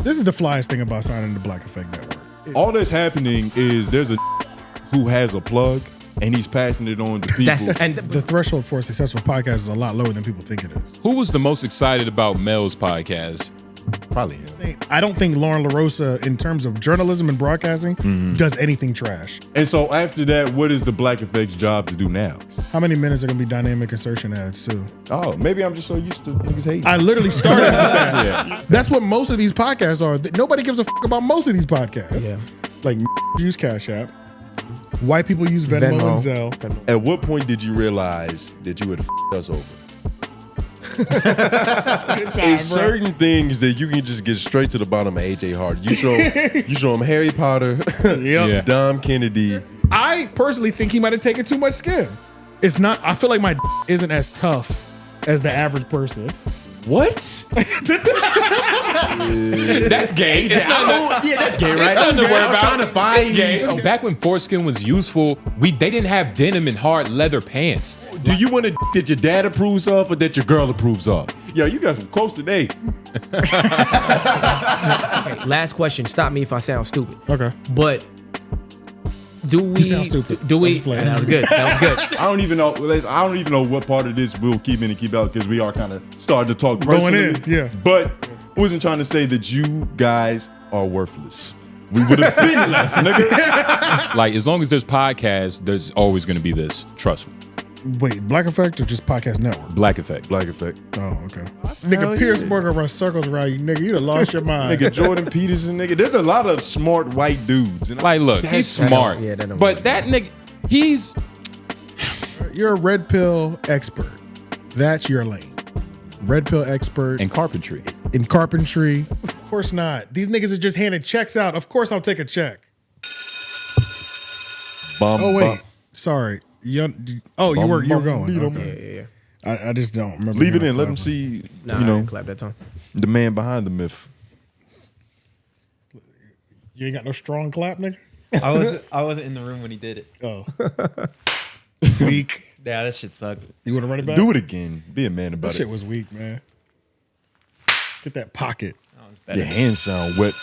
This is the flyest thing about signing the Black Effect Network. All that's happening is there's a who has a plug and he's passing it on to people. And the threshold for a successful podcast is a lot lower than people think it is. Who was the most excited about Mel's podcast? Probably him. I don't think Loren LaRosa, in terms of journalism and broadcasting, does anything trash. And so after that, what is the Black Effect's job to do now? How many minutes are going to be dynamic insertion ads, too? Oh, maybe I'm just so used to niggas hating. I literally started with that. Yeah. That's what most of these podcasts are. Nobody gives a fuck about most of these podcasts. Yeah. Like, use Cashapp. White people use Venmo and Zelle. At what point did you realize that you had f***ed us over? It's certain things that you can just get straight to the bottom of AJ Hardy. You show him Harry Potter, Dom Kennedy. I personally think he might have taken too much skin. It's not. I feel like my isn't as tough as the average person. What? That's gay. That's gay, right? I was trying to find. It's gay. Oh, back when foreskin was useful, they didn't have denim and hard leather pants. Do you want that your dad approves of or that your girl approves of? Yo, you got some quotes today. Okay, last question. Stop me if I sound stupid. Okay. But do we? You sound stupid. Do we? That was good. That was good. I don't even know what part of this we'll keep in and keep out because we are kind of starting to talk personally. Going in, yeah. But I wasn't trying to say that you guys are worthless. We would have been left, nigga. Like, as long as there's podcasts, there's always going to be this. Trust me. Wait, Black Effect or just Podcast Network? Black Effect. Black Effect. Oh, okay. Nigga, Pierce Morgan runs circles around you, nigga. You done lost your mind. Nigga, Jordan Peterson, nigga. There's a lot of smart white dudes. And like, look, he's smart. But that nigga, he's... You're a red pill expert. That's your lane. Red pill expert. In carpentry. In carpentry. Of course not. These niggas is just handing checks out. Of course I'll take a check. Oh, wait. Sorry. You were going. Okay. I just don't remember. Leave it in. Let them see. Nah, I didn't clap that time. The man behind the myth. You ain't got no strong clap, nigga? I wasn't in the room when he did it. Oh. Weak. Yeah, that shit sucked. You want to run it back? Do it again. Be a man about that it. Shit was weak, man. Get that pocket. Your hands sound wet.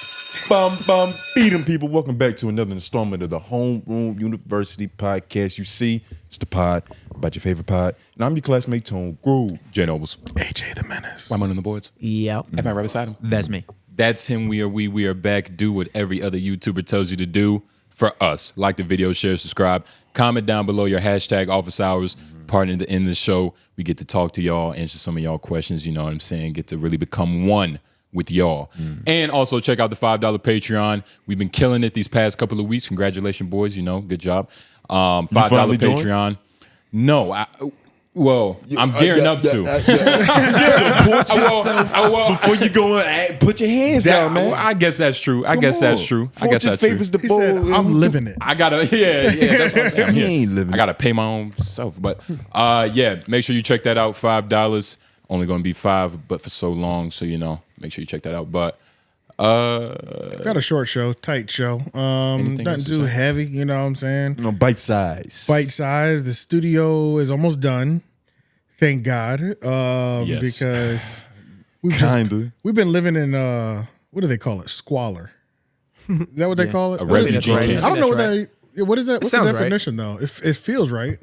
Bum, bum, beat them, people. Welcome back to another installment of the Homeroom University podcast. You see, it's the pod about your favorite pod. And I'm your classmate, Tone Groove. Jay Nobles. AJ the Menace. I'm on the boards. Yep. Am I right beside him? That's me. That's him. We are back. Do what every other YouTuber tells you to do for us. Like the video, share, subscribe. Comment down below your hashtag office hours. Part in the show. We get to talk to y'all, answer some of y'all questions. You know what I'm saying? Get to really become one with y'all. And also check out the $5 Patreon. We've been killing it these past couple of weeks. Congratulations, boys. You know, good job. $5 Patreon. No, I'm gearing up to. Support yourself before you go and put your hands out, man. I guess that's true. I guess that's true. He said, I'm living it. I gotta, that's what I'm saying. He ain't living I gotta pay my own self. But make sure you check that out. $5. Only gonna be $5, but for so long. So, you know, make sure you check that out. But got a short show, tight show. Nothing too heavy, you know what I'm saying? Bite size. Bite size. The studio is almost done. Thank God. Yes. Because we've been living in what do they call it? Squalor. Is that what they call it? A refugee camp. I don't know what is that? What's the definition though? It feels right.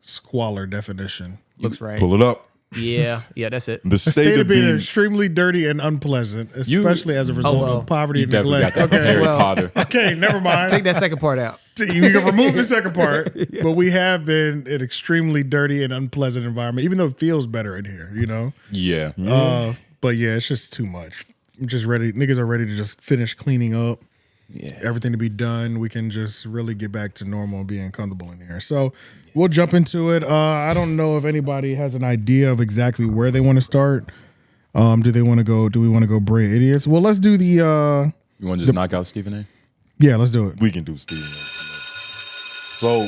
Squalor definition. Looks right. Pull it up. Yeah, that's it. The state of being extremely dirty and unpleasant, especially as a result of poverty and neglect. Okay, never mind. Take that second part out. You can remove the second part, but we have been an extremely dirty and unpleasant environment, even though it feels better in here, you know? Yeah. But yeah, it's just too much. I'm just ready. Niggas are ready to just finish cleaning up. Yeah. Everything to be done. We can just really get back to normal and being comfortable in here. So we'll jump into it. I don't know if anybody has an idea of exactly where they want to start. Do we want to go brain idiots? Well, let's do the you want to just knock out Stephen A? Yeah, let's do it. We can do Stephen A. So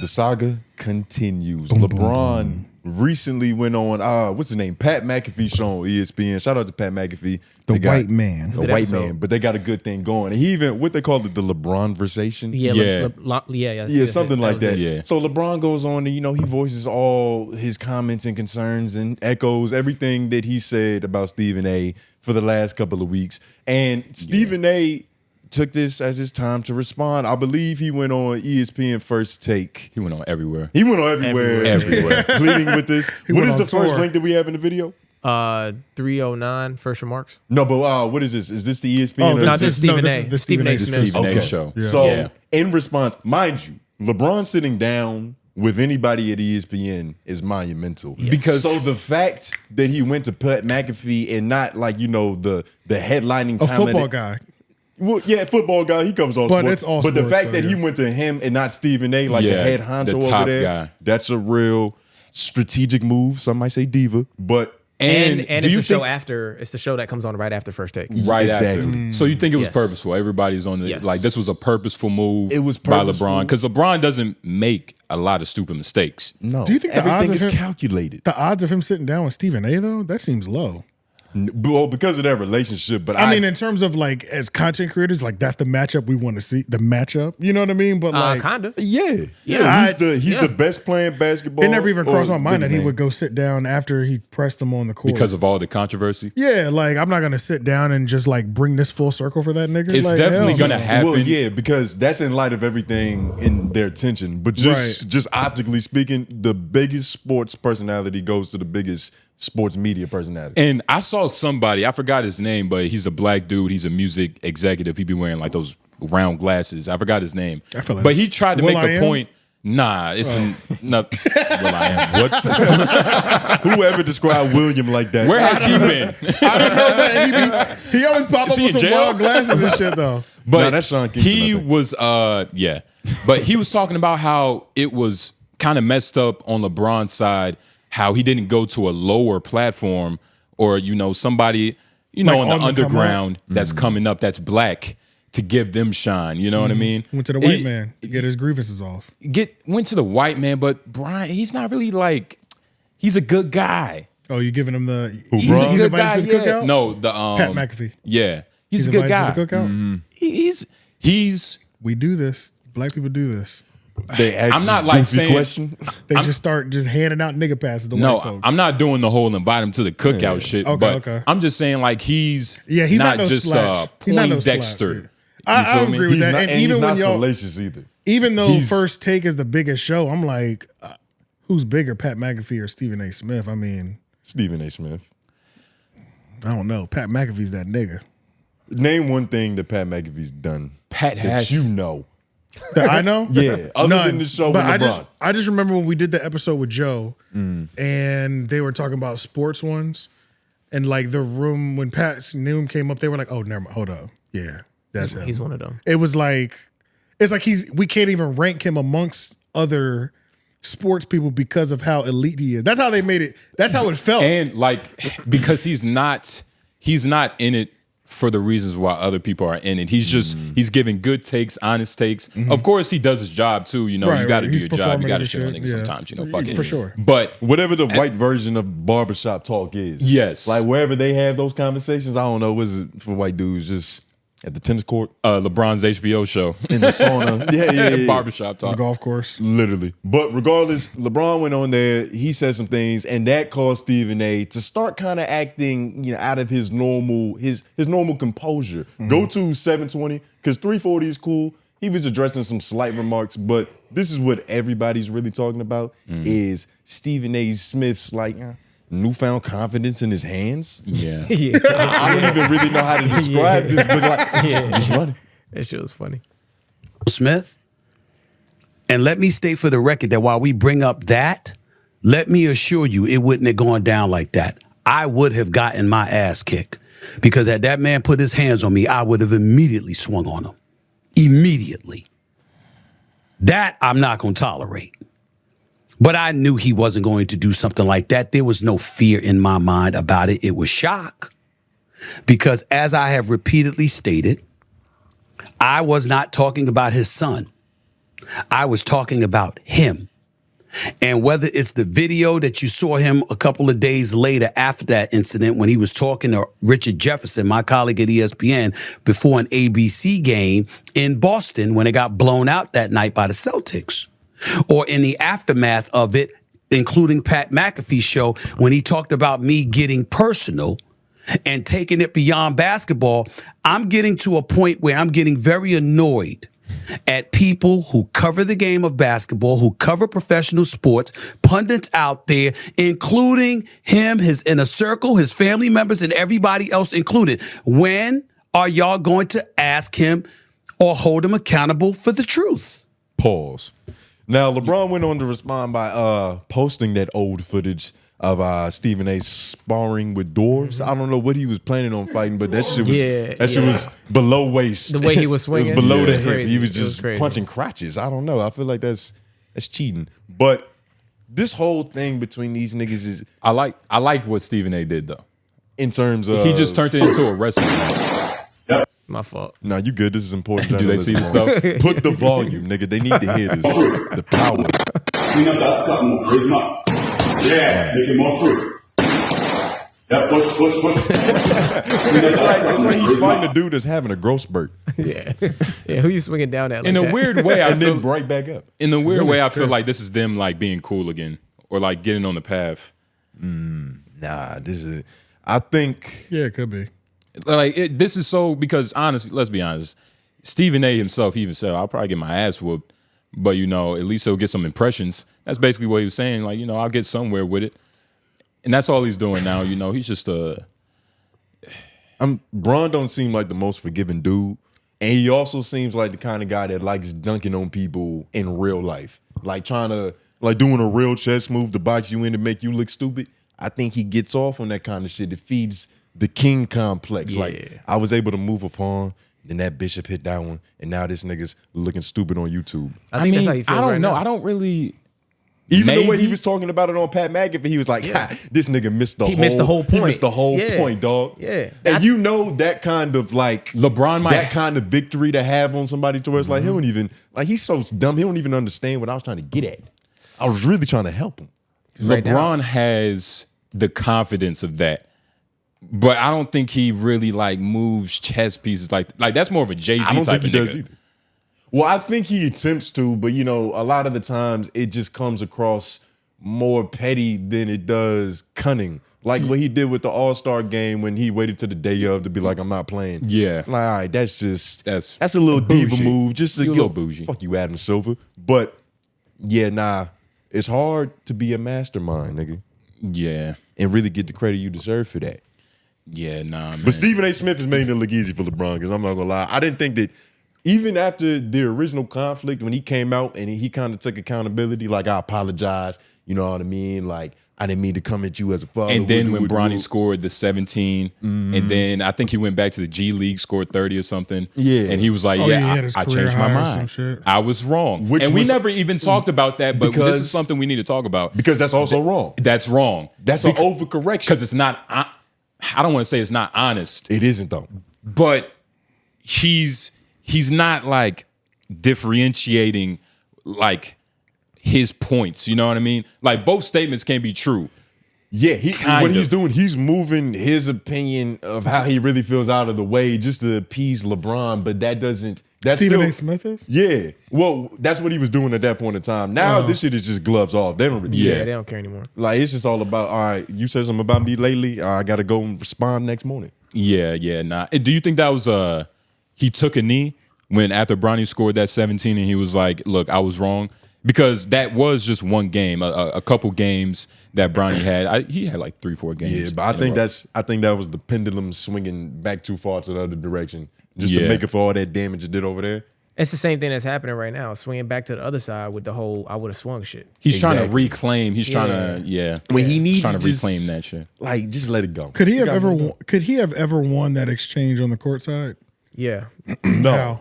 the saga continues. LeBron recently went on what's his name? Pat McAfee show on ESPN. Shout out to Pat McAfee. The They got- white man. The Good white episode. man, but they got a good thing going. And he even what they call it, the LeBron versation. Yeah, Yeah. Yeah, something like that. Yeah. So LeBron goes on and, he voices all his comments and concerns and echoes everything that he said about Stephen A for the last couple of weeks. And Stephen A took this as his time to respond. I believe he went on ESPN First Take. He went on everywhere. He went on everywhere. Everywhere. Pleading with this. What went is on the first tour. link that we have in the video? 309 first remarks. No, but what is this? Is this the ESPN? Oh, or this Not is just is- no, Stephen this A. is the Stephen A. Stephen Smith. Stephen A. Okay. show. So Yeah. in response, mind you, LeBron sitting down with anybody at ESPN is monumental. Because so the fact that he went to Pat McAfee and not like, the headlining A talent. football guy. Well, yeah, football guy. He covers all But sports. it's all But the sports, fact so that he yeah. went to him and not Stephen A, like the Yeah, head the honcho over top there, guy. that's a real strategic move. Some might say diva, but And do it's you the show think after. It's the show that comes on right after First Take. right Exactly. after? So you think it was Yes. purposeful? Everybody's on the Yes. like. This was a purposeful move. It was by purposeful. LeBron because LeBron doesn't make a lot of stupid mistakes. no. Do you think the odds everything of is him- calculated? The odds of him sitting down with Stephen A, though, that seems low. Well, because of their relationship, but I mean, in terms of like as content creators, like that's the matchup we want to see. The matchup, you know what I mean? But like, Kinda. yeah, Yeah, he's the best playing basketball. it never even crossed my or mind that biggest he name. would go sit down after he pressed him on the court. Because of all the controversy, yeah, like I'm not gonna sit down and just like bring this full circle for that nigga. it's Like, definitely hell gonna no. happen. Well, yeah, because that's in light of everything in their attention. But just optically speaking, the biggest sports personality goes to the biggest sports media personality. And I saw somebody, I forgot his name, but he's a black dude. He's a music executive. He be wearing like those round glasses. I forgot his name. I feel like but it's he tried to Will make I a Am? point. Nah, it's not. Will I am. What? Whoever described William like that? Where has he been? I don't know that he always pop Is up he with in some jail? wild glasses and shit though. But Nah, that's Sean Kingston, I he think. was, yeah. But he was talking about how it was kind of messed up on LeBron's side, how he didn't go to a lower platform or, somebody, Like on the on the come underground that's coming up that's black to give them shine. You know what I mean? Went to the white man to get his grievances off. Went to the white man, but Brian, he's not really like, he's a good guy. Oh, you giving him the? Who, He's, Bron? he's Good invited guy, to the yeah. cookout. No, the Pat McAfee. Yeah, he's a good invited guy. to the cookout. He's We do this. Black people do this. They ask I'm not this like goofy saying- question. They just start just handing out nigga passes to no, white folks. I'm not doing the whole invite him to the cookout shit. Okay, but okay. I'm just saying like he's Yeah, he's not no just slouch. He's not no Poindexter. slouch, yeah. I feel me? agree with He's that. not, And and even he's not when y'all, salacious either. even though He's- First Take is the biggest show, I'm like, who's bigger, Pat McAfee or Stephen A. Smith? I mean, Stephen A. Smith. I don't know. Pat McAfee's that nigga. Name one thing that Pat McAfee's done Pat that has you know. That I know. Yeah, other None. than the show But with LeBron. I just remember when we did the episode with Joe, and they were talking about sports ones, and like the room when Pat's name came up, they were like, "Oh, never mind. Hold up, yeah, that's him." He's one of them. It was like, it's like we can't even rank him amongst other sports people because of how elite he is. That's how they made it. That's how it felt. and like because he's not in it for the reasons why other people are in it. He's just he's giving good takes, honest takes. Of course, he does his job too. You Right, got to right. do He's your job. You performing got to and shit on shit. niggas Yeah. sometimes. Fuck it For sure. But Whatever the white version of barbershop talk is. Yes. Like wherever they have those conversations, I don't know, was it for white dudes just at the tennis court, LeBron's HBO show, in the sauna? yeah. barbershop the talk. golf course. Literally. But regardless, LeBron went on there, he said some things, and that caused Stephen A to start kind of acting, out of his normal composure. Go to 720, because 340 is cool. He was addressing some slight remarks, but this is what everybody's really talking about is Stephen A. Smith's newfound confidence in his hands. Yeah. Yeah, I don't even really know how to describe this, but just run it. that shit was funny. Smith. And let me state for the record that while we bring up that, let me assure you it wouldn't have gone down like that. I would have gotten my ass kicked because had that man put his hands on me, I would have immediately swung on him. Immediately. That I'm not going to tolerate. But I knew he wasn't going to do something like that. There was no fear in my mind about it. It was shock. Because as I have repeatedly stated, I was not talking about his son. I was talking about him. And whether it's the video that you saw him a couple of days later after that incident when he was talking to Richard Jefferson, my colleague at ESPN, before an ABC game in Boston when it got blown out that night by the Celtics, or in the aftermath of it, including Pat McAfee's show when he talked about me getting personal and taking it beyond basketball, I'm getting to a point where I'm getting very annoyed at people who cover the game of basketball, who cover professional sports, pundits out there, including him, his inner circle, his family members, and everybody else included. When are y'all going to ask him or hold him accountable for the truth? Pause. Now, LeBron went on to respond by posting that old footage of Stephen A. sparring with dwarves. I don't know what he was planning on fighting, but that shit was below waist. The way he was swinging, it was below the hip. crazy. He was It was just crazy. punching crotches. I don't know. I feel like that's cheating. But this whole thing between these niggas is I like what Stephen A. did though. in terms of He just turned it into a wrestling match. My fault. No, you good. This is important. Do they see the journalism. stuff? Put the volume, nigga. They need to hear this. The power. Clean up that cut more. Raise him up. Yeah, make it more free. Yeah, push. It's like he's fighting a dude that's having a growth spurt. Yeah. Who you swinging down at? Like In a that? weird way, I And then feel, right back up. in a weird really way, I feel scary. like this is them like being cool again or like getting on the path. Nah, this is. I think. Yeah, it could be. Like this is so because honestly, let's be honest. Stephen A. himself, he even said, "I'll probably get my ass whooped, but at least he'll get some impressions." That's basically what he was saying. Like, I'll get somewhere with it, and that's all he's doing now. He's just Bron don't seem like the most forgiving dude, and he also seems like the kind of guy that likes dunking on people in real life, like trying to doing a real chess move to box you in to make you look stupid. I think he gets off on that kind of shit. It feeds the king complex. Yeah. Like, I was able to move a pawn, then that bishop hit that one, and now this nigga's looking stupid on YouTube. I think that's how he feels I don't right know. now. I don't really. Even the way Maybe. he was talking about it on Pat McAfee, he was like, this nigga missed the whole missed the whole He point. missed the whole Yeah. point, dog. Yeah. And that kind of like LeBron might- that kind of victory to have on somebody to where it's like he don't even he's so dumb, he don't even understand what I was trying to get at. I was really trying to help him. Right LeBron has the confidence of that, but I don't think he really like moves chess pieces like that's more of a Jay-Z I don't type think he of does nigga. either. Well, I think he attempts to, but a lot of the times it just comes across more petty than it does cunning. Like what he did with the All-Star game when he waited to the day of to be like, I'm not playing. Yeah. Like, all right, that's That's a little diva bougie. move. Just to You a little bougie. Fuck you, Adam Silver. But yeah, nah, it's hard to be a mastermind, nigga, Yeah, and really get the credit you deserve for that. yeah, nah, man. But Stephen A. Smith is making it look easy for LeBron, because I'm not gonna lie. I didn't think that even after the original conflict, when he came out and he kind of took accountability, like, I apologize, you know what I mean? Like, I didn't mean to come at you as a father. And then when Would- Bronny scored the 17, and then I think he went back to the G League, scored 30 or something. Yeah. And he was like, Oh, yeah, he I had his I career changed my high or some mind. shit. I was wrong. Which and we was- never even talked about that, but this Because- is something we need to talk about. because that's also wrong. That's wrong. That's an overcorrection. Because it's not, I don't want to say it's not honest, It isn't though. but he's not like differentiating like his points. You know what I mean? Like both statements can be true. Yeah, Kind what he's of. doing, he's moving his opinion of how he really feels out of the way just to appease LeBron, but that doesn't. That's Stephen still, A. Smith is? Yeah, well, that's what he was doing at that point in time. Now this shit is just gloves off. They don't really Yeah, care. they don't care anymore. Like, it's just all about, all right, you said something about me lately, I got to go and respond next morning. Yeah, nah. Do you think that was he took a knee when after Bronny scored that 17 and he was like, look, I was wrong? Because that was just one game, a couple games that Bronny had. He had like 3-4 games. Yeah, but I in a think row. that was the pendulum swinging back too far to the other direction, just to Yeah. make it for all that damage it did over there. It's the same thing that's happening right now. Swinging back to the other side with the whole "I would have swung" shit. he's trying to Exactly. reclaim. He's trying to When he needs he's trying to just, reclaim that shit. Like, just let it go. Could he have got ever? moved on. Could he have ever won that exchange on the court side? Yeah, No, How?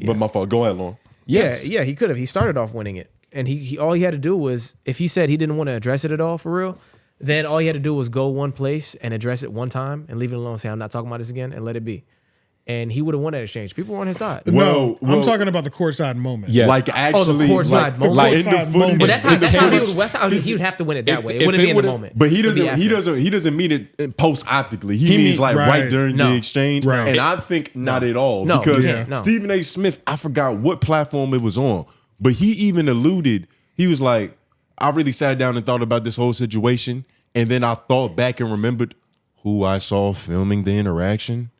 but my fault. Go ahead, Lauren. Yes. yeah. He could have. He started off winning it, and he all he had to do was, if he said he didn't want to address it at all for real, then all he had to do was go one place and address it one time and leave it alone. Say, I'm not talking about this again, and let it be. and he would have won that exchange. People were on his side. No, Well, I'm talking about the courtside moment. Yes. Like actually, courtside moment. like in the Courtside footage. moment. But that's how in the he would have to win it that way. It if wouldn't it be in the would've- moment. But he It would be doesn't. after. He doesn't mean it post optically. He He means means- like Right. right during No. the exchange. Right. And I think not at all No, because yeah, no. Stephen A. Smith. I forgot what platform it was on, but he even alluded. He was like, "I really sat down and thought about this whole situation, and then I thought back and remembered who I saw filming the interaction."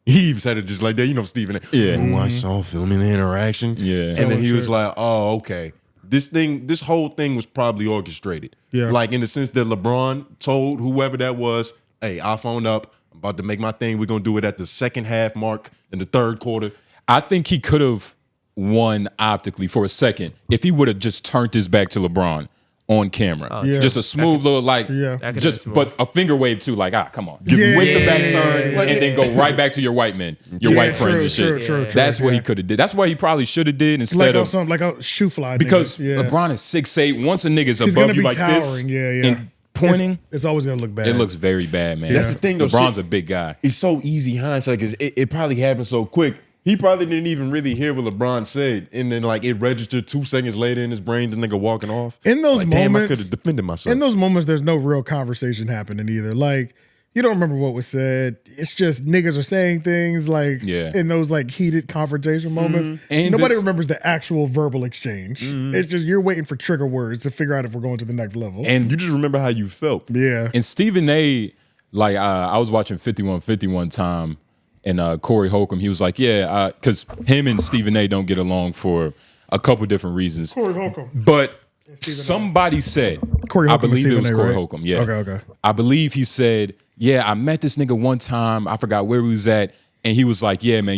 He even said it just like that, Stephen A. Yeah. Who I saw filming the interaction. Yeah. And then he was Sure. like, "Oh, okay. This whole thing was probably orchestrated." Yeah. Like in the sense that LeBron told whoever that was, "Hey, iPhone up. I'm about to make my thing. We're gonna do it at the second half mark in the third quarter." I think he could have won optically for a second if he would have just turned his back to LeBron on camera. Yeah. Just a smooth little like, Yeah. That could've just been but a finger wave too, like come on, with Yeah. the back turn and then go right back to your white men, your Yeah, white friends true, and shit. true, That's what yeah. he could have did. That's what he probably should have did instead Like on of something like a shoe fly. because niggas. Yeah. LeBron is 6'8". Once a nigga's He's above gonna you be like towering. this, Yeah, yeah. and pointing, It's always gonna look bad. it looks very bad, man. That's the thing, though. LeBron's Shit- a big guy. It's so easy hindsight because it probably happened so quick. He probably didn't even really hear what LeBron said, and then like it registered 2 seconds later in his brain. The nigga walking off. In those like, damn, I moments- could have defended myself. In those moments, there's no real conversation happening either. Like, you don't remember what was said. It's just niggas are saying things like Yeah. in those like heated confrontation moments. And Nobody this- remembers the actual verbal exchange. It's just you're waiting for trigger words to figure out if we're going to the next level. And you just remember how you felt. yeah. And Stephen A, like I was watching 5150 one time, and Corey Holcomb, he was like, yeah, because him and Stephen A don't get along for a couple different reasons. Corey Holcomb. But somebody said, Corey I Holcomb and believe it Stephen was A, Corey right? Holcomb, yeah. Okay. I believe he said, yeah, I met this nigga one time. I forgot where he was at. And he was like, yeah, man,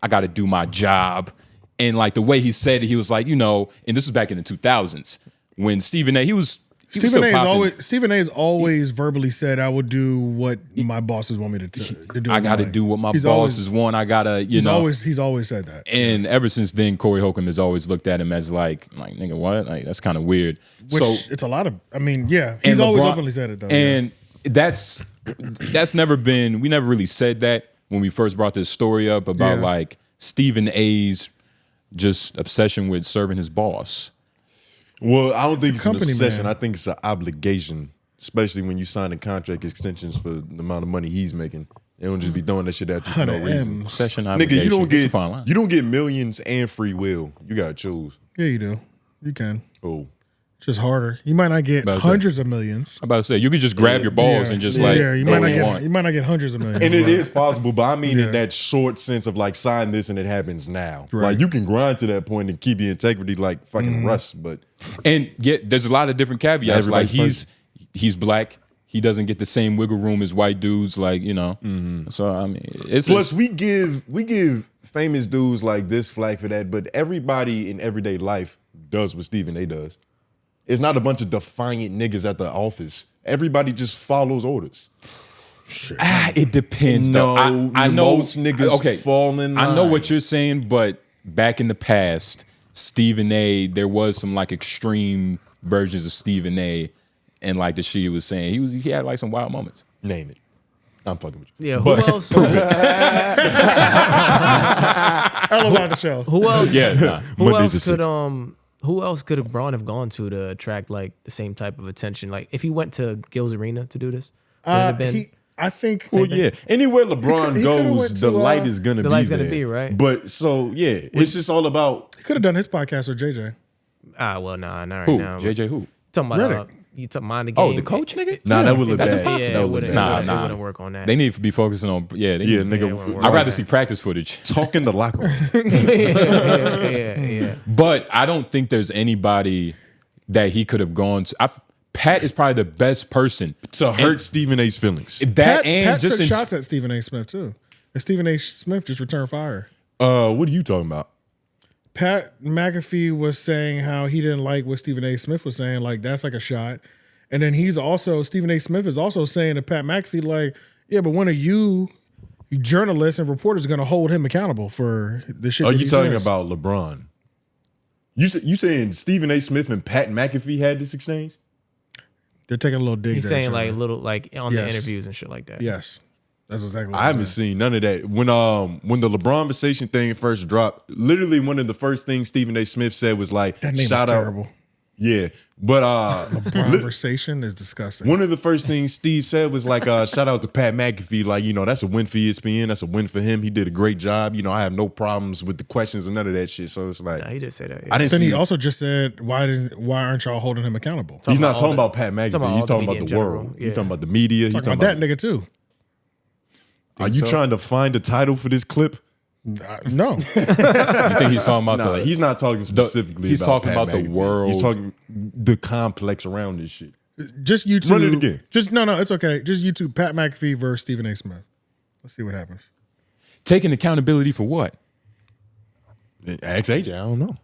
I got to do my job. And like the way he said it, he was like, and this was back in the 2000s when Stephen A, he was Stephen A. popping. Stephen A. has always verbally said, "I will do what my bosses want me to do." I got to do what my He's bosses want. I got to, He's always said that. And ever since then, Corey Holcomb has always looked at him as like nigga, what? Like that's kind of weird. Which so it's a lot of. I mean, yeah, and he's always LeBron- openly said it though. And that's never been. We never really said that when we first brought this story up about Yeah. like Stephen A.'s just obsession with serving his boss. Well, I don't think it's an company, obsession. man. I think it's an obligation, especially when you sign a contract extensions for the amount of money he's making. They don't just be throwing that shit at you for no 100 reason. M's. Obsession, Nigga, obligation. It's a fine line. you don't get millions and free will. You gotta choose. Yeah, you do. You can. Oh, Just harder. You might not get About to say. hundreds of millions. I'm about to say you could just grab your balls Yeah. and just yeah, like you go might not where you get want. you might not get hundreds of millions. and it but- is possible, but I mean Yeah. in that short sense of like sign this and it happens now. Right. Like you can grind to that point and keep your integrity like fucking Mm-hmm. Russ, but And yet, there's a lot of different caveats. Like Everybody's he's black. He doesn't get the same wiggle room as white dudes. Like So I mean, it's plus we give famous dudes like this flack for that, but everybody in everyday life does what Stephen A does. It's not a bunch of defiant niggas at the office. Everybody just follows orders. it depends. though. No, I know most niggas fall in I know line. what you're saying, but back in the past, Stephen A, there was some like extreme versions of Stephen A, and like the shit he was saying, he had like some wild moments. Name it. I'm fucking with you. Yeah, who else? Elevate the show. Who else? Yeah, nah. Who Mondays else at could 6. who else could LeBron have gone to attract like the same type of attention? Like if he went to Gil's Arena to do this, would it have been I think. Well, yeah. Anywhere LeBron he coulda goes, went the to, light is gonna the be light's there. gonna be, right? But so yeah, it's just all about. He could have done his podcast with JJ. well, nah, not right Who? now. JJ who? Talking about Riddick. you talking mind the game? Oh, the coach nigga? Nah, that would look That's bad. impossible. Yeah, That it would wouldn't. look Nah, bad. It wouldn't work on that. They need to be focusing on Yeah, it wouldn't nigga. work. I'd rather see practice footage. Talk in the locker room. yeah. But I don't think there's anybody that he could have gone to. Pat is probably the best person to hurt Stephen A.'s feelings. That and Pat just took in, shots at Stephen A. Smith too. And Stephen A. Smith just returned fire. What are you talking about? Pat McAfee was saying how he didn't like what Stephen A. Smith was saying, like that's like a shot. And then Stephen A. Smith is also saying to Pat McAfee, like, yeah, but when are you journalists and reporters are going to hold him accountable for the shit? Are that you he talking says? about LeBron? You saying Stephen A. Smith and Pat McAfee had this exchange? They're taking a little dig. He's at saying each like other. little like on the Yes. interviews and shit like that. Yes. That's exactly what I haven't seen none of that. When the LeBron conversation thing first dropped, literally one of the first things Stephen A. Smith said was like, That name is shout out. terrible. Yeah. But Conversation is disgusting. one of the first things Steve said was like, shout out to Pat Mackafee. Like, that's a win for ESPN. That's a win for him. He did a great job. I have no problems with the questions and none of that shit. So it's like, Nah, he did say that. Yeah. I didn't Then see he also just said, why aren't y'all holding him accountable? He's not all talking the- about Pat talking about McAfee. He's all the talking media about the in world. general. He's Yeah. talking about the media. He's Talking about that nigga too. Are you trying to find a title for this clip? No. You think he's talking about Nah, the? he's not talking specifically. he's about talking Pat about the McAfee. world. He's talking the complex around this shit. Just YouTube. Run it again. Just no, it's okay. Just YouTube Pat McAfee versus Stephen A. Smith. Let's see what happens. Taking accountability for what? Ask AJ. I don't know.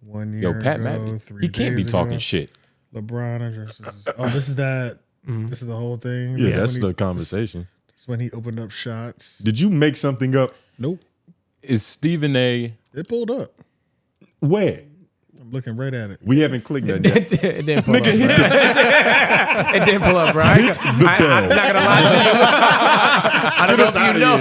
1 year Yo, Pat ago, McAfee, 3 he can't be days talking ago, shit. LeBron addresses. Oh, this is that. This is the whole thing. Yeah, This is that's when the he- conversation. That's when he opened up shots. Did you make something up? Nope. Is Stephen A. It pulled up. Where? I'm looking right at it. We haven't clicked that yet. It didn't pull up. Bro. It didn't pull up, bro. I'm not gonna lie to you. I don't know if you know.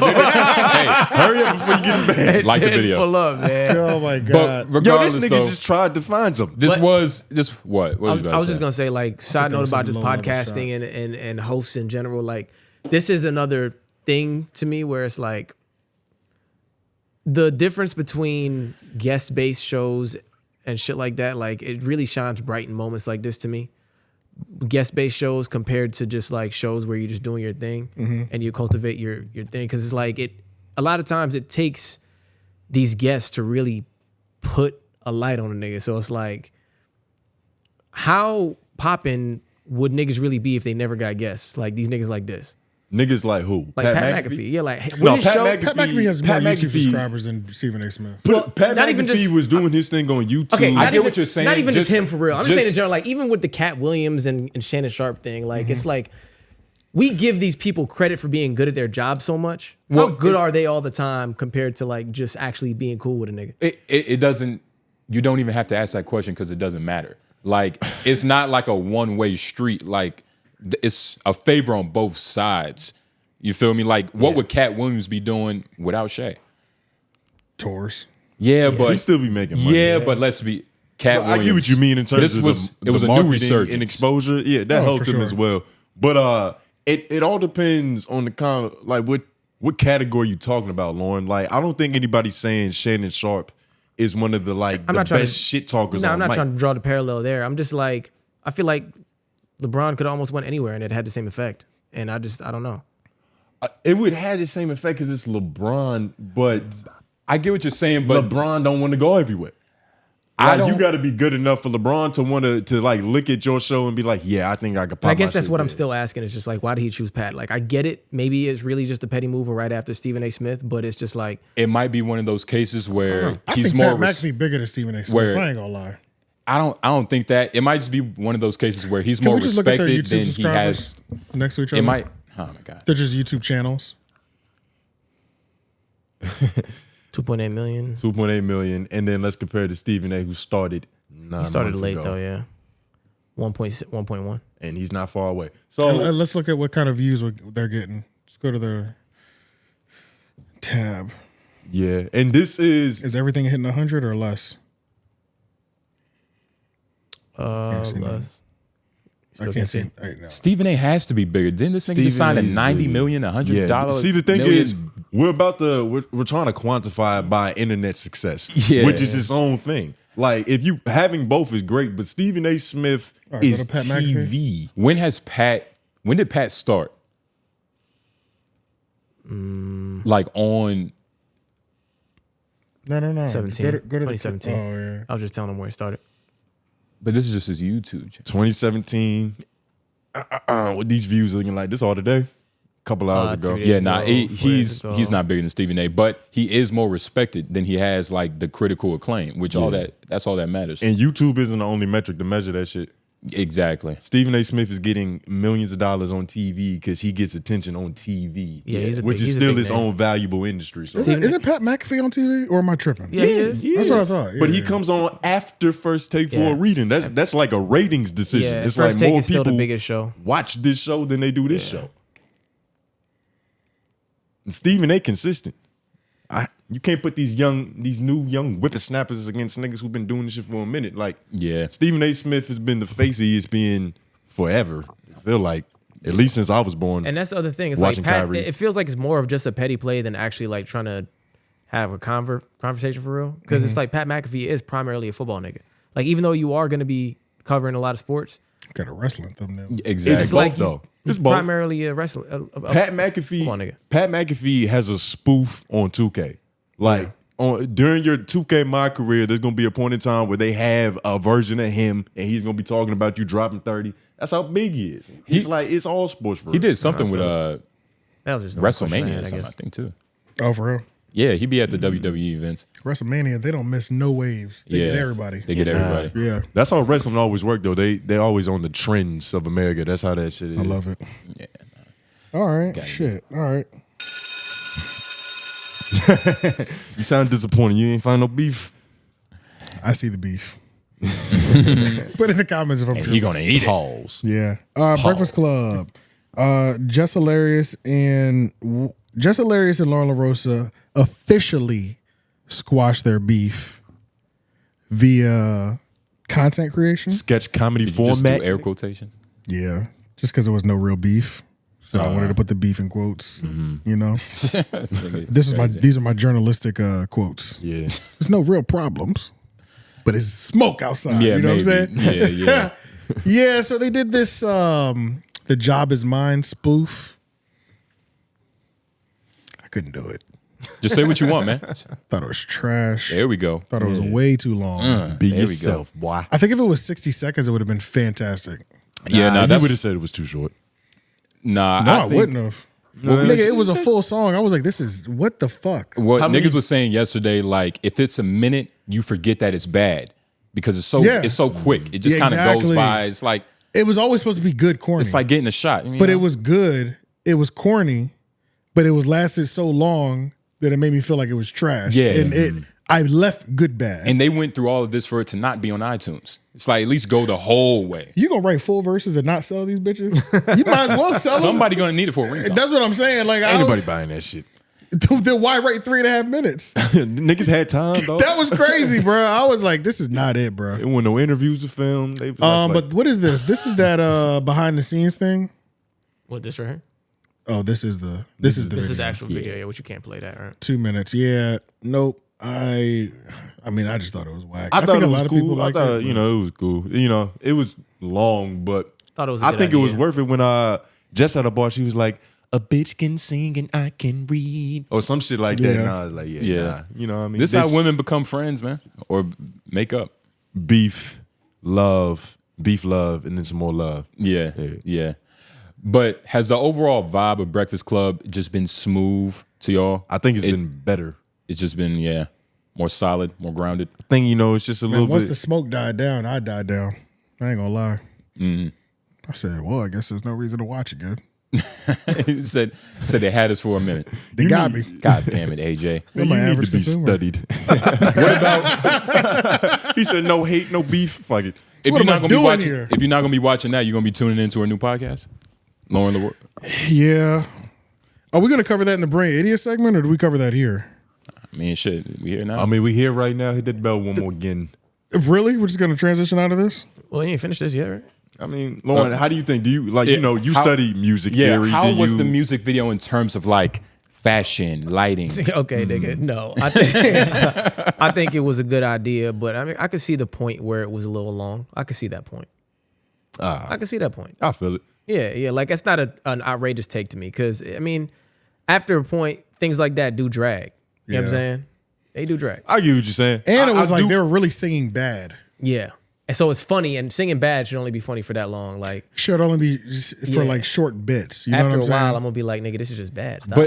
Hurry up before you get in bed. Like the It didn't video. pull up, man. Oh my But god. Yo, regardless, this nigga though, just tried to find something. this But- was what? What I was, was just gonna say, like, side there note was about some just low-level podcasting and hosts in general. Like, this is another thing to me where it's like the difference between guest-based shows and shit like that. Like, it really shines bright in moments like this to me. Guest-based shows compared to just like shows where you're just doing your thing and you cultivate your thing, because it's like a lot of times it takes these guests to really put a light on a nigga. So it's like, how poppin' would niggas really be if they never got guests? Like these niggas like this. Niggas like who? Like Pat McAfee. Yeah, like No, when his Pat show, McAfee. Pat McAfee has Pat more YouTube McAfee- subscribers than Stephen A. Smith. Pat not even McAfee just- was doing his thing on YouTube. Okay, I not get even, what you're saying. Not even just Just- him for real. I'm just saying in just- general, like even with the Cat Williams and Shannon Sharp thing, like it's like we give these people credit for being good at their job so much. Well, How good it's- are they all the time compared to like just actually being cool with a nigga? it doesn't. You don't even have to ask that question because it doesn't matter. Like it's not like a one-way street. Like it's a favor on both sides. You feel me? Like what would Cat Williams be doing without Shay? Tours. Yeah, He'd but still be making money. yeah, but let's be Cat I Williams. get what you mean in terms This of was the it was a new marketing resurgence and exposure. Yeah, that Oh, helped for him sure. as well. But it all depends on the like what category you talking about, Loren. Like I don't think anybody's saying Shannon Sharp is one of the like the not trying best to- shit talkers No, on I'm not mic. trying to draw the parallel there. I'm just like, I feel like LeBron could almost went anywhere and it had the same effect. And I don't know. It would have the same effect because it's LeBron, but I get what you're saying, but LeBron don't want to go everywhere. I Like, you don't- got to be good enough for LeBron to want to like look at your show and be like, yeah, I think I could pop And I guess my that's shit what I'm there. still asking. Is just like, why did he choose Pat? Like, I get it. Maybe it's really just a petty move right after Stephen A. Smith, but it's just like, it might be one of those cases where I he's think more. Pat McAfee bigger than Stephen A. Smith. where- I ain't gonna lie. I don't think that. It might just be one of those cases where he's Can more we just look at their respected YouTube than he subscribers has. next to each other? It might. Oh my god. They're just YouTube channels. 2.8 million. 2.8 million, and then let's compare to Stephen A, who started 9 He started months late ago, though, yeah. 1.1. and he's not far away. So Let's look at what kind of views they're getting. Let's go to their tab. yeah, and this is Is everything hitting 100 or less? Can't see Less. I can't see. No. Stephen A has to be bigger. Didn't this nigga just sign a Stephen A. is $90 big. million, $100? See, the thing million? is, we're trying to quantify it by internet success, Yeah. which is its own thing. Like if you having both is great, but Stephen A. Smith right, go is to Pat TV. when did Pat start? Like on No. 17. Go to the- 2017. Oh yeah. I was just telling him where he started. but this is just his YouTube channel. 2017. With these views looking like this all today, a couple hours ago. 3 days Yeah, ago, nah, 4 days ago. he's not bigger than Stephen A, but he is more respected than he has like the critical acclaim, which that's all that matters. And YouTube isn't the only metric to measure that shit. Exactly. Stephen A. Smith is getting millions of dollars on TV because he gets attention on TV. Yeah, which is still his own valuable industry. So. Isn't Pat McAfee on TV, or am I tripping? Yeah, he is. That's what I thought. But he Yeah. comes on after First Take for a reading. That's like a ratings decision. Yeah, it's First like Take more is still people the biggest show. watch this show than they do this show. And Stephen A. consistent. You can't put these new young whippersnappers against niggas who've been doing this shit for a minute. Like, Stephen A. Smith has been the face of ESPN forever. I feel like, at least since I was born. And that's the other thing. It's watching like Pat, Kyrie. it feels like it's more of just a petty play than actually like trying to have a conversation for real. Because it's like Pat McAfee is primarily a football nigga. Like, even though you are going to be covering a lot of sports, Got a wrestling thumbnail. Exactly. it's like though. he's It's both. primarily a wrestler. Pat McAfee. Come on, nigga. Pat McAfee has a spoof on 2K. Like during your 2K My Career, there's gonna be a point in time where they have a version of him, and he's gonna be talking about you dropping 30. That's how big he is. He's like it's all sports for He him. did something with That was just the question I WrestleMania had, or something, I guess. think too. Oh, for real? Yeah, he'd be at the WWE events. WrestleMania, they don't miss no waves. They get everybody. They get everybody. Yeah, That's how wrestling always worked though. They always on the trends of America. That's how that shit is. I love it. Yeah. All right, shit. All right. You sound disappointed. You ain't find no beef. I see the beef. Put in the comments if I'm And tripping. he gonna eat it. Pause. Yeah. Breakfast Club. Jess Hilarious and Loren LaRosa officially squashed their beef via content creation. Sketch comedy Did you just do format. air quotations? Yeah. Just because there was no real beef. So I wanted to put the beef in quotes. You know? These are my journalistic quotes. Yeah. There's no real problems. But it's smoke outside. Yeah, you know what I'm maybe. saying? Yeah. Yeah, so they did this The Job Is Mine spoof. I couldn't do it. Just say what you want, man. Thought it was trash. There we go. Thought it was way too long. Be There we yourself, boy. I think if it was 60 seconds, it would have been fantastic. Yeah, Nah, no, he would have said it was too short. Nah, No, I, I think wouldn't have. Nigga, it was a full song. I was like, this is, what the fuck? what How niggas many- was saying yesterday, like if it's a minute, you forget that it's bad because it's so quick. It just Yeah, kind of goes exactly. by. It's like It was always supposed to be good corny. it's like getting a shot. but it was good. It was corny, but it was lasted so long that it made me feel like it was trash. Yeah. And I left good bad. and they went through all of this for it to not be on iTunes. It's like at least go the whole way. You gonna write full verses and not sell these bitches? You might as well sell them. Somebody gonna need it for a ringtone. That's what I'm saying. Like, Ain't nobody buying that shit. then why write 3.5 minutes? Niggas had time, though. That was crazy, bro. I was like, this is not it, bro. There were no interviews to film. They was like, But what is this? This is that behind the scenes thing. What, this right here? Oh, this is the This is video. the actual video, yeah, which you can't play that, right? 2 minutes. Yeah. Nope. I mean, I just thought it was whack. I thought think it a was lot of people cool. like I thought, it. it was cool. It was long, but Thought it was a I good think it was idea. worth it when Jess at the bar, she was like, a bitch can sing and I can read. Or some shit like that. Yeah. And I was like, Yeah. nah. You know what I mean? This is how women become friends, man, or make up. beef, love, and then some more love. Yeah. But has the overall vibe of Breakfast Club just been smooth to y'all? I think it's been better. It's just been, more solid, more grounded. I think, it's just a Man, little once bit. the smoke died down, I died down. I ain't gonna lie. I said, well, I guess there's no reason to watch again. He said they had us for a minute. They got me. God damn it, AJ. I'm you an need average to be consumer. studied. What about He said, no hate, no beef. Fuck it. if What you're am not I gonna be doing watching? here? If you're not gonna be watching that, you're gonna be tuning into a new podcast. Loren LaRosa. Yeah. Are we gonna cover that in the Brain Idiot segment, or do we cover that here? I mean, shit, we here now. I mean, we here right now. Hit that bell one more again. If really, we're just gonna transition out of this. Well, you ain't finished this yet, right? I mean, Loren, how do you think? Do you you how- study music yeah. theory? How do was you, the music video in terms of like fashion, lighting? Okay, nigga. No, I think it was a good idea, but I mean, I could see the point where it was a little long. I could see that point. I could see that point. I feel it. Yeah. Like that's not an outrageous take to me because I mean, after a point, things like that do drag. You know what I'm Yeah. saying? They do drag. I get what you're saying. And it I was like do- they were really singing bad. Yeah. And so it's funny, and singing bad should only be funny for that long. Like Should only be just for Yeah. like short bits. You know after what I'm a saying? while, I'm gonna be like, nigga, this is just bad. Stop.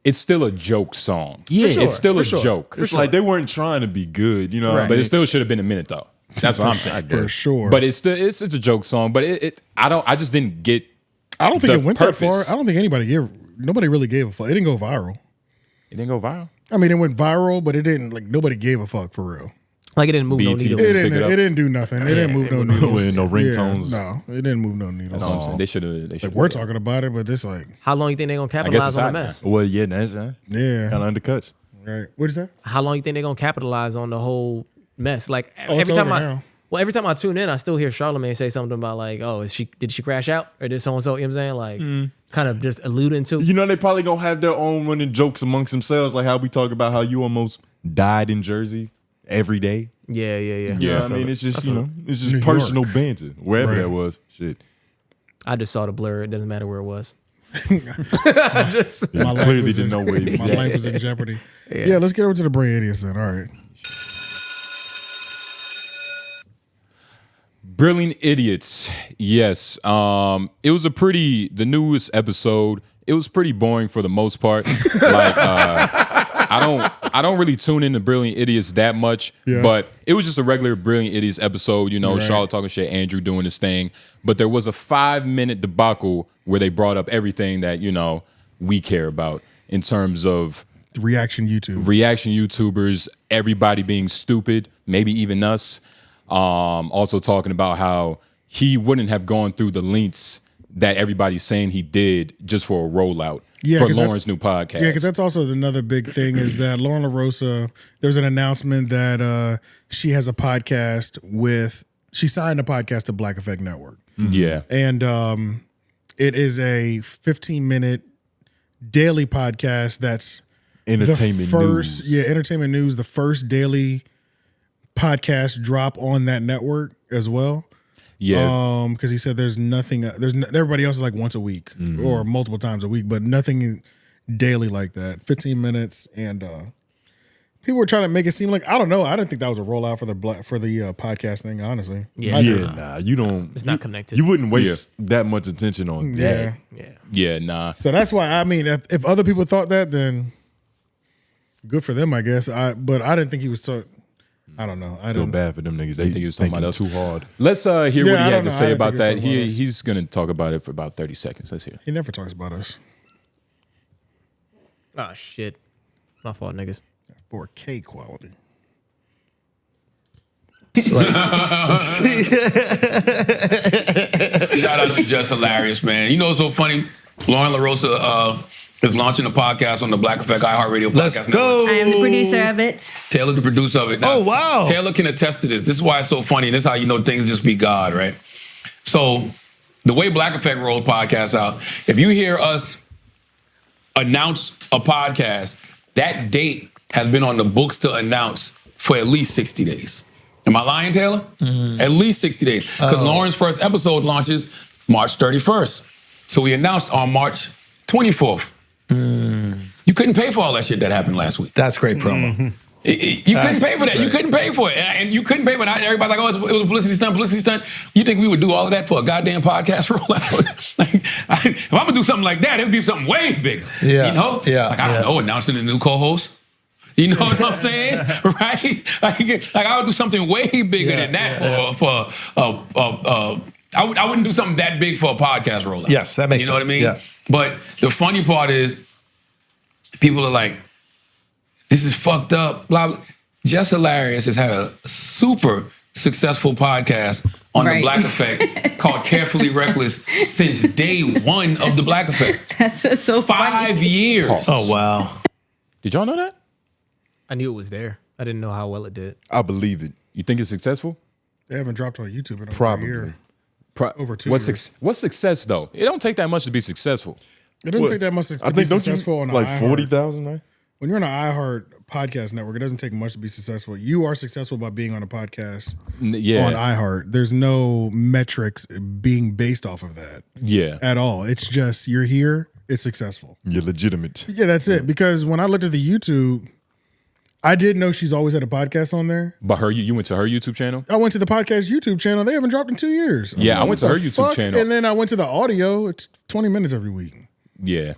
It's still a joke song. Yeah, it's still for a sure. joke. It's like they weren't trying to be good, Right. But it still should have been a minute though. That's what I'm saying. For sure. But it's a joke song. But I just didn't get. I don't think the it went purpose. that far. I don't think nobody really gave a fuck. It didn't go viral. It didn't go viral. I mean, it went viral, but it didn't, like, nobody gave a fuck for real. Like it didn't move no BET needles. don't- It didn't do nothing. It didn't move no needles. No ringtones. Yeah, no, it didn't move no needles. That's what I'm saying. They should have. Like, we're talking about it, but this, like, How long you think they're gonna guess capitalize it's on the out mess? Well, yeah, that's yeah. kind of undercuts. Right. What is that? How long you think they're gonna capitalize on the whole mess? Like Oh, it's every time over I now. well, every time I tune in, I still hear Charlamagne say something about like, oh, did she crash out? Or did so and so, you know what I'm saying? Like kind of just alluding to. You know, they probably gonna have their own running jokes amongst themselves, like how we talk about how you almost died in Jersey every day. Yeah. You know what I mean, it's just it's just New personal York. banter wherever Right. that was. Shit, I just saw the blur. It doesn't matter where it was. you life clearly was didn't know where he was My at. life was in jeopardy. Yeah, let's get over to the brain idiots then. All right. Brilliant Idiots. Yes. It was the newest episode. It was pretty boring for the most part. Like I don't really tune into Brilliant Idiots that much, Yeah. but it was just a regular Brilliant Idiots episode, you know, Right. Charlotte talking shit, Andrew doing his thing. But there was a 5-minute debacle where they brought up everything that, you know, we care about in terms of Reaction YouTube. reaction YouTubers, everybody being stupid, maybe even us. Also talking about how he wouldn't have gone through the lengths that everybody's saying he did just for a rollout for 'cause Lauren's new podcast. Yeah, because that's also another big thing is that Loren LaRosa, there's an announcement that she has a podcast she signed a podcast to Black Effect Network. Yeah. And it is a 15-minute daily podcast that's Entertainment the first, news. Yeah, entertainment news, the first daily podcast drop on that network as well. Yeah. Because he said everybody else is like once a week or multiple times a week, but nothing daily like that. 15 minutes, and people were trying to make it seem like, I don't know. I didn't think that was a rollout for the podcast thing, honestly. Yeah. Nah, you don't. It's not connected. You wouldn't waste that much attention on that. Yeah. Yeah, nah. So that's why, I mean, if other people thought that, then good for them, I guess. But I didn't think he was so. I don't know. I Feel don't. bad for them niggas. They think he was talking thinking about us. too hard. Let's hear what he I had don't to know. I say didn't about think he was that. talking about us. He's going to talk about it for about 30 seconds. Let's hear. He never talks about us. Oh shit. My fault, niggas. 4K quality. Shout out to Jess Hilarious, man. You know what's so funny? Loren LaRosa is launching a podcast on the Black Effect iHeartRadio podcast. Let's go. I am the producer of it. Taylor, the producer of it. Now, Oh, wow. Taylor can attest to this. This is why it's so funny. This is how you know things just be God, right? So the way Black Effect rolls podcasts out, if you hear us announce a podcast, that date has been on the books to announce for at least 60 days. Am I lying, Taylor? At least 60 days. Because Lauren's first episode launches March 31st. So we announced on March 24th. You couldn't pay for all that shit that happened last week. That's great promo. You couldn't pay for that. You couldn't pay for it. And you couldn't pay for it. Everybody's like, oh, it was a publicity stunt. You think we would do all of that for a goddamn podcast rollout? Like, if I'm going to do something like that, it would be something way bigger. Yeah. You know? Yeah. Like, I don't know, announcing a new co-host. You know what I'm saying? Right? Like I would do something way bigger than that I wouldn't do something that big for a podcast rollout. Yes, that makes sense. You know what I mean? Yeah. But the funny part is, people are like, this is fucked up, blah, blah. Jess Hilarious has had a super successful podcast on the Black Effect called Carefully Reckless since day one of the Black Effect. That's what's so funny. 5 years. Oh, wow. Did y'all know that? I knew it was there. I didn't know how well it did. I believe it. You think it's successful? They haven't dropped on YouTube in over Probably. a year. Over 2 What's years. what's success though? It don't take that much to be successful. It doesn't take that much to I be think don't successful on you a like iHeart. 40,000, right? When you're on an iHeart podcast network, it doesn't take much to be successful. You are successful by being on a podcast Yeah. on iHeart. There's no metrics being based off of that Yeah. at all. It's just you're here, it's successful. You're legitimate. Yeah, that's it. Because when I looked at the YouTube, I did know she's always had a podcast on there. But you went to her YouTube channel? I went to the podcast YouTube channel. They haven't dropped in 2 years. I'm Yeah, I like, went what to her the YouTube fuck? channel. And then I went to the audio. It's 20 minutes every week. Yeah.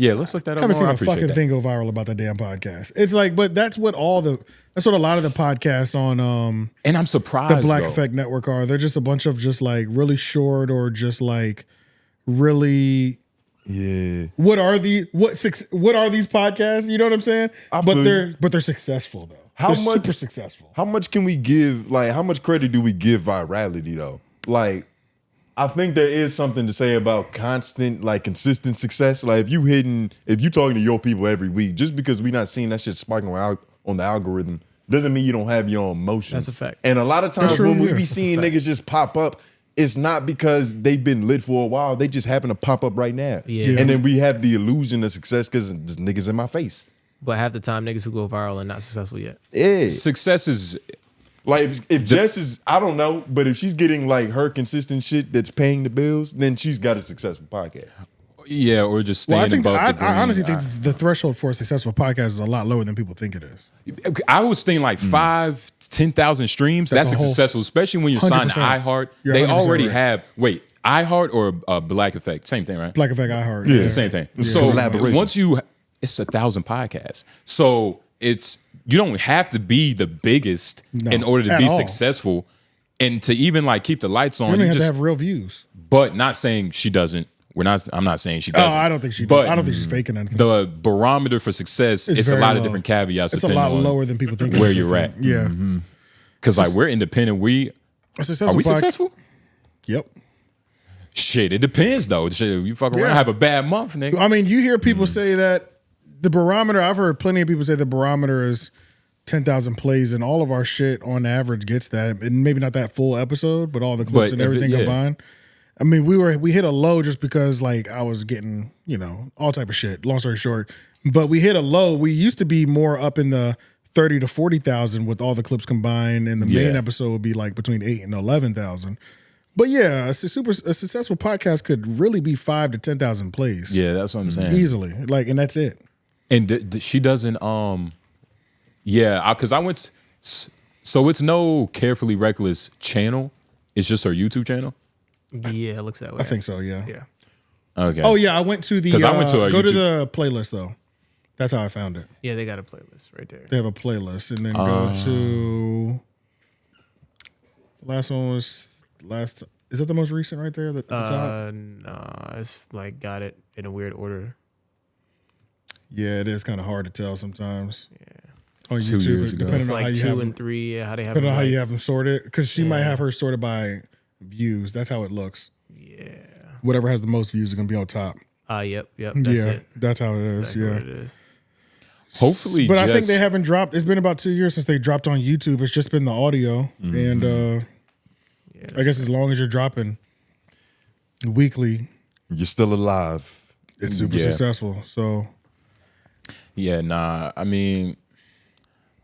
Yeah, let's look that up. I haven't more. seen I a appreciate fucking that. thing go viral about that damn podcast. It's like, but that's what a lot of the podcasts on And I'm surprised the Black though. Effect Network are. They're just a bunch of just like really short or just like really. Yeah. What are these podcasts? You know what I'm saying? But they're successful though. They're super successful. How much can we give? Like, how much credit do we give virality though? Like, I think there is something to say about constant, like consistent success. Like if you talking to your people every week, just because we not seeing that shit spiking on the algorithm, doesn't mean you don't have your own emotion. That's a fact. And a lot of times true, when we yeah. be That's a seeing niggas just pop up, it's not because they've been lit for a while. They just happen to pop up right now. Yeah. And then we have the illusion of success because this niggas in my face. But half the time, niggas who go viral are not successful yet. Yeah. Success is Like if Jess is, I don't know, but if she's getting like her consistent shit that's paying the bills, then she's got a successful podcast. yeah, or just Well, staying above the green. I honestly think the threshold for a successful podcast is a lot lower than people think it is. I was thinking like 5,000-10,000 streams. That's That's a whole- successful, especially when you're signed to 100%. iHeart. You're They 100% already right. have iHeart or Black Effect, same thing, right? Black Effect, iHeart. Yeah. The same thing. Yeah. So Collaboration. once it's 1,000 podcasts. So you don't have to be the biggest No, in order to at be all. successful, and to even like keep the lights You on. don't You even have to just, have real views. but not saying she doesn't. I'm not saying she Oh, doesn't. I don't think she does. But I don't think she's faking anything. the barometer for success, it's a very lot of low. different caveats. It's a depending lot on lower than people think. where it is. you're at. Yeah. Because like we're independent. A successful Are we pod- successful? Yep. Shit, it depends though. Shit, you fuck around, Yeah. have a bad month, nigga. I mean, you hear people say that the barometer, I've heard plenty of people say the barometer is 10,000 plays, and all of our shit on average gets that. And maybe not that full episode, but all the clips But and if it- everything yeah. combined. I mean, we hit a low just because like I was getting, all type of shit. Long story short. But we hit a low. We used to be more up in the 30 to 40,000 with all the clips combined, and the main Yeah. episode would be like between 8 and 11,000. But yeah, a successful podcast could really be 5 to 10,000 plays. Yeah, that's what I'm saying. Easily. Like, and that's it. And she doesn't. Because I went. So it's no Carefully Reckless channel. It's just her YouTube channel. Yeah, it looks that way. I think so, yeah. Yeah. Okay. Oh yeah, I went to the 'Cause I went to our go to YouTube- the playlist though. That's how I found it. Yeah, they got a playlist right there. They have a playlist, and then go to the last one was last. Is that the most recent right there at the top? No, it's like got it in a weird order. Yeah, it is kind of hard to tell sometimes. Yeah. On 2 YouTube, years ago. depending It's on how like you 2 have and them, 3. Yeah, how they have depending them, on how like- you have them sorted, because she might have her sorted by views. That's how it looks. Yeah. Whatever has the most views is gonna be on top. Yep. That's yeah, it. that's how it is. Exactly yeah. what it is. Hopefully, But I think Jess- they haven't dropped. It's been about 2 years since they dropped on YouTube. It's just been the audio, and I guess as long as you're dropping weekly, You're still alive. it's super Yeah. successful. So Yeah, nah. I mean,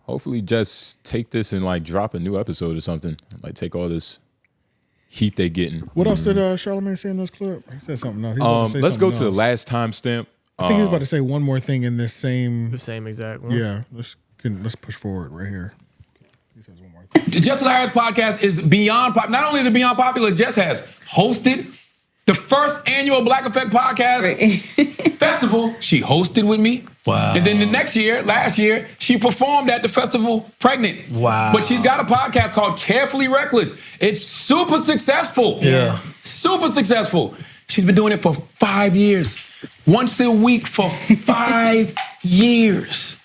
hopefully, just take this and like drop a new episode or something. Like take all this heat they getting. what else did Charlamagne say in this clip? He said something. No, he was about to say Let's go something to the else. last timestamp. I think he was about to say one more thing in this same. The same exact one. Yeah, let's push forward right here. He says one more thing. The Jess Hilarious podcast is beyond pop. Not only is it beyond popular, Jess has hosted the first annual Black Effect Podcast Festival. She hosted with me. Wow. And then last year, she performed at the festival pregnant. Wow. But she's got a podcast called Carefully Reckless. It's super successful. Yeah. Super successful. She's been doing it for 5 years. Once a week for 5 years.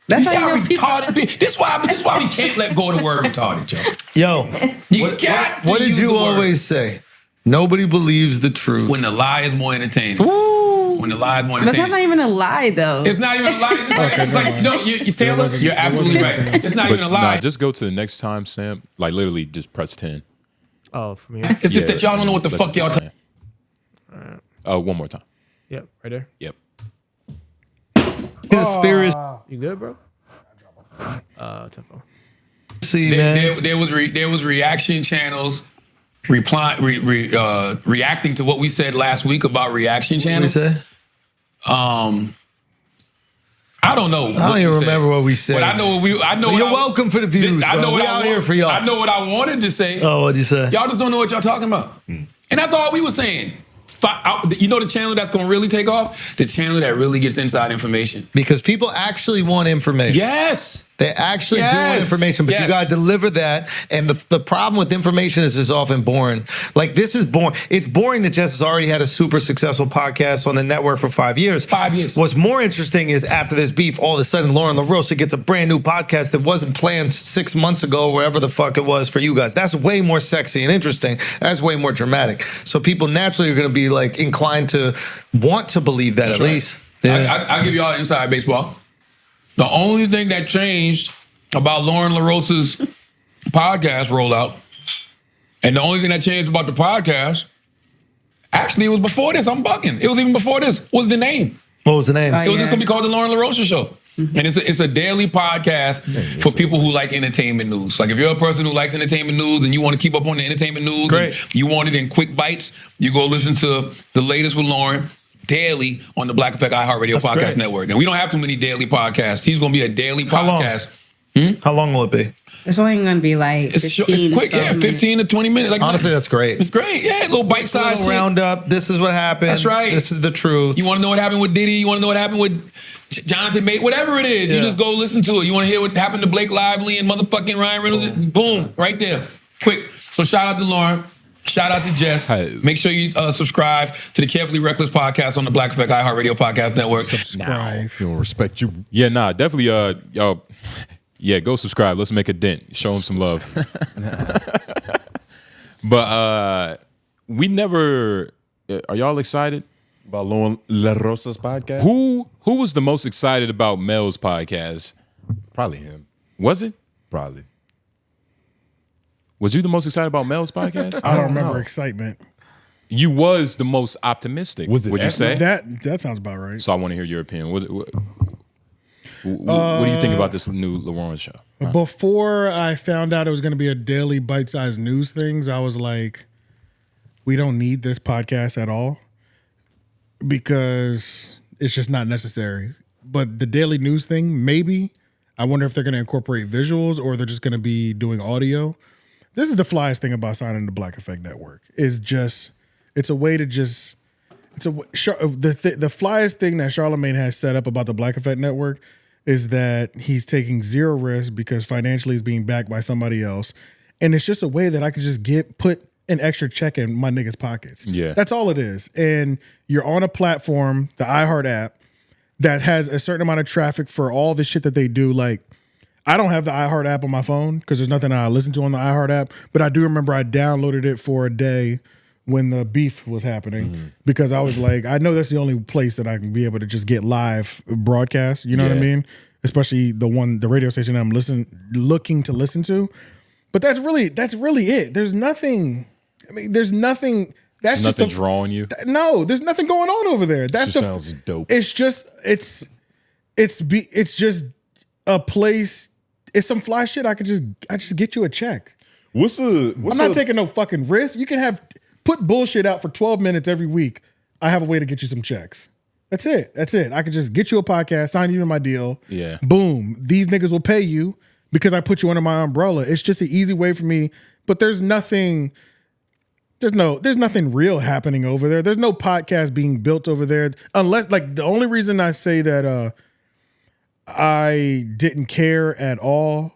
That's You see how you know people. retarded people. This is why we can't let go of the word retarded, Joe. Yo, You what got to did use you the word. always say? Nobody believes the truth. When the lie is more entertaining. When the lie is more But that's entertaining. not even a lie, though. It's not even a lie. It's like no, you Taylor, wasn't- you're there absolutely wasn't right. It's not But even a lie. nah, just go to the next timestamp. Like literally, just press 10. Oh, from here. It's just that y'all don't know what the fuck y'all talking. One more time. Yep, right there. Yep. Conspiracy, You good, bro? Tempo. man. There was reaction channels reacting to what we said last week about reaction What we channels. say? I don't know. I don't even remember what we said. But I know what we. I know. Well, what you're I- welcome for the views, I know bro. what We I out want- here for y'all. I know what I wanted to say. Oh, what'd you say? Y'all just don't know what y'all talking about. And that's all we were saying. You know the channel that's going to really take off? The channel that really gets inside information. Because people actually want information. Yes. They actually do want information, but you got to deliver that. And the problem with information is it's often boring. Like, this is boring. It's boring that Jess has already had a super successful podcast on the network for 5 years. 5 years. What's more interesting is after this beef, all of a sudden Loren LaRosa gets a brand new podcast that wasn't planned 6 months ago, or wherever the fuck it was for you guys. That's way more sexy and interesting. That's way more dramatic. So people naturally are going to be like inclined to want to believe that. That's at least. Yeah. I'll give you all inside baseball. The only thing that changed about Loren LaRosa's podcast rollout, and the only thing that changed about the podcast, actually, it was before this. I'm bugging. It was even before this. What was the name? What was the name? It was just going to be called the Loren LaRosa Show. And it's a daily podcast for people who like entertainment news. Like, if you're a person who likes entertainment news and you want to keep up on the entertainment news, and you want it in quick bites, you go listen to the latest with Loren daily on the Black Effect iHeartRadio Podcast Network. And we don't have too many daily podcasts. He's going to be a daily podcast. How long will it be? It's only going to be like 15 it's quick, 15 to 20 minutes. Like, honestly, that's great. It's great. Yeah, little bite-sized shit. Roundup. This is what happened. That's right. This is the truth. You want to know what happened with Diddy? You want to know what happened with Jonathan Mate? Whatever it is, you just go listen to it. You want to hear what happened to Blake Lively and motherfucking Ryan Reynolds? Boom, right there. Quick. So shout out to Loren. Shout out to Jess. Make sure you subscribe to the Carefully Reckless podcast on the Black Effect iHeartRadio Podcast Network. Subscribe. He'll respect you. Yeah, nah, definitely. Y'all, yeah, go subscribe. Let's make a dent. Show him some love. But we never. Are y'all excited about Loren LaRosa's podcast? Who was the most excited about Mel's podcast? Probably him. Was it? Probably. Was you the most excited about Mel's podcast? I don't remember excitement. You was the most optimistic. Was it? Would you say that sounds about right? So I want to hear your opinion. Was it? What do you think about this new Loren show? Before I found out it was going to be a daily bite-sized news things, I was like, we don't need this podcast at all because it's just not necessary. But the daily news thing, maybe. I wonder if they're going to incorporate visuals or they're just going to be doing audio. This is the flyest thing about signing the Black Effect Network. It's a way to just, the flyest thing that Charlamagne has set up about the Black Effect Network is that he's taking zero risk because financially he's being backed by somebody else. And it's just a way that I could just put an extra check in my niggas' pockets. Yeah. That's all it is. And you're on a platform, the iHeart app, that has a certain amount of traffic for all the shit that they do. Like, I don't have the iHeart app on my phone because there's nothing that I listen to on the iHeart app, but I do remember I downloaded it for a day when the beef was happening because I was like, I know that's the only place that I can be able to just get live broadcast. You know what I mean? Especially the radio station I'm looking to listen to. But that's really it. There's nothing. I mean, there's nothing. That's there's just nothing drawing you. No, there's nothing going on over there. That sounds dope. It's just just a place. It's some fly shit. I just get you a check. I'm not taking no fucking risk. You can put bullshit out for 12 minutes every week. I have a way to get you some checks. That's it. I can just get you a podcast, sign you to my deal. Yeah. Boom. These niggas will pay you because I put you under my umbrella. It's just an easy way for me. But there's nothing real happening over there. There's no podcast being built over there. Unless, like, the only reason I say that I didn't care at all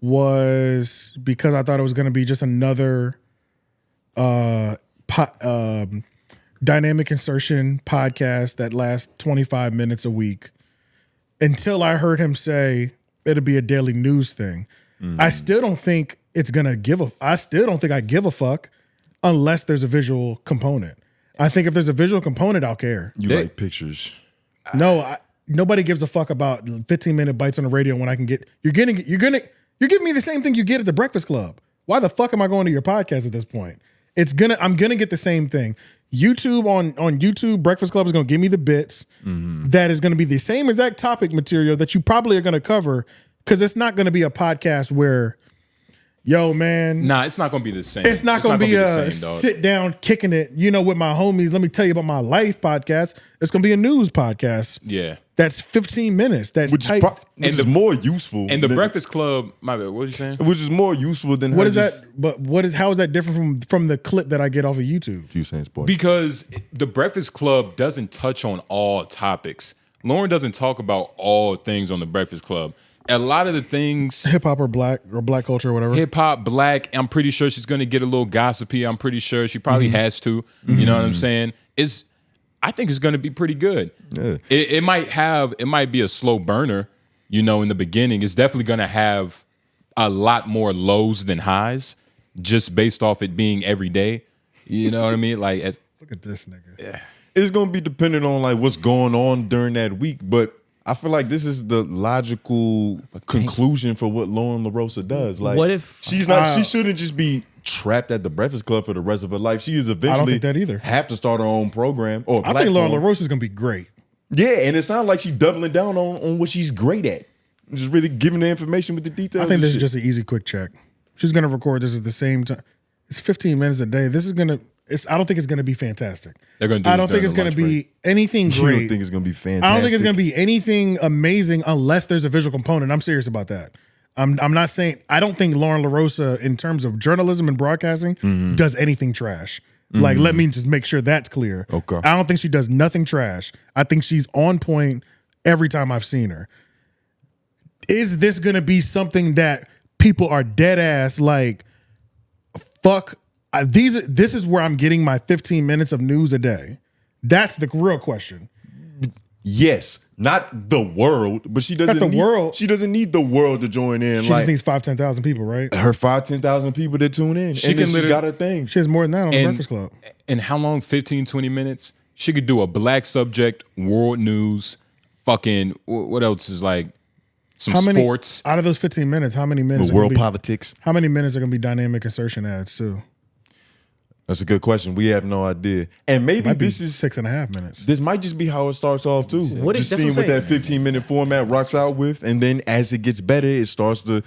was because I thought it was going to be just another dynamic insertion podcast that lasts 25 minutes a week until I heard him say it'll be a daily news thing. I still don't think it's going to I give a fuck unless there's a visual component. I think if there's a visual component, I'll care. You like pictures. No, nobody gives a fuck about 15-minute bites on the radio when I can get. You're giving me the same thing you get at the Breakfast Club. Why the fuck am I going to your podcast at this point? I'm gonna get the same thing. YouTube on YouTube, Breakfast Club is gonna give me the bits that is gonna be the same exact topic material that you probably are gonna cover because it's not gonna be a podcast where Yo, man. Nah, it's not gonna be the same. It's not gonna be the a same, dog. sit down kicking it, with my homies. Let me tell you about my life podcast. It's gonna be a news podcast. Yeah. That's 15 minutes. That's Which tight. is more useful. And the Breakfast Club, my bad, what was you saying? Which is more useful than What is that? But how is that different from the clip that I get off of YouTube? You saying sport? Because the Breakfast Club doesn't touch on all topics. Loren doesn't talk about all things on the Breakfast Club. A lot of the things, Hip hop or black culture or whatever. hip hop, black, I'm pretty sure she's gonna get a little gossipy. I'm pretty sure she probably has to. You know what I'm saying? I think it's gonna be pretty good. Yeah. It might be a slow burner, in the beginning. It's definitely gonna have a lot more lows than highs, just based off it being every day. You know what I mean? Like, Look at this nigga. Yeah. It's gonna be dependent on like what's going on during that week, but I feel like this is the logical conclusion for what Loren LaRosa does. Like, What if she's not? She shouldn't just be trapped at the Breakfast Club for the rest of her life. She is eventually. I don't think that either. Have to start her own program or. I think Loren LaRosa is gonna be great. Yeah, and it sounds like she's doubling down on what she's great at. Just really giving the information with the details. I think this is just an easy, quick check. She's gonna record this at the same time. It's 15 minutes a day. This is gonna. I don't think it's gonna be fantastic. They're gonna do I this don't think during it's the gonna lunch be anything You great. don't think it's gonna be fantastic? I don't think it's gonna be anything amazing unless there's a visual component. I'm serious about that. I'm not saying I don't think Loren LaRosa in terms of journalism and broadcasting does anything trash. Like, let me just make sure that's clear. Okay. I don't think she does nothing trash. I think she's on point every time I've seen her. Is this gonna be something that people are dead ass like, fuck? This is where I'm getting my 15 minutes of news a day. That's the real question. Yes, not the world, but she doesn't. Not the world. She doesn't need the world to join in. She just needs 5,000-10,000 people, right? Her 5,000-10,000 people that tune in. She And then can she's got her thing. She has more than that on the Breakfast Club. And how long? 15, 20 minutes? She could do a black subject, world news, fucking, what else is like some sports? Out of those 15 minutes, how many minutes? The world politics. How many minutes are going to be dynamic insertion ads too? That's a good question. We have no idea. And maybe this is 6.5 minutes. This might just be how it starts off too. What just that's seeing what what I'm that 15-minute format rocks out with, and then as it gets better, it starts to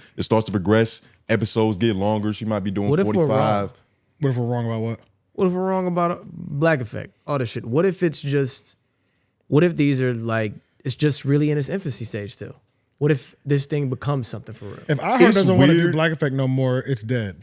progress. Episodes get longer. She might be doing What if we're 45. wrong? What if we're wrong about what? What if we're wrong about Black Effect? All this shit. What if it's just? What if these are like? It's just really in its infancy stage still. What if this thing becomes something for real? If iHeart doesn't want to do Black Effect no more, it's dead.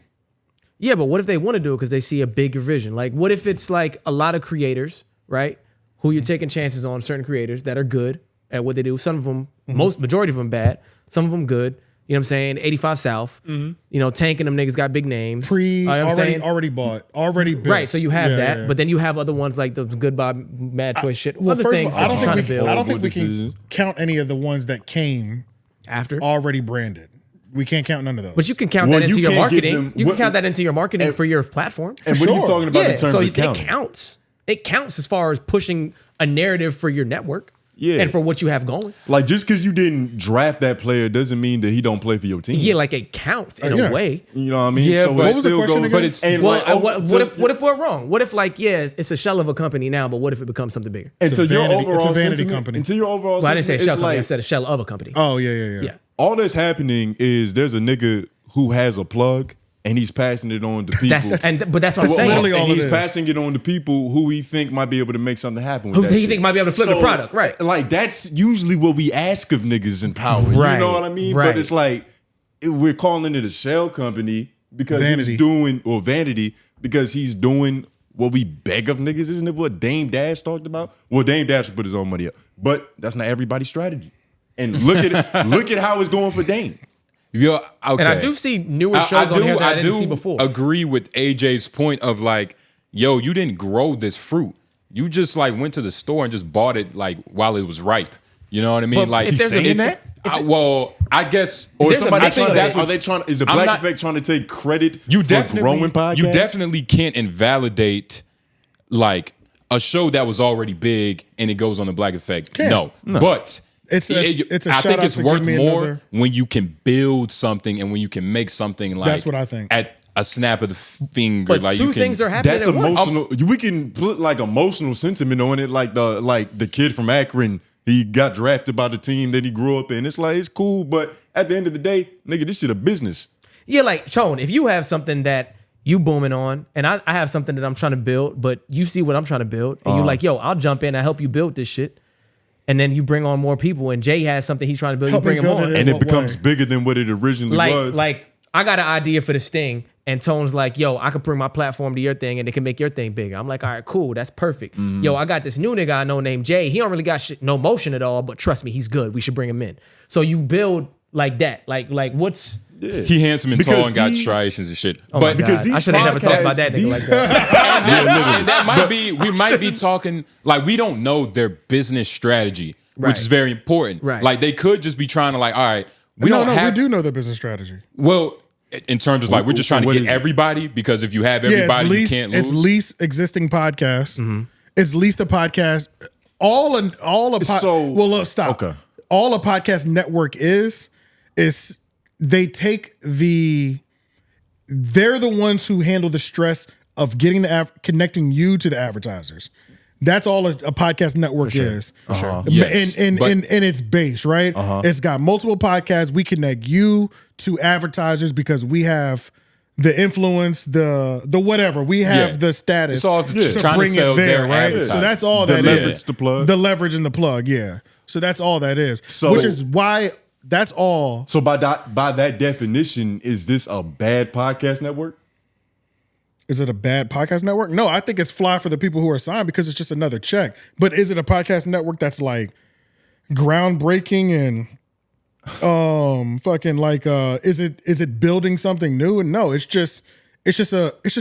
Yeah, but what if they want to do it because they see a bigger vision? Like, what if it's like a lot of creators, right? Who you're taking chances on, certain creators that are good at what they do. Some of them, majority of them bad. Some of them good. You know what I'm saying? 85 South. Tanking them niggas got big names. Already bought, already built. Right, so you have that, Yeah. but then you have other ones like the Goodbye Mad Choice shit. Well, Other first things of all, I that don't you're trying to think build. I don't think we can count any of the ones that came after already branded. We can't count none of those. But you can count Well, that you into your can't give marketing. them- You what- can count that into your marketing for your platform. And what are you talking about in terms so of it counting? counts. It counts as far as pushing a narrative for your network. Yeah. And for what you have going. Like, just because you didn't draft that player doesn't mean that he don't play for your team. Yeah, like it counts in a way. You know what I mean? Yeah, so but- it What was the still question goes. again? But it's and Well, like, what if we're wrong? What if it's a shell of a company now, but what if it becomes something bigger? until your vanity- it's a overall vanity sentiment- company. Until your overall, Well, I didn't say sentiment, shell it's company. I like, said a shell of a company. Oh yeah. Yeah. all that's happening is there's a nigga who has a plug and he's passing it on to people. But that's what I'm That's saying. literally all and it he's is. passing it on to people who he think might be able to make something happen with Who that he shit. think might be able to flip the product, right. Like, that's usually what we ask of niggas in power. Right, You know what I mean? right. But it's like, we're calling it a shell company because Vanity. he's doing, or vanity, because he's doing what we beg of niggas. Isn't it what Dame Dash talked about? Well, Dame Dash put his own money up, but that's not everybody's strategy. And look at how it's going for Dame. Okay. And I do see newer shows on here that I didn't see before. Agree with AJ's point of like, yo, you didn't grow this fruit. You just like went to the store and just bought it like while it was ripe. You know what I mean? But Like, if there's saying that? well, I guess, Or There's somebody a trying mix to, of are they trying? Is the I'm Black not- Effect trying to take credit you for definitely growing podcasts? You definitely can't invalidate like a show that was already big and it goes on the Black Effect. Can't. No, but It's a I shout think out it's to worth give me more another- when you can build something and when you can make something like That's what I think. at a snap of the finger. But like two you can, things are happening That's at once. emotional. We can put like emotional sentiment on it, like the kid from Akron. He got drafted by the team that he grew up in. It's like, it's cool, but at the end of the day, nigga, this shit a business. Yeah, like Chone, if you have something that you booming on, and I have something that I'm trying to build, but you see what I'm trying to build, and you're like, yo, I'll jump in and help you build this shit. And then you bring on more people, and Jay has something he's trying to build, you bring him on. And it becomes bigger than what it originally was. Like, I got an idea for this thing, and Tone's like, yo, I could bring my platform to your thing, and it can make your thing bigger. I'm like, all right, cool, that's perfect. Yo, I got this new nigga I know named Jay. He don't really got no motion at all, but trust me, he's good. We should bring him in. So you build like that. Like what's... Yeah. He handsome and tall and got striations and shit. Oh but because I should have never talked about that nigga like that. and that might be, we might be talking, like, we don't know their business strategy, which is very important. Right. Like, they could just be trying to, like, all right, we we do know their business strategy. Well, in terms of, like, we're just trying to get everybody, because if you have everybody, you can't lose. It's lease existing podcasts. It's lease the podcast. Well, look, stop. Okay. All a podcast network is they take they're the ones who handle the stress of getting connecting you to the advertisers. That's all a podcast network is. For sure. Yes. In its base, right? It's got multiple podcasts. We connect you to advertisers because we have the influence, the whatever. We have the status It's all to to bring sell it there, their right? advertising. So that's all The that leverage, is. the plug. The leverage and the plug, yeah. So that's all that is. So- which is why that's all. So by that definition, is this a bad podcast network? Is it a bad podcast network? No, I think it's fly for the people who are signed because it's just another check. But is it a podcast network that's like groundbreaking and fucking like is it building something new? And no, it's just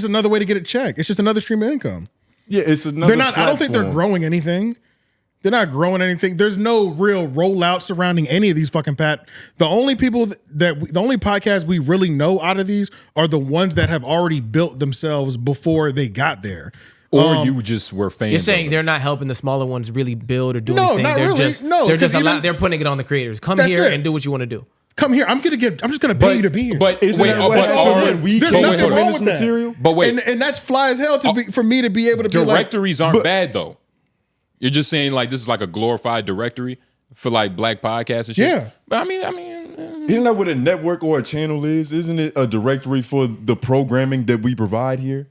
another way to get a check. It's just another stream of income. Yeah, it's another. They're not. I don't think they're platform. growing anything. They're not growing anything. There's no real rollout surrounding any of these fucking The only people the only podcasts we really know out of these are the ones that have already built themselves before they got there. Or you just were fans. You're saying of they're not helping the smaller ones really build or do No, anything. not They're really. just No, they're 'cause just even- they're putting it on the creators. Come That's here it. and do what you want to do. Come here. I'm just gonna pay you to be here. But Isn't wait, that what but happened are- when we There's came nothing to wrong Menace with that. Material? But wait, and that's fly as hell for me to be able to be like, directories aren't bad though. You're just saying like this is like a glorified directory for like black podcasts and shit. Yeah. But I mean, Isn't that what a network or a channel is? Isn't it a directory for the programming that we provide here?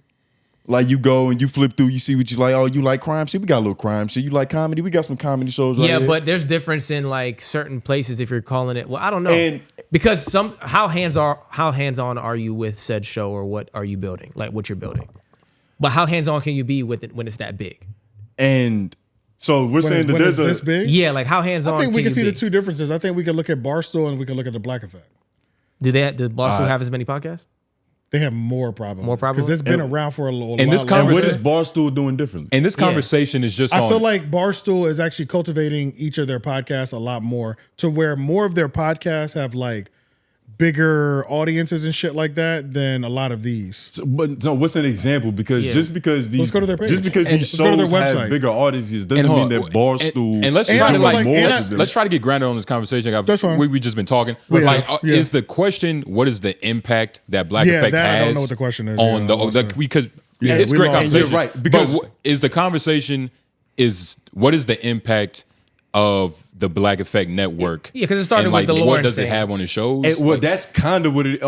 Like you go and you flip through, you see what you like. Oh, you like crime shit? We got a little crime shit. You like comedy? We got some comedy shows right Yeah, here. but there's difference in like certain places if you're calling it. Well, I don't know. And- because how hands on are you with said show or what are you building? Like what you're building. But how hands on can you be with it when it's that big? And so we're saying that when there's it's this big. Yeah, like how hands on I think we can you see be? the two differences. I think we could look at Barstool and we could look at the Black Effect. Did Barstool have as many podcasts? They have more probably. More probably? Because it's been around for a little And while. this and what conversation- is Barstool doing differently? and this conversation is just I on. feel like Barstool is actually cultivating each of their podcasts a lot more to where more of their podcasts have like bigger audiences and shit like that than a lot of these. So, but no, what's an example? Because just because these Let's go to their page. just because And these let's go to their shows have website. bigger audiences doesn't And mean hold that on. Barstool and let's And try I to feel like like- more. and I- Let's try to get grounded on this conversation. That's fine. We just been talking. We Like, have, yeah. is the question what is the impact that Black Yeah, Effect that I has? don't know what the question is. On Yeah, I the lost because Yeah, it's we great lost it. conversation. You're right, because- but is the conversation is what is the impact of the Black Effect network? Yeah, 'cause it started and, with like, the what Loren does it thing. have on the shows? And, well, Like, that's kind of what it.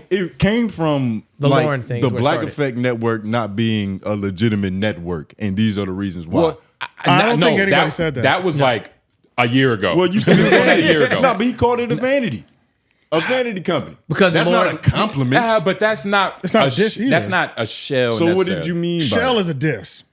It came from The like, Loren thing the is where it Black started. Effect network not being a legitimate network, and these are the reasons why. well, I don't think anybody said that. That was like a year ago. Well, you said it was on that a year ago. No, but he called it a vanity company. Because that's Loren- not a compliment. But that's not. It's not a diss either. That's not a shell. So what did necessarily. you mean? by Shell that? is a diss.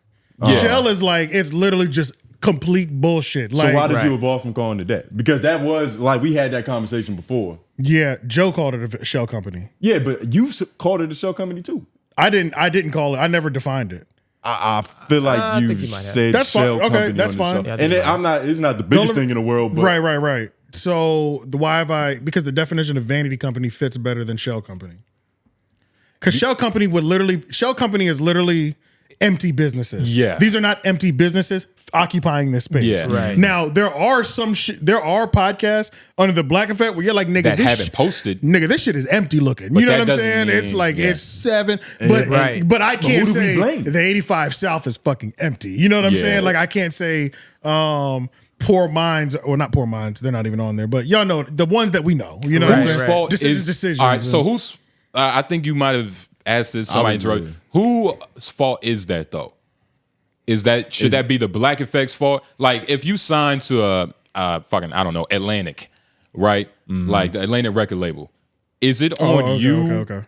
Shell is like, it's literally just complete bullshit. So Like, why did Right. you evolve from calling it that? Because that was like we had that conversation before. yeah, Joe called it a shell company. Yeah, but you called it a shell company too. I didn't call it. I never defined it. I feel like I you think you might have. said That's fine. shell Okay, company. that's on the fine. show. Yeah, I and think I'm not. It's not the biggest only- thing in the world, but Right. So why have I? Because the definition of vanity company fits better than shell company. Because shell company is literally empty businesses. Yeah. These are not empty businesses occupying this space. Yeah. Right. Now there are there are podcasts under the Black Effect where you're like, nigga, that this haven't posted? Nigga, this shit is empty looking. But You know that what I'm doesn't saying? It's mean- like yeah. it's 7, but Right. but I can't who do we say blame? the 85 South is fucking empty. You know what I'm Yeah. saying? Like I can't say Poor Minds, or not Poor Minds, they're not even on there, but y'all know the ones that we know. You know what I'm Right, saying? right. Fault Decisions. All right, so I think you might have asked this. Somebody interrupted. Whose fault is that though? Should that be the Black Effect's fault? Like if you sign to a fucking I don't know Atlantic, right? Like the Atlantic record label, is it on you? Okay.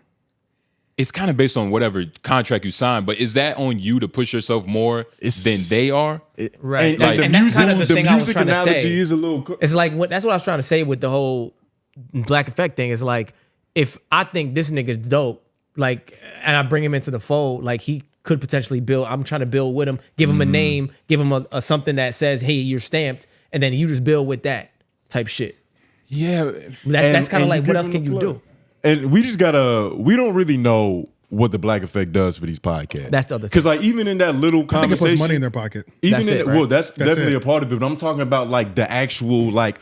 It's kind of based on whatever contract you sign, but is that on you to push yourself more than they are? Right. And that's kind of the thing I was music trying to analogy say. is a little. It's like that's what I was trying to say with the whole Black Effect thing. Is like if I think this nigga's dope, like, and I bring him into the fold, like he could potentially build. I'm trying to build with him, give him a name, give him a something that says, "Hey, you're stamped," and then you just build with that type shit. Yeah, that's kind of like what else can you do? And we don't really know what the Black Effect does for these podcasts. That's the other thing. Because like even in that little I think conversation, it puts money in their pocket. That's definitely a part of it. But I'm talking about like the actual like.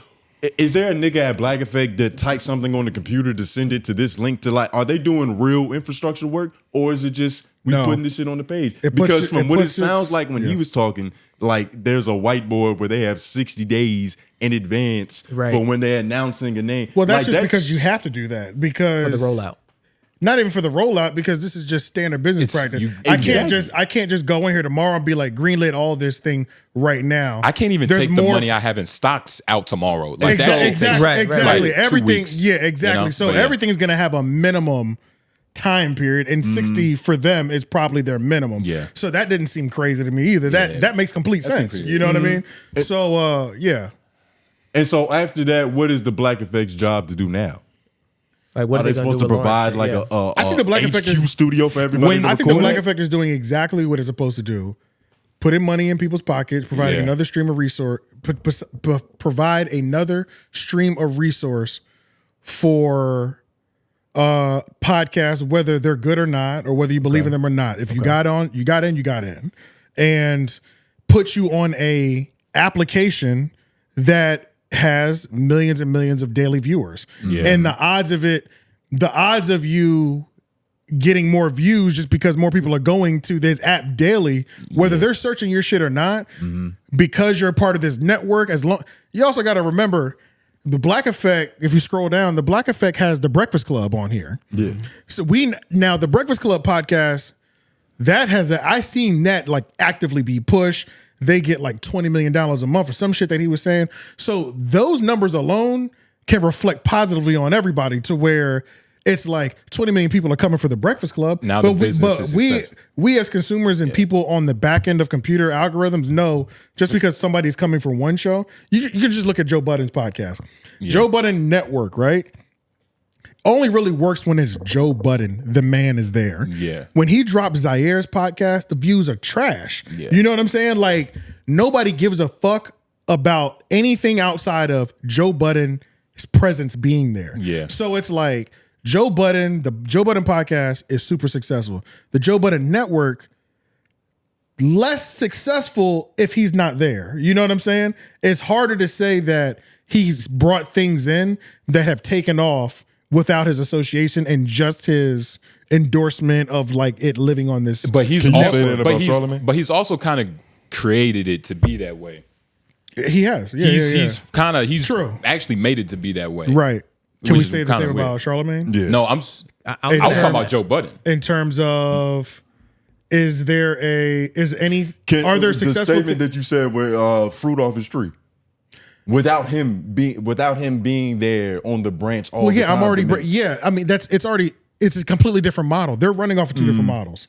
Is there a nigga at Black Effect that types something on the computer to send it to this link to like? Are they doing real infrastructure work, or is it just putting this shit on the page? Because from what it sounds like when he was talking, like there's a whiteboard where they have 60 days in advance for when they're announcing a name. Well, that's just because you have to do that because for the rollout. Not even for the rollout, because this is just standard business practice. I can't just go in here tomorrow and be like greenlit all this thing right now. I can't even take the money I have in stocks out tomorrow. Like exactly. Everything. Yeah, exactly. You know? So everything is going to have a minimum time period, and 60 for them is probably their minimum. Yeah. So that didn't seem crazy to me either. That makes complete sense. You know what I mean? So yeah. And so after that, what is the Black Effect's job to do now? Like what are they supposed to provide? Like I think the Black Effect HQ studio for everybody. I think the Black Effect is doing exactly what it's supposed to do: putting money in people's pockets, providing another stream of resource, provide another stream of resource for podcasts, whether they're good or not, or whether you believe in them or not. If you got on, you got in, you got in, and put you on a application that has millions and millions of daily viewers. And the odds of you getting more views just because more people are going to this app daily, whether they're searching your shit or not, because you're a part of this network. You also got to remember the Black Effect. If you scroll down, the Black Effect has the Breakfast Club on here. Yeah. So the Breakfast Club podcast that I seen that like actively be pushed. They get like $20 million a month or some shit that he was saying. So those numbers alone can reflect positively on everybody to where it's like 20 million people are coming for the Breakfast Club. Now but we as consumers and people on the back end of computer algorithms know just because somebody's coming for one show, you can just look at Joe Budden's podcast. Joe Budden Network, right? Only really works when it's Joe Budden, the man is there. Yeah. When he drops Zair's podcast, the views are trash. Yeah. You know what I'm saying? Like nobody gives a fuck about anything outside of Joe Budden's presence being there. Yeah. So it's like Joe Budden, the Joe Budden podcast is super successful. The Joe Budden Network, less successful if he's not there. You know what I'm saying? It's harder to say that he's brought things in that have taken off without his association and just his endorsement of like it living on this. But he's also kind of created it to be that way. He has. He's true. Actually made it to be that way. Right. Can we say the same about Charlamagne? Yeah. No, I was talking about Joe Budden. In terms of are there successful statement that you said where fruit off his tree? Without him being there on the branch all the time. I mean, it's a completely different model. They're running off of two different models.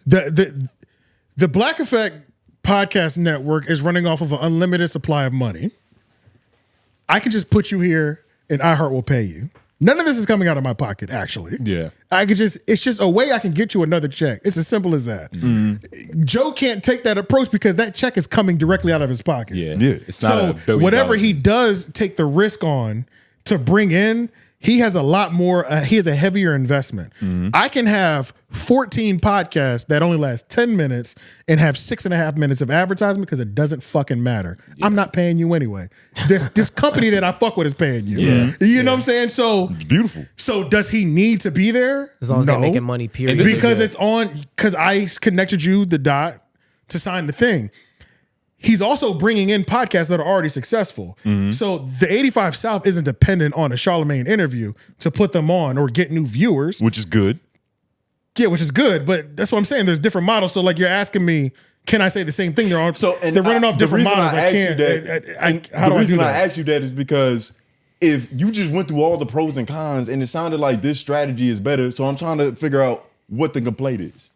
The Black Effect podcast network is running off of an unlimited supply of money. I can just put you here and iHeart will pay you. None of this is coming out of my pocket, actually. Yeah. It's just a way I can get you another check. It's as simple as that. Joe can't take that approach because that check is coming directly out of his pocket. Yeah. It's not a $1 billion. Whatever he does take the risk on to bring in, he has a lot more, he has a heavier investment. I can have 14 podcasts that only last 10 minutes and have 6.5 minutes of advertisement because it doesn't fucking matter. I'm not paying you anyway. This company that I fuck with is paying you. You know what I'm saying? So it's beautiful. So does he need to be there? As long as they're making money, period. Because I connected you, the dot, to sign the thing. he's also bringing in podcasts that are already successful. So the 85 South isn't dependent on a Charlamagne interview to put them on or get new viewers. Which is good. Yeah, which is good, but that's what I'm saying. There's different models. So like you're asking me, can I say the same thing? They're running off different models. I can't. The reason I asked you that is because if you just went through all the pros and cons and it sounded like this strategy is better, so I'm trying to figure out what the complaint is.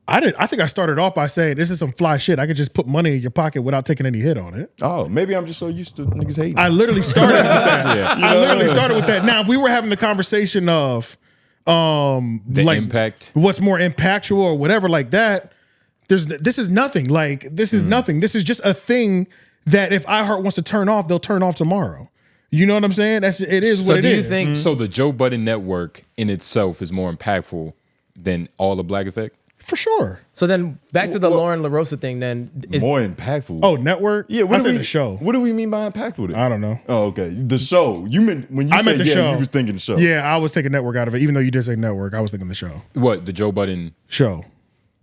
I think I started off by saying this is some fly shit. I could just put money in your pocket without taking any hit on it. Oh, maybe I'm just so used to niggas hating. I literally started with that. I literally started with that. Now, if we were having the conversation of like impact, what's more impactful or whatever like that, this is nothing. Like this is nothing. This is just a thing that if iHeart wants to turn off, they'll turn off tomorrow. You know what I'm saying? It is what it is. So do you think so the Joe Budden network in itself is more impactful than all the Black Effect? For sure. So then back to the Loren LaRosa thing then. More impactful. Oh, network? Yeah, I said the show. What do we mean by impactful then? I don't know. Oh, okay. The show. You meant when you said the yeah, show. you was thinking the show. Yeah, I was taking network out of it. Even though you did say network, I was thinking the show. What, the Joe Budden show?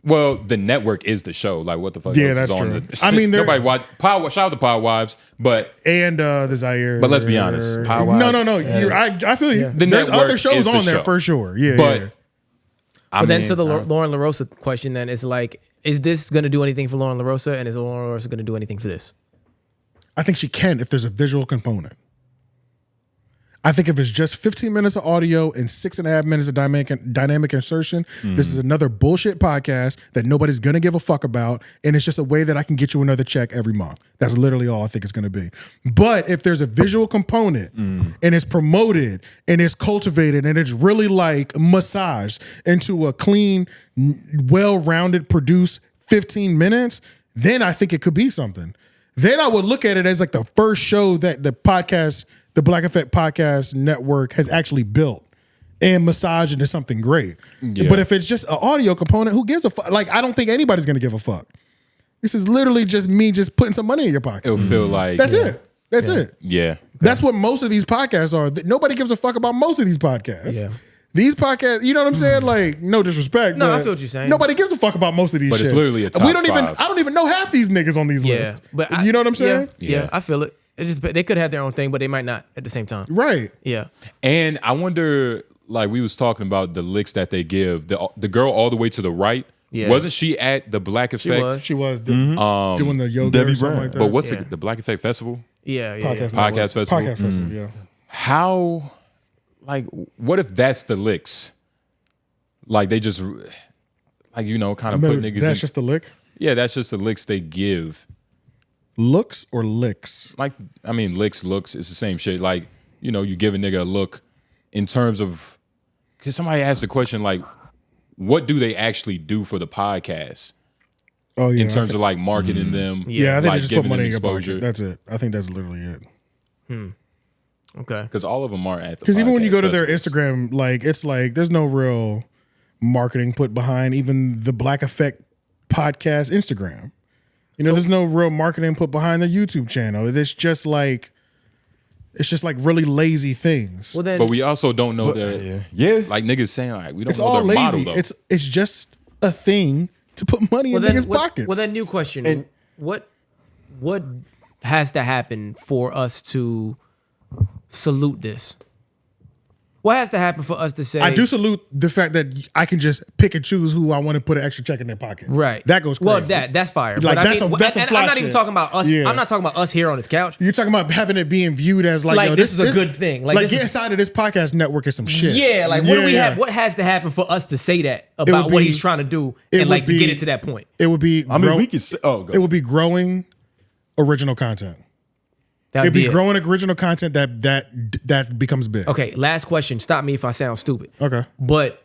Well, the network is the show. Like, what the fuck? Yeah, else that's is on true. The, I mean, nobody watch Power. Shout out to Power Wives, but and the 𝙿𝙻𝙰𝚃. But let's be honest, Power Wives. No. I feel you. The There's network other shows is the on there show. for sure. Yeah, but yeah. But then to the Loren LaRosa question, then is like, is this going to do anything for Loren LaRosa, and is Loren LaRosa going to do anything for this? I think she can if there's a visual component. I think if it's just 15 minutes of audio and 6.5 minutes of dynamic insertion, this is another bullshit podcast that nobody's gonna give a fuck about, and it's just a way that I can get you another check every month. That's literally all I think it's gonna be. But if there's a visual component and it's promoted and it's cultivated and it's really like massaged into a clean, well-rounded, produced 15 minutes, then I think it could be something. Then I would look at it as like the first show that the Black Effect Podcast Network has actually built and massaged into something great. Yeah. But if it's just an audio component, who gives a fuck? Like, I don't think anybody's gonna give a fuck. This is literally just me just putting some money in your pocket. It'll feel like that's it. That's it. Yeah. That's what most of these podcasts are. Nobody gives a fuck about most of these podcasts. Yeah. These podcasts, you know what I'm saying? Like, no disrespect. No, but I feel what you're saying. Nobody gives a fuck about most of these shits. But it's literally a top I five. don't even know half these niggas on these lists. But you know what I'm saying? Yeah, I feel it. It just they could have their own thing, but they might not at the same time. Right. Yeah. And I wonder, like we was talking about the licks that they give. The girl all the way to the right, wasn't she at the Black Effect? She was doing the yoga Debbie or something Brown. like that. But what's it? The Black Effect Festival? Yeah. Podcast Festival. Podcast Festival, yeah. How, like, what if that's the licks? Like they just, like, you know, kind of put niggas That's in. just the lick? Yeah, that's just the licks they give. Looks or licks? Like, I mean, looks, it's the same shit. Like, you know, you give a nigga a look in terms of, because somebody asked the question, like, what do they actually do for the podcast? Oh, yeah. In terms of like marketing them. Yeah, I think like, they just put giving money them in your exposure. pocket. That's it. I think that's literally it. Okay. Because all of them are at the Because even when you go to podcast their festivals. Instagram, like, it's like there's no real marketing put behind even the Black Effect Podcast Instagram. You know, there's no real marketing put behind the YouTube channel. It's just like really lazy things. Well, then, But we also don't know that. Yeah. Like niggas saying, like, we don't It's know all their lazy. model, though. It's just a thing to put money in niggas' pockets. Well, then, new question: what has to happen for us to salute this? What has to happen for us to say? I do salute the fact that I can just pick and choose who I want to put an extra check in their pocket. Right. That goes crazy. Well, that's fire. Like, but that's I mean, that's and fly I'm not even shit. talking about us. Yeah. I'm not talking about us here on this couch. You're talking about having it being viewed as like, yo, this is a good thing. Like, Like this get is- inside of this podcast network is some shit. Yeah, like what do we have? What has to happen for us to say that about would what be- he's trying to do it and would like to get be- it to that point? It would be. I mean, we could say, go. It would be growing original content. That It'd would be it. growing original content that becomes big. Okay, last question. Stop me if I sound stupid. Okay. But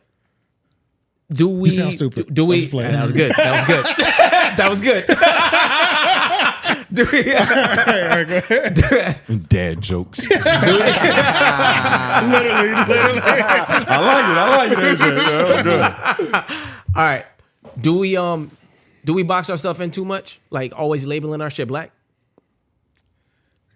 do we? You sound stupid. Do I'm we? just playing. That was good. That was good. That was good. Do we? All right, go ahead. Dad jokes. literally. I like it, AJ. Good. All right. Do we box ourselves in too much? Like always labeling our shit black?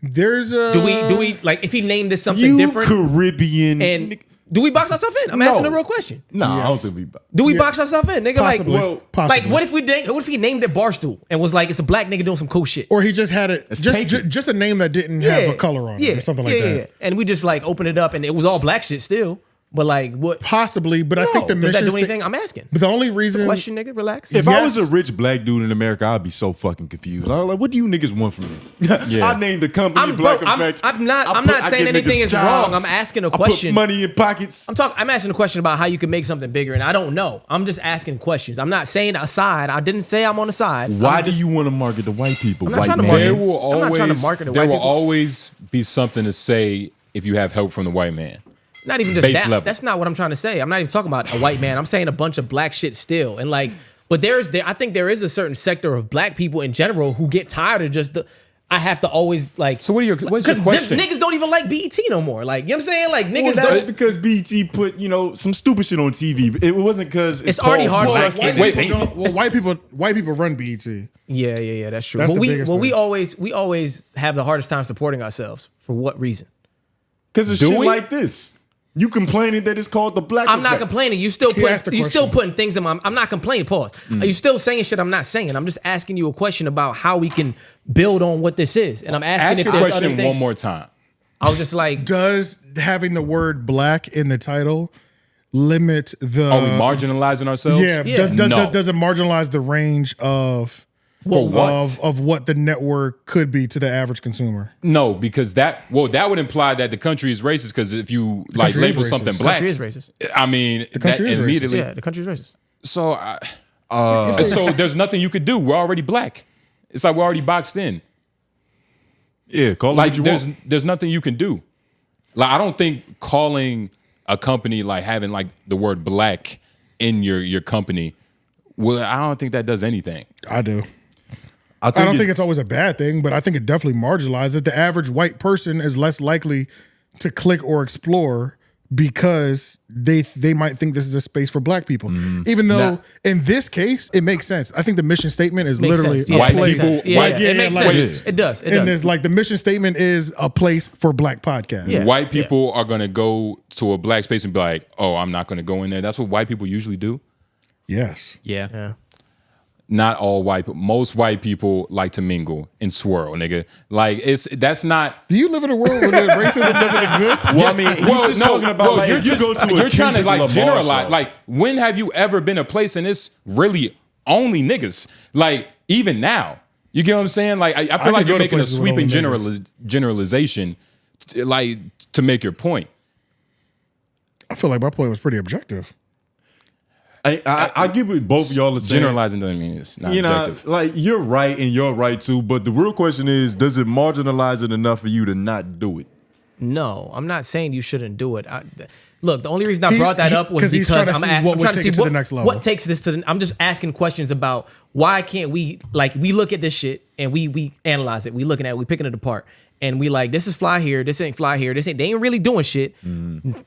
There's a. Do we like if he named this something different? Caribbean. And Do we box ourselves in? I'm asking a real question. No, I don't think we. Do we box ourselves in, nigga? Possibly. Like, what if he named it Barstool and was like, it's a black nigga doing some cool shit? Or he just had it, just a name that didn't have a color on it or something like that. Yeah. And we just like opened it up and it was all black shit still. But like what? Possibly, but I think the mission. Does that do anything? I'm asking. But the only reason. Question, nigga, relax. If I was a rich black dude in America, I'd be so fucking confused. I'm like, what do you niggas want from me? I named the company Black Effect. I'm not saying anything is wrong. I'm asking a question. I put money in pockets. I'm asking a question about how you can make something bigger, and I don't know. I'm just asking questions. I'm not saying a side. I didn't say I'm on the side. Why do you want to market the white people? I'm not trying to market. There will always be something to say if you have help from the white man. Not even just Base that. level. That's not what I'm trying to say. I'm not even talking about a white man. I'm saying a bunch of black shit still. And like, but I think there is a certain sector of black people in general who get tired of just I have to always like. So what's your question? Niggas don't even like BET no more. Like, you know what I'm saying? Like niggas. Well, that's because BET put some stupid shit on TV. It wasn't because it's already hard. White people run BET. Yeah. That's true. That's but the biggest thing. we always have the hardest time supporting ourselves. For what reason? Because of shit like this. You complaining that it's called the black I'm effect. not complaining. You still putting things in my. I'm not complaining. Pause. Are you still saying shit I'm not saying? I'm just asking you a question about how we can build on what this is, and I'm asking if there's other things. One more time. I was just like, does having the word black in the title limit the? Are we marginalizing ourselves? Yeah. Does it marginalize the range of? Of what the network could be to the average consumer? No, because that would imply that the country is racist. Because if you like label something black, the country is racist. I mean, the country is immediately. racist. Yeah, the country is racist. So, so there's nothing you could do. We're already black. It's like we're already boxed in. Yeah, call it what you want. There's nothing you can do. Like I don't think calling a company like having like the word black in your company. Well, I don't think that does anything. I do. I don't think it's always a bad thing, but I think it definitely marginalizes it. The average white person is less likely to click or explore because they might think this is a space for black people. Even though in this case, it makes sense. I think the mission statement is literally a place. It makes sense. It does. And there's like the mission statement is a place for black podcasts. Yeah. White people are going to go to a black space and be like, oh, I'm not going to go in there. That's what white people usually do. Yes. Yeah. Not all white people. Most white people like to mingle and swirl, nigga. Like that's not. Do you live in a world where racism doesn't exist? Well, I mean, he's just talking about like if you go to you're a trying to like Lamar generalize. show. Like when have you ever been a place and it's really only niggas? Like even now, you get what I'm saying? Like I feel like you're making a sweeping generalization, like to make your point. I feel like my point was pretty objective. I give it both of y'all the same. Generalizing doesn't mean it's not objective. Like you're right and you're right too, but the real question is, does it marginalize it enough for you to not do it? No, I'm not saying you shouldn't do it. Look, the only reason I brought that up was because I'm trying to see to the next level. What takes this to the. I'm just asking questions about why can't we we look at this shit and we analyze it. We looking at it, we picking it apart. And we like, this is fly here, this ain't fly here, they ain't really doing shit.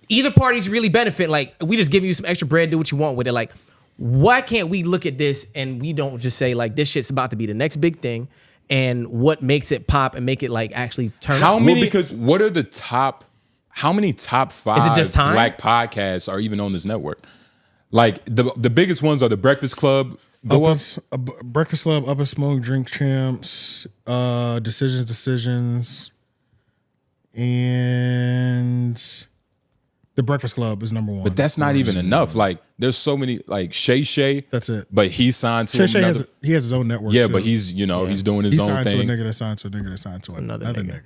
Either party's really benefit. Like, we just give you some extra bread, do what you want with it. Like, why can't we look at this and we don't just say like, this shit's about to be the next big thing, and what makes it pop and make it like actually turn How up? many? What are the top? How many top 5 Is it just time? black podcasts are even on this network? Like the biggest ones are the Breakfast Club. Breakfast Club, Up and Smoke, Drink Champs, Decisions, and the Breakfast Club is number 1. But that's not even enough. Like there's so many like ShayShay. That's it. But he's signed to ShayShay he has his own network. Yeah, too. but he's he's doing his own signed thing. to a nigga that signed to a nigga that signed to another nigga.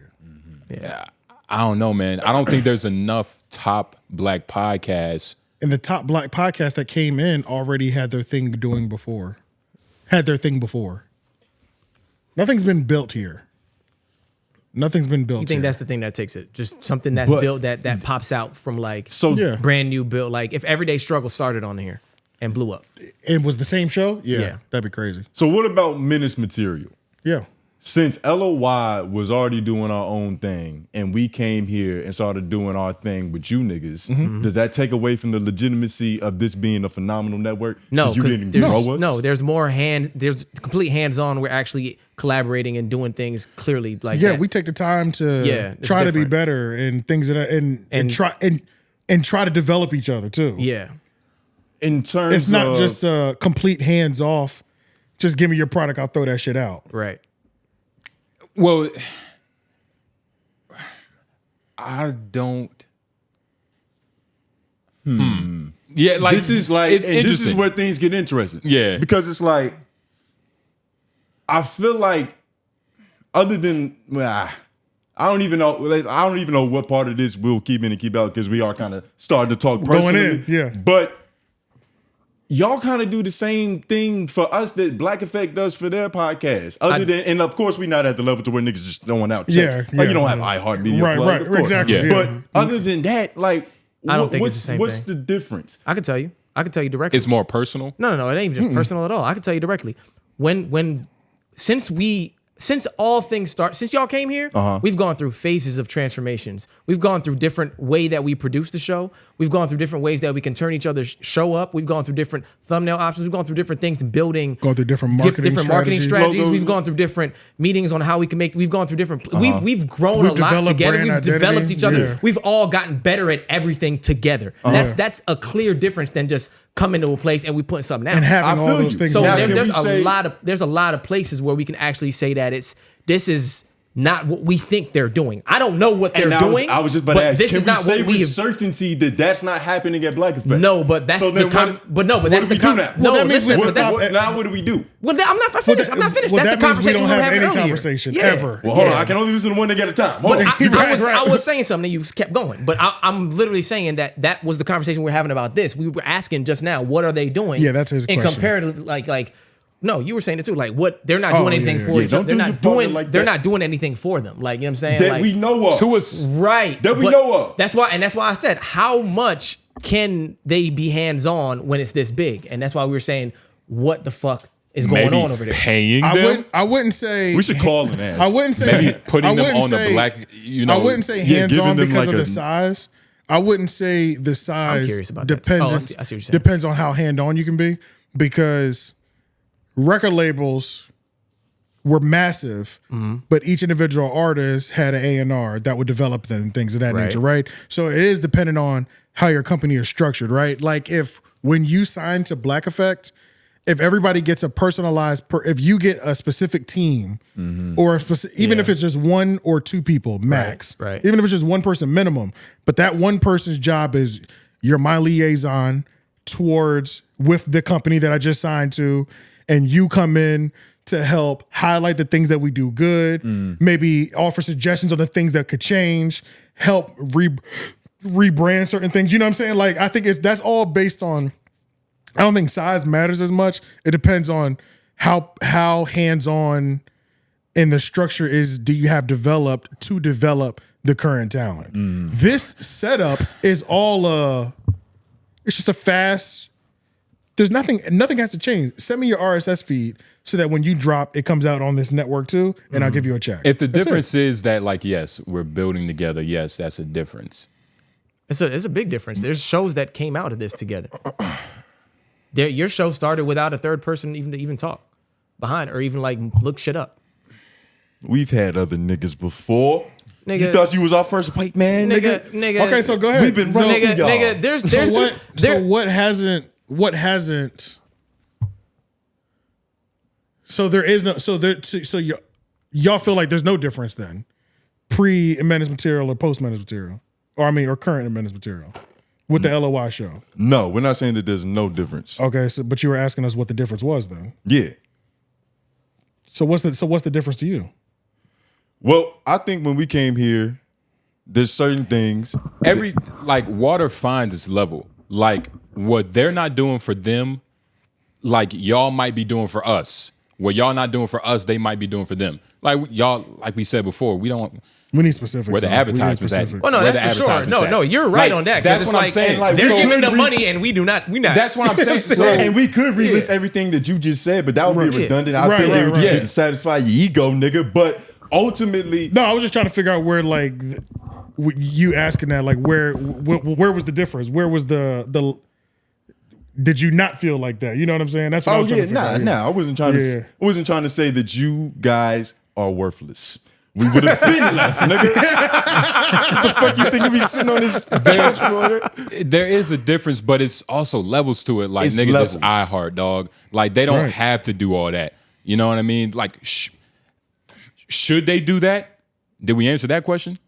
Yeah, I don't know, man. I don't think there's enough top black podcasts. And the top black podcasts that came in already had their thing before. Nothing's been built here. Nothing's been built. You think that's the thing that takes it? Just something that's built that pops out from like brand new built. Like if Everyday Struggle started on here and blew up. It was the same show? Yeah. That'd be crazy. So what about Menace Material? Yeah. Since LOY was already doing our own thing and we came here and started doing our thing with you niggas, does that take away from the legitimacy of this being a phenomenal network? No, you didn't grow us? No, there's there's complete hands-on. We're actually collaborating and doing things clearly like we take the time to try to be better and things that and try and and try to develop each other too. Yeah. In terms It's not of, just a complete hands off. Just give me your product, I'll throw that shit out. Right. Well, I don't. Yeah, like this is like, it's and this is interesting. where things get interesting. Yeah. Because it's like, I feel like, other than, I don't even know. I don't even know what part of this we'll keep in and keep out because we are kind of starting to talk personally. Going in, yeah. But y'all kind of do the same thing for us that Black Effect does for their podcast. Other than, and of course, we're not at the level to where niggas just throwing out checks. Yeah, Like you yeah. don't have iHeartMedia. Right, plug, right, of course. exactly. Yeah. Yeah. But other than that, like, I don't think it's the same what's thing. the difference? I can tell you. I can tell you directly. It's more personal. No, it ain't even just personal at all. I can tell you directly. Since all things start, since y'all came here, we've gone through phases of transformations. We've gone through different way that we produce the show. We've gone through different ways that we can turn each other's show up. We've gone through different thumbnail options. We've gone through different things building. Go through different marketing strategies. Logos. We've gone through different meetings on how we can make. We've gone through different. We've grown We've a lot developed together. brand We've identity. developed each other. Yeah. We've all gotten better at everything together. That's a clear difference than just coming to a place and we putting something out. And I having all feel those you. things. So Now, together. can we say- there's a lot of places where we can actually say that this is not what we think they're doing. I don't know what they're And doing. I was just about to but ask, this can is we not say what we with have. certainty that that's not happening at Black Effect? No, but that's so the then but what that's do we the do now? Well, that means listen, we but that's- stop- Now what do we do? I'm not finished. I'm not finished. Well, That's that the means we conversation don't we were have having any earlier. conversation Yeah. ever. Well, hold on. I can only listen to one nigga at a time. But Hold on. I was saying something, you kept going. But I'm literally saying that was the conversation we're having about this. We were asking just now, what are they doing? Yeah, that's his in question. comparative, like. No, you were saying it too. Like what they're not Oh, doing anything yeah, for yeah. each Don't other. They're do not your partner doing. like they're that. not doing anything for them. Like you know what I'm saying. That like, we know of. To us, right. That we But know of. That's why I said how much can they be hands on when it's this big, and that's why we were saying what the fuck is going maybe on over there. paying them. I wouldn't say We should call and ask. I wouldn't say Maybe putting I them wouldn't on the say- black. You know, I wouldn't say Yeah, hands giving on them because like of a- the size. I wouldn't say the size curious about that. Oh, I see what you're saying. depends on how hand on you can be because record labels were massive, but each individual artist had an A&R that would develop them, things of that Right. nature, right? So it is dependent on how your company is structured, right? Like if when you sign to Black Effect, if everybody gets a personalized, if you get a specific team, or even if it's just one or two people max, right. even if it's just one person minimum, but that one person's job is you're my liaison towards with the company that I just signed to, and you come in to help highlight the things that we do good, maybe offer suggestions on the things that could change, help rebrand certain things. You know what I'm saying? Like I think that's all based on. I don't think size matters as much. It depends on how hands-on in the structure is do you have developed to develop the current talent. This setup is all it's just a fast, there's nothing has to change. Send me your RSS feed so that when you drop, it comes out on this network too, and I'll give you a check. if the That's it. difference is that, like, yes, we're building together. Yes, that's a difference. It's a big difference. There's shows that came out of this together. Your show started without a third person even talk behind or even like look shit up. We've had other niggas before. Nigga, You thought you was our first white man, nigga? nigga. Okay, so go ahead. We've been running through y'all. Nigga, there's what hasn't so there is no so y'all feel like there's no difference then pre Menace material or post Menace material or current Menace material with the LOI show. No, we're not saying that there's no difference. Okay, so but you were asking us what the difference was then. Yeah. So what's the difference to you? Well, I think when we came here, there's certain things. Like water finds its level. Like what they're not doing for them, like y'all might be doing for us. What y'all not doing for us, they might be doing for them. Like y'all, like we said before, we need specifics. Where the advertisements at. Oh no, Where that's the for sure. advertisements No, at. you're right Like, on that. That's It's what I'm saying. like, they're so giving we the money and we not. That's what I'm saying. So, And we could relist everything that you just said, but that would be Yeah. redundant. I think they would just right. be to satisfy your ego, nigga. But ultimately, No, I was just trying to figure out where you asking that like where was the difference? Where was the did you not feel like that? You know what I'm saying? That's what I oh was trying yeah, to figure out. nah. I wasn't trying Yeah. to. I wasn't trying to say that you guys are worthless. we would have been left, nigga. What the fuck you think you be sitting on this couch for? There is a difference, but it's also levels to it. Like, It's nigga, levels. this iHeart, dog. Like, they don't Right. have to do all that. You know what I mean? Like, should they do that? Did we answer that question?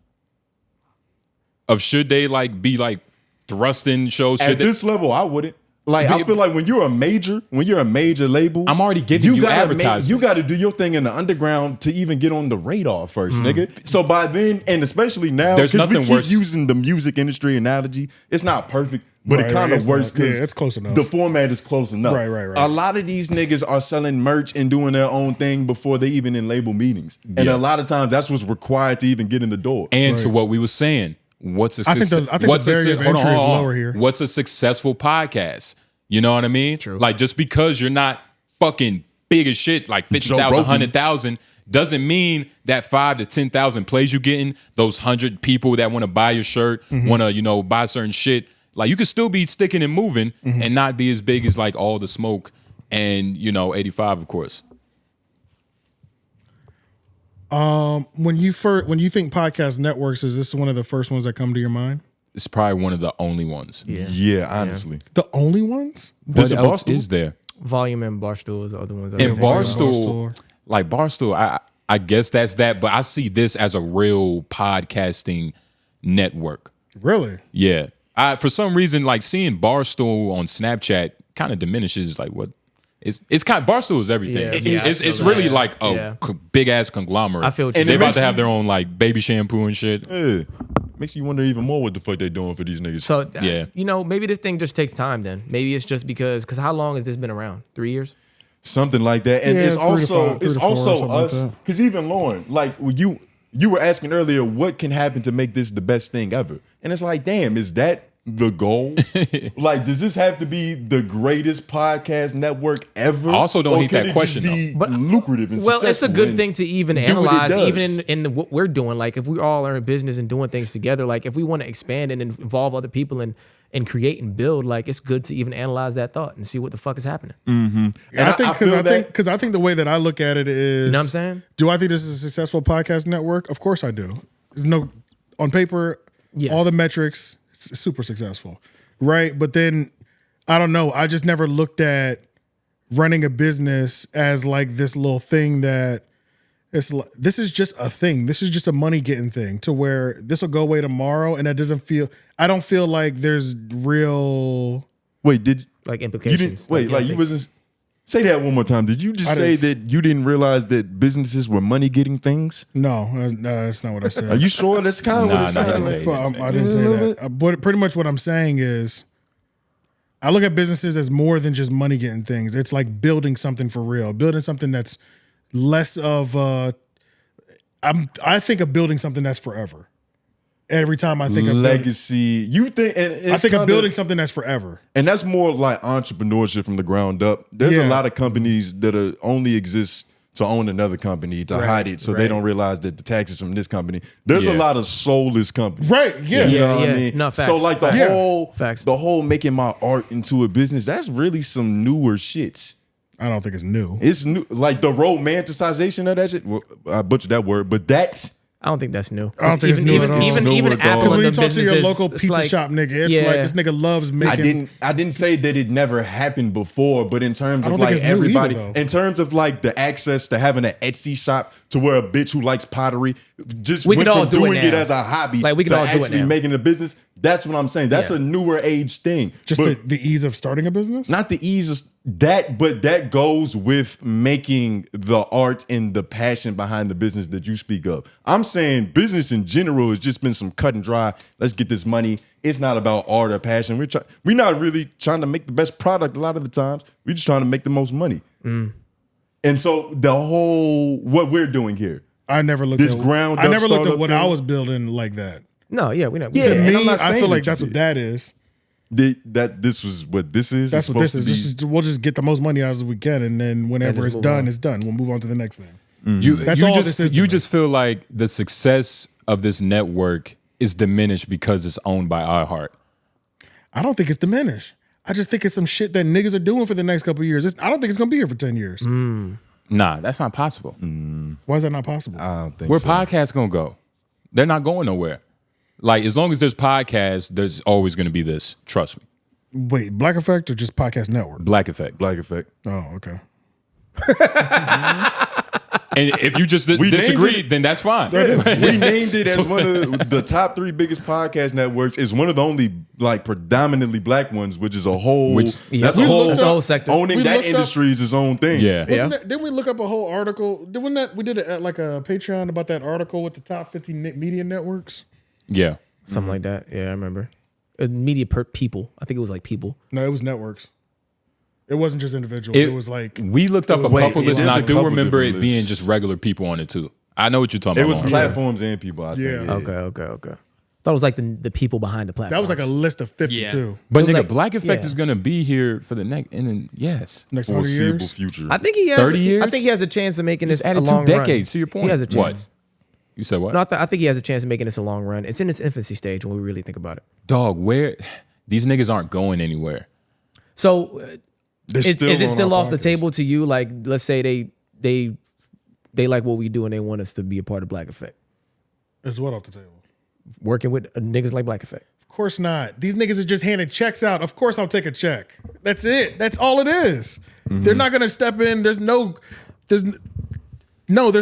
Of should they, like, be, like, thrusting shows? At this level, I wouldn't. Like, I feel like when you're a major label, I'm already giving you advertisements. You got to do your thing in the underground to even get on the radar first, nigga. So by then, and especially now, There's because we nothing keep worse. using the music industry analogy, it's not perfect, but it Right, kind right. of It's works not- because yeah, it's close enough. the format is close enough. Right, right, right. A lot of these niggas are selling merch and doing their own thing before they even in label meetings, and Yeah. a lot of times that's what's required to even get in the door. And to what we were saying, what's a I think the barrier of entry is lower here. What's a successful podcast? You know what I mean? True. Like, just because you're not fucking big as shit, like 50,000, Rogan. 100,000, doesn't mean that 5 to 10,000 plays you getting, those 100 people that want to buy your shirt, want to, buy certain shit. Like, you could still be sticking and moving and not be as big as like All the Smoke and, 85, of course. When you think podcast networks, is this one of the first ones that come to your mind? It's probably one of the only ones. Yeah, honestly. The only ones? What it else Barstool? is there? Volume and Barstool is the other ones. I And think. Barstool, like Barstool, I guess that's that, but I see this as a real podcasting network. Really? Yeah. For some reason, like seeing Barstool on Snapchat kind of diminishes like what it's kind of Barstool is everything. Yeah. It's really like a Yeah. big ass conglomerate. I feel what you're and they're saying. about to have their own like baby shampoo and shit. Yeah. Makes you wonder even more what the fuck they doing for these niggas. So, Yeah. maybe this thing just takes time then. Maybe it's just because how long has this been around? 3 years? Something like that. And Yeah, it's 3 to also 5, 3 it's to 4 or also something like us. that. Because even Loren, like you were asking earlier, what can happen to make this the best thing ever? And it's like, damn, is that the goal? Like, does this have to be the greatest podcast network ever? I also don't Or hate can that it question, just be though. But- lucrative and Well, it's a successful good and thing to even do what it analyze, does? even in what we're doing. Like, if we all are in business and doing things together, like if we want to expand and involve other people and create and build, like it's good to even analyze that thought and see what the fuck is happening. And I think feel that- because I think the way that I look at it is, You know what I'm saying? Do I think this is a successful podcast network? Of course I do. No, on paper, Yes. all the metrics, it's super successful, right? But then I don't know. I just never looked at running a business as like this little thing that this is just a thing. This is just a money getting thing to where this will go away tomorrow, and I don't feel like there's real. Wait, did Like you implications. didn't wait? Like you wasn't. Say that one more time. Did you just I say didn't- that you didn't realize that businesses were money getting things? No, that's not what I said. Are you sure? That's kind of what it Nah, sounded nah, like. nah. I didn't say that. But pretty much what I'm saying is, I look at businesses as more than just money getting things. It's like building something for real, building something that's less of. I think of building something that's forever. Every time I think of building, Legacy. You think? And it's I think of kinda- building something that's forever. and that's more like entrepreneurship from the ground up. There's a Yeah. lot of companies that only exist to own another company to hide it, so they don't realize that the taxes from this company. There's a Yeah. lot of soulless companies, Right? Yeah. You know what Yeah. I mean? No, so facts, like facts. Facts. the whole making my art into a business. That's really some newer shit. I don't think it's new. It's new, like the romanticization of that shit. Well, I butchered that word, but that's. I don't think that's new. I don't think it's new at all. Even Newer, dog. Apple Because when and you them talk to your businesses, local it's pizza like- shop nigga, it's Yeah. like this nigga loves making. I didn't say that it never happened before, but in terms I of don't think like it's new everybody, either, though. in terms of like the access to having an Etsy shop to where a bitch who likes pottery just We went could all from do it doing it now. as a hobby Like, we could to all do it actually now. making a business. That's what I'm saying. That's Yeah. a newer age thing. Just But the ease of starting a business. not the ease of that, but that goes with making the art and the passion behind the business that you speak of. I'm saying business in general has just been some cut and dry. Let's get this money. It's not about art or passion. We're not really trying to make the best product a lot of the times. We're just trying to make the most money. And so the whole what we're doing here. I never looked This at ground I up never looked at startup what I thing? was building like that. No, yeah, we know. Yeah. To And me, I'm not I saying feel like that that's you what did. that is. That this was what this is. That's It's what this is. supposed to be- We'll just get the most money out as we can, and then whenever just it's move done, on. it's done. We'll move on to the next thing. You That's you all just this is to you me. just feel like the success of this network is diminished because it's owned by iHeart. I don't think it's diminished. I just think it's some shit that niggas are doing for the next couple of years. I don't think it's gonna be here for 10 years. Nah, that's not possible. Why is that not possible? I don't think Where so. podcasts gonna go? They're not going nowhere. Like, as long as there's podcasts, there's always gonna be this. Trust me. Wait, Black Effect or just Podcast Network? Black Effect. Black Effect. Oh, okay. And if you just We disagree, named it- then that's fine. We named it as one of the top 3 biggest podcast networks. It's one of the only like predominantly black ones, which is a whole. That's a whole sector. Owning We that looked industry is its own thing. Yeah. Didn't we look up a whole article? We did like a Patreon about that article with the top 50 media networks? Yeah. Something like that. Yeah, I remember. Media per people. I think it was like people. No, it was networks. It wasn't just individuals. It was like we looked up a Wait, couple it lists, is and I a do couple remember it different being lists. just regular people on it too. I know what you're talking It about. was Lauren. platforms and people. I think. Yeah. Okay. Thought it was like the people behind the platform. that was like a list of 52. Yeah. But It was nigga, like- Black Effect yeah. is gonna be here for the next, and then yes, Next 100 Foreseeable years. future. I think he has 30 years? I think he has a chance of making this Just a added long 2 run. decades to your point. He has a What? chance. You said what? No, I think he has a chance of making this a long run. It's in its infancy stage when we really think about it. Dog, where these niggas aren't going anywhere. So They're is still it on still our off the podcast. table to you? Like, let's say they like what we do and they want us to be a part of Black Effect. It's what off the table? Working with niggas like Black Effect. Of course not. These niggas is just handing checks out. Of course I'll take a check. That's it. That's all it is. They're not gonna step in. There's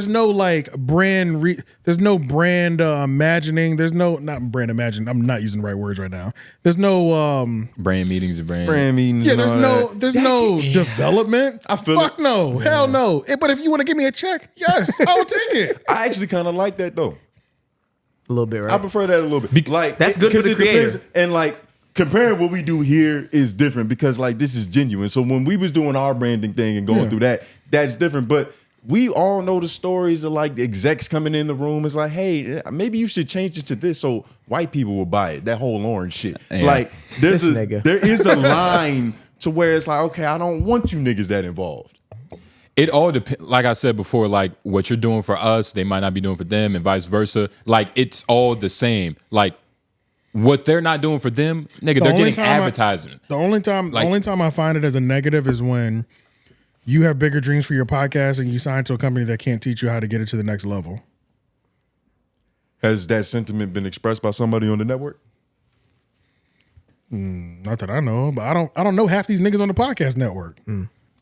no like brand. There's no brand imagining. There's no not brand imagining. I'm not using the right words right now. There's no Brand meetings and brand meetings. yeah. and There's all no that. there's no development. I feel Fuck it. no. Hell no. But if you want to give me a check, yes, I will take it. I actually kind of like that though. A little bit, right? I prefer that a little bit. Like That's good for 'cause the it depends- creator. and like comparing what we do here is different because like this is genuine. So when we was doing our branding thing and going through that, that's different. But we all know the stories of like the execs coming in the room. It's like, hey, maybe you should change it to this so white people will buy it. That whole Loren shit. Yeah. Like there's This nigga. there is a line to where it's like, okay, I don't want you niggas that involved. It all depends. Like I said before, like what you're doing for us, they might not be doing for them, and vice versa. Like it's all the same. Like what they're not doing for them, nigga, they're getting advertising. The only time I find it as a negative is when you have bigger dreams for your podcast and you sign to a company that can't teach you how to get it to the next level. Has that sentiment been expressed by somebody on the network? Not that I know, but I don't know half these niggas on the podcast network.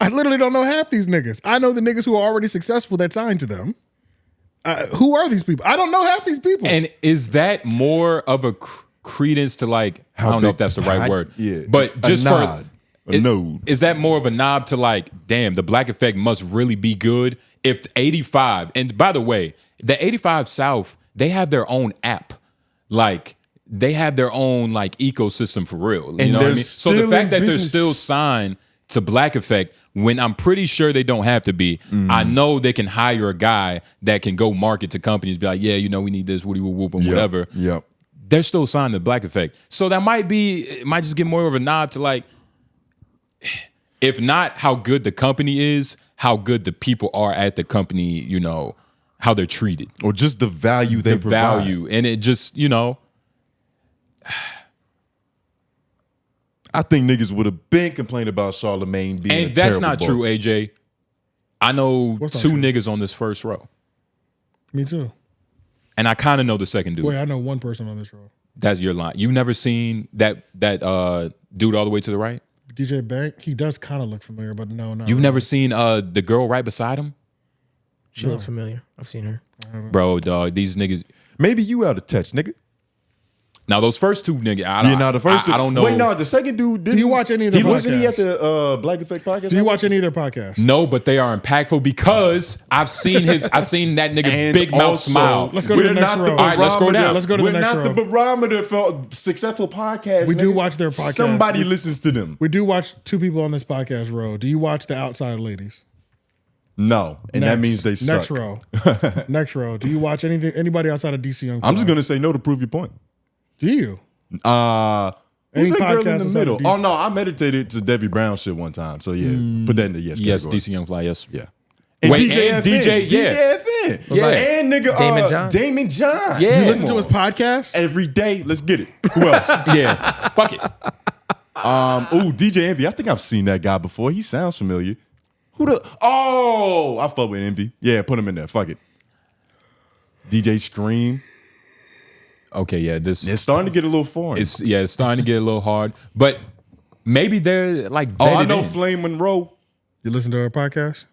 I literally don't know half these niggas. I know the niggas who are already successful that signed to them. Who are these people? I don't know half these people. And is that more of a credence to like, I don't know if that's the right word. Yeah. But A just nod. for A node. Is that more of a nod to like, damn, the Black Effect must really be good if 85, and by the way, the 85 South, they have their own app. Like they have their own like ecosystem for real. You And know what I they're mean? So the still fact in that they're business. still signed to Black Effect when I'm pretty sure they don't have to be. I know they can hire a guy that can go market to companies, be like, yeah, you know, we need this, woody whoop whoop, and whatever. Yep. They're still signed to Black Effect. So that might just get more of a nod to like, if not how good the company is, how good the people are at the company, you know, how they're treated. Or just the value they The provide. value. And it just, you know, I think niggas would have been complaining about Charlamagne being and a that's terrible not boss. true, AJ. I know What's not two true? niggas on this first row. Me too. And I kind of know the second dude. Wait, I know one person on this row. That's your line. You've never seen that dude all the way to the right? DJ Bank. He does kind of look familiar, but no. You've never seen the girl right beside him? She looks familiar. I've seen her. Bro, dog, these niggas. Maybe you out of touch, nigga. Now those first two niggas, I don't know. Wait, no, the second dude didn't. Do you watch any of their Wasn't he at podcasts? the Black Effect podcast? Do you watch any of their podcasts? No, but they are impactful because I've seen that nigga's And big mouth also, smile. Let's go to the we're next not row. the All right, let's go barometer- down. Let's go to the We're next not row. the barometer for successful podcasts. We do nigga. watch their podcasts. Somebody We- listens to them. We do watch two people on this podcast row. Do you watch the Outside Ladies? No, and that means they suck. Next row. Next row. Do you watch anybody outside of DC Young? I'm just gonna say no to prove your point. Do you? Who's Any that girl in podcast the outside middle? of DC? Oh no, I meditated to Debbie Brown shit one time. So yeah, put that in the yes. Yes, category. DC Young Fly, yes. Yeah. And Wait, DJ and FN, DJ, yeah. FN. Yeah. And nigga Damon John. Damon John. Yeah. You listen to his podcast? Every day. Let's get it. Who else? Yeah, fuck it. DJ Envy. I think I've seen that guy before. He sounds familiar. I fuck with Envy. Yeah, put him in there. Fuck it. DJ Scream. Okay, yeah, It's starting to get a little foreign. It's starting to get a little hard, but maybe they're like. I know in. Flame Monroe. You listen to our podcast?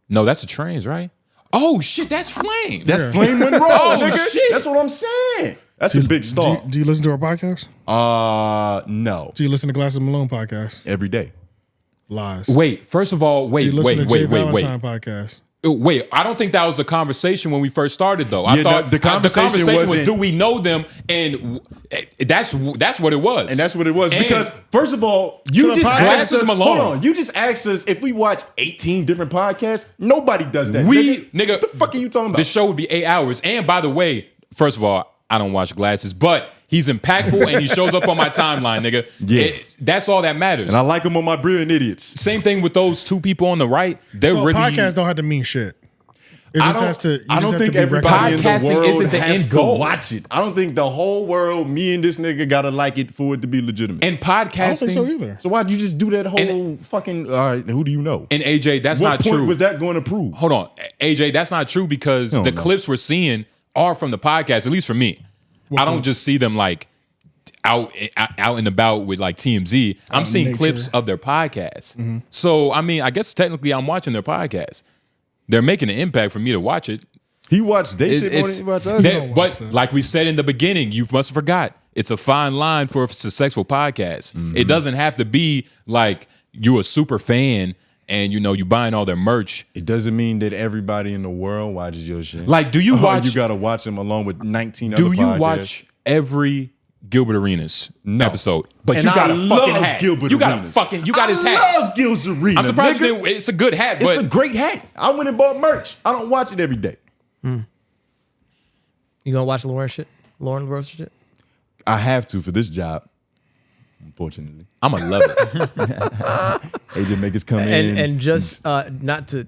No, that's a Trains, right? Oh shit, that's Flame. That's Flame Monroe, nigga. Shit. That's what I'm saying. That's a big star. Do you listen to our podcast? No. Do you listen to Glasses Malone podcast? Every day. Lies. Wait, first of all, Do you listen to Jay Valentine podcast? Wait, I don't think that was the conversation when we first started, though. I Yeah, thought the conversation was, wasn't- do we know them? And that's what it was. And that's what it was. And Because, first of all, you So the just podcast- asked us, Malone. hold on, you just asked us if we watch 18 different podcasts. Nobody does that. nigga, what the fuck are you talking about? The show would be 8 hours. And by the way, first of all, I don't watch Glasses, but he's impactful and he shows up on my timeline, nigga. Yeah. That's all that matters. And I like him on my Brilliant Idiots. Same thing with those two people on the right. They're So really podcasts don't have to mean shit. It just has to. I don't think everybody in the Podcasting world isn't the has end to goal. watch it. I don't think the whole world, me and this nigga, gotta like it for it to be legitimate. And I don't podcasting. think so either. So why'd you just do that whole And- fucking? All right, who do you know? And AJ, that's what not point true. was that going to prove? Hold on, AJ, that's not true because Hell the no. clips we're seeing are from the podcast. At least for me, I don't just see them like out and about with like TMZ. I'm seeing nature. clips of their podcast. So I mean, I guess technically I'm watching their podcast. They're making an impact for me to watch it. He watched they shit more than he watched us. But like we said in the beginning, you must have forgot. It's a fine line for a successful podcast. It doesn't have to be like you a super fan and you buying all their merch. It doesn't mean that everybody in the world watches your shit. Like, do you watch? You gotta watch them along with 19 other Do you podcasts. watch every Gilbert Arenas episode? But And you got I a fucking love hat. Gilbert you got Arenas. you got his hat. I love Gil's Arena. I'm surprised nigga. it's a good hat, It's but a great hat. I went and bought merch. I don't watch it every day. You gonna watch Loren LaRosa shit? I have to for this job. Unfortunately, I'm gonna love it. AJ make us come in And just not to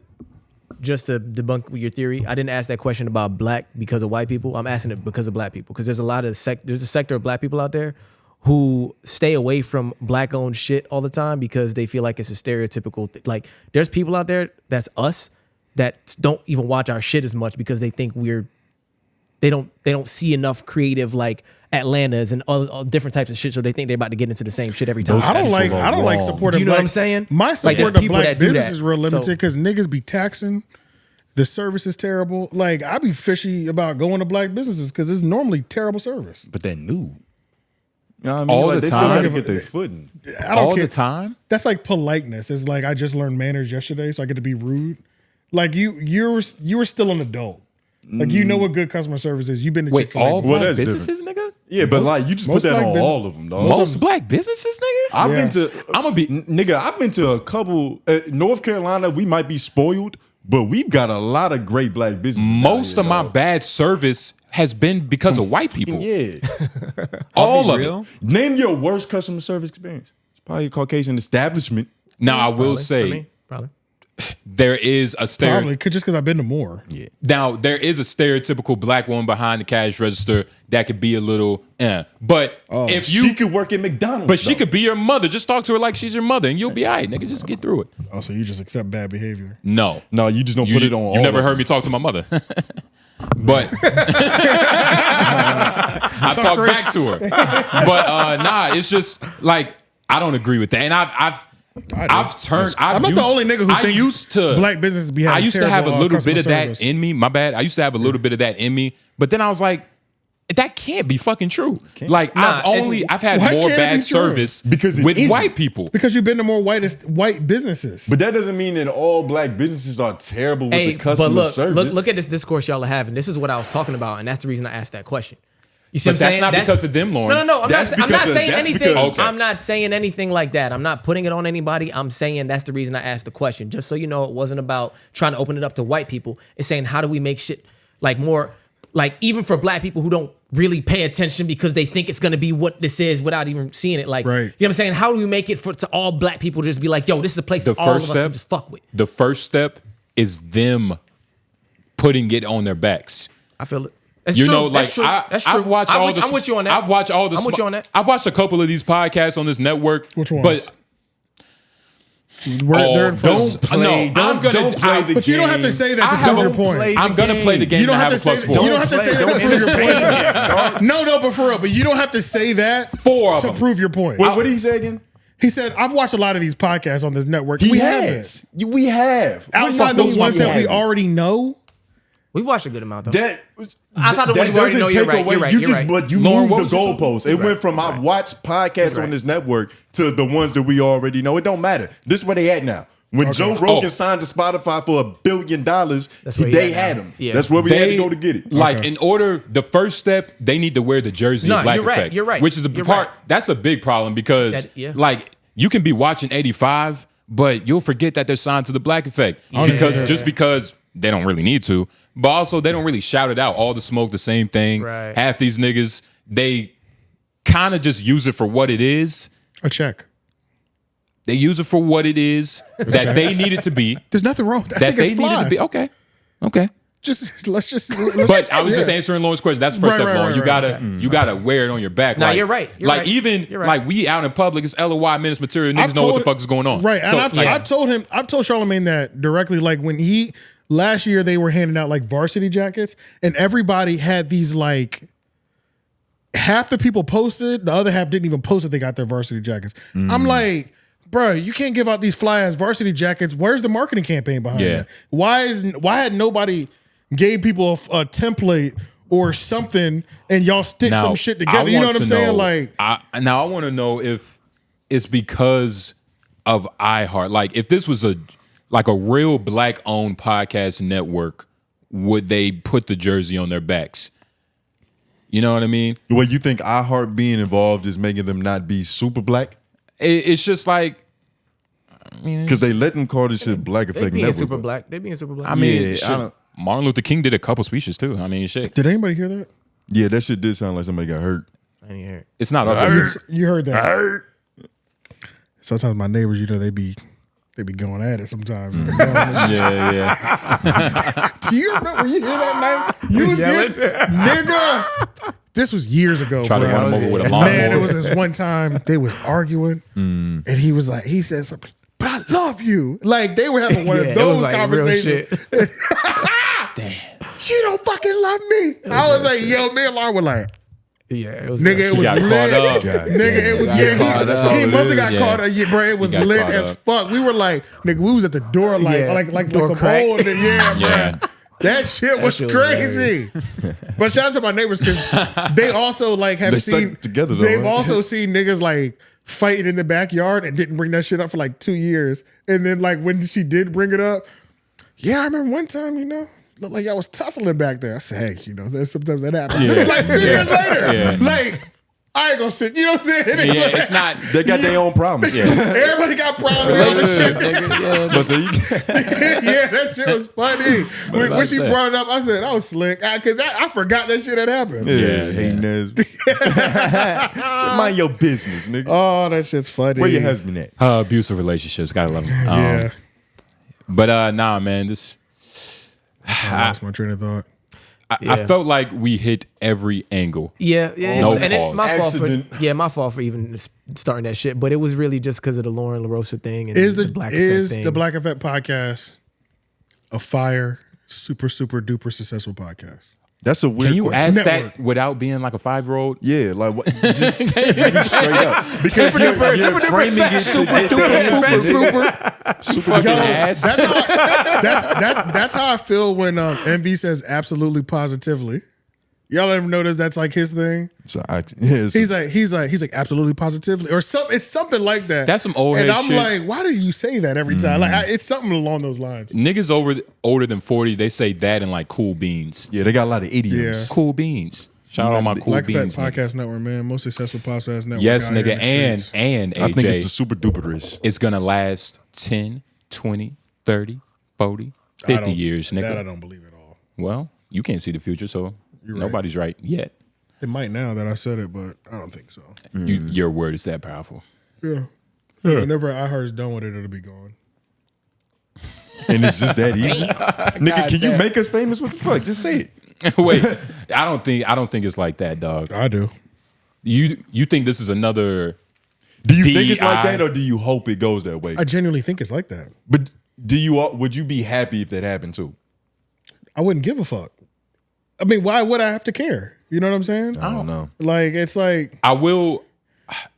just to debunk your theory, I didn't ask that question about black because of white people. I'm asking it because of black people because there's a lot of there's a sector of black people out there who stay away from black owned shit all the time because they feel like it's a stereotypical like there's people out there that's us that don't even watch our shit as much because they think they don't see enough creative like Atlantas and all different types of shit, so they think they're about to get into the same shit every time. I don't like supporting. Do you know black, what I'm saying? My Like, support there's of people black that do business that. is real limited So- because niggas be taxing. The service is terrible. Like I be fishy about going to black businesses because it's normally terrible service. but they're new. You know what I mean? All Like, the they still time? gotta get their footing. I don't All care. the time. That's like politeness. It's like I just learned manners yesterday, so I get to be rude. Like you were still an adult. Like you know what good customer service is. You've been to Wait, Chick-fil-A all before. black that's businesses, nigga? Yeah, but like you just put most that black on business- all of them, dog. Most black businesses, nigga? I've Yeah. been to. I'm gonna be. Nigga, I've been to a couple. North Carolina, we might be spoiled, but we've got a lot of great black businesses. Most down of here, my dog. bad service has been because of white people. Yeah. All of it. Name your worst customer service experience. It's probably a Caucasian establishment. Now I will Probably, for say me, probably. there is a Probably just because I've been to more. Yeah. Now there is a stereotypical black woman behind the cash register that could be a little, but if she you, could work at McDonald's, but she though. could be your mother. Just talk to her like she's your mother, and you'll be all right, nigga. Just get through it. Also, you just accept bad behavior. No, No, you just don't you, put it on. You never heard me talk to my mother, but I talk back to her. But nah, it's just like I don't agree with that, and I've turned. I'm not the only nigga who I thinks used to black businesses be having I used to have a terrible, little bit customer of service. that in me. My bad. I used to have a little bit of that in me, but then I was like, that can't be fucking true. Like Nah, I've had Why more can't it bad be true? service Because it with isn't. white people. Because you've been to more white businesses. But that doesn't mean that all black businesses are terrible with Hey, the customer but look, service. look at this discourse y'all are having. This is what I was talking about, and that's the reason I asked that question. You see But what I'm that's saying? not because of them, Lauren. No. I'm That's not because of- saying that's anything. because- I'm not saying anything like that. I'm not putting it on anybody. I'm saying that's the reason I asked the question. Just so you know, it wasn't about trying to open it up to white people. It's saying how do we make shit like more like even for black people who don't really pay attention because they think it's gonna be what this is without even seeing it. Like, Right. you know what I'm saying? How do we make it to all black people to just be like, yo, this is a place The that all of first us can step- just fuck with? The first step is them putting it on their backs. I feel it. That's You true. know, like That's true. That's true. I've watched all the. I'm with you on that. I've watched all the. I'm with you on that. I've watched a couple of these podcasts on this network. Which ones? But They're in first. Don't play. Don't play the game. But you don't have to say that to prove your point. I'm gonna play the game. You don't have to say. +4. You don't have to say that to prove your point. No, but for real. But you don't have to say that to prove your point. What did he say again? He said, "I've watched a lot of these podcasts on this network. We have. Outside the ones that we already know." We've watched a good amount though. That outside the ones you already know, you're right. You're right. You You're just, right. but you Lauren, moved the goalposts. It went from I watched podcasts on this network to the ones that we already know. It don't matter. This is where they at now. When Joe Rogan signed to Spotify for $1 billion, they had him. Yeah. That's where we had to go to get it. Like in order, the first step, they need to wear the jersey of Black Effect. You're right. Which is a part. That's a big problem because like you can be watching 85, but you'll forget that they're signed to the Black Effect because they don't really need to, but also they don't really shout it out. All the smoke, the same thing. Right. Half these niggas, they kind of just use it for what it is. A check. They use it for what it is that they need it to be. There's nothing wrong with that. That they need it to be. Okay. Let's but I was just answering Lauren's question. That's the first step, Lauren. You gotta wear it on your back. No, like, you're right. Like we out in public, it's LOY MenaceMaterial. Niggas know what the fuck is going on. Right. And So, I've told Charlamagne that directly. Like when last year they were handing out like varsity jackets, and everybody had these like half the people posted, the other half didn't even post that they got their varsity jackets. I'm like, bro, you can't give out these fly ass varsity jackets. Where's the marketing campaign behind that? Why had nobody gave people a template or something and y'all stick some shit together? You know what I'm saying? I want to know if it's because of iHeart. Like if this was a real Black owned podcast network, would they put the jersey on their backs? You know what I mean? Well, you think iHeart being involved is making them not be super Black? It's just like, because they let them call this shit Black Effect They being Network. super black. They being super black. I mean, Martin Luther King did a couple speeches too. I mean, shit. Did anybody hear that? Yeah, that shit did sound like somebody got hurt. I didn't hear it. It's not you heard that. Sometimes my neighbors, they be going at it sometimes. Yeah. Do you remember when you hear that night? You was yelling, nigga. This was years ago, Try bro. to run him over with a lawnmower. Man, it was this one time they was arguing, and he said something. But I love you. Like they were having one of those conversations. Damn. You don't fucking love me. I was like, yo, me and Lauren were like, it was nigga, it was got lit. caught up. Nigga, it was he must have got caught up. Yeah, bro, it was lit as fuck. We were like, nigga, we was at the door like door some crack. hole in it. Yeah. That shit was crazy. But shout out to my neighbors because they also like have seen together. They've also seen niggas like fighting in the backyard and didn't bring that shit up for like 2 years. And then like when she did bring it up, I remember one time, looked like I was tussling back there. I said, hey, there's sometimes that happens. This is like 2 years later. Yeah. Like, I ain't gonna sit, you know what I'm saying? It's not. They got their own problems. Everybody got problems. That shit was funny. When she brought it up, I said, I was slick. Because I forgot that shit had happened. Hating ass. Mind your business, nigga. Oh, that shit's funny. Where your husband at? Abusive relationships. Gotta love them. But nah, man, this. I lost my train of thought. I felt like we hit every angle. Yeah. No and pause. My fault for even starting that shit. But it was really just because of the Loren LaRosa thing. And Is the Black Effect thing. the Black Effect podcast a fire, super, super duper successful podcast? That's a weird Can you question. ask that without being like a 5-year-old? Yeah, like what? Just be straight up. Because you're framing it Super fucking ass. That's how I feel when MV says absolutely positively. Y'all ever notice that's like his thing? So he's like absolutely positively or something. It's something like that. That's some old and head I'm shit. like, why do you say that every time? Like it's something along those lines. Niggas older than 40, they say that and like cool beans. Yeah, they got a lot of idioms. Yeah. Cool beans. Shout out all my cool Black beans. Effect Podcast Network, man. Most successful podcast network. Yes, out here nigga. in the And streets. AJ. I think it's the super duperest. It's gonna last 10, 20, 30, 40, 50 years, nigga. That I don't believe at all. Well, you can't see the future, so nobody's right yet. It might now that I said it, but I don't think so. Your word is that powerful. Yeah. Whenever iHeart's done with it, it'll be gone. And it's just that easy. Nigga, can you make us famous? What the fuck? Just say it. Wait, I don't think it's like that, dog. I do. You think this is another Do you think it's like that, or do you hope it goes that way? I genuinely think it's like that. But would you be happy if that happened too? I wouldn't give a fuck. I mean, why would I have to care? You know what I'm saying? I don't know. Like, it's like I will.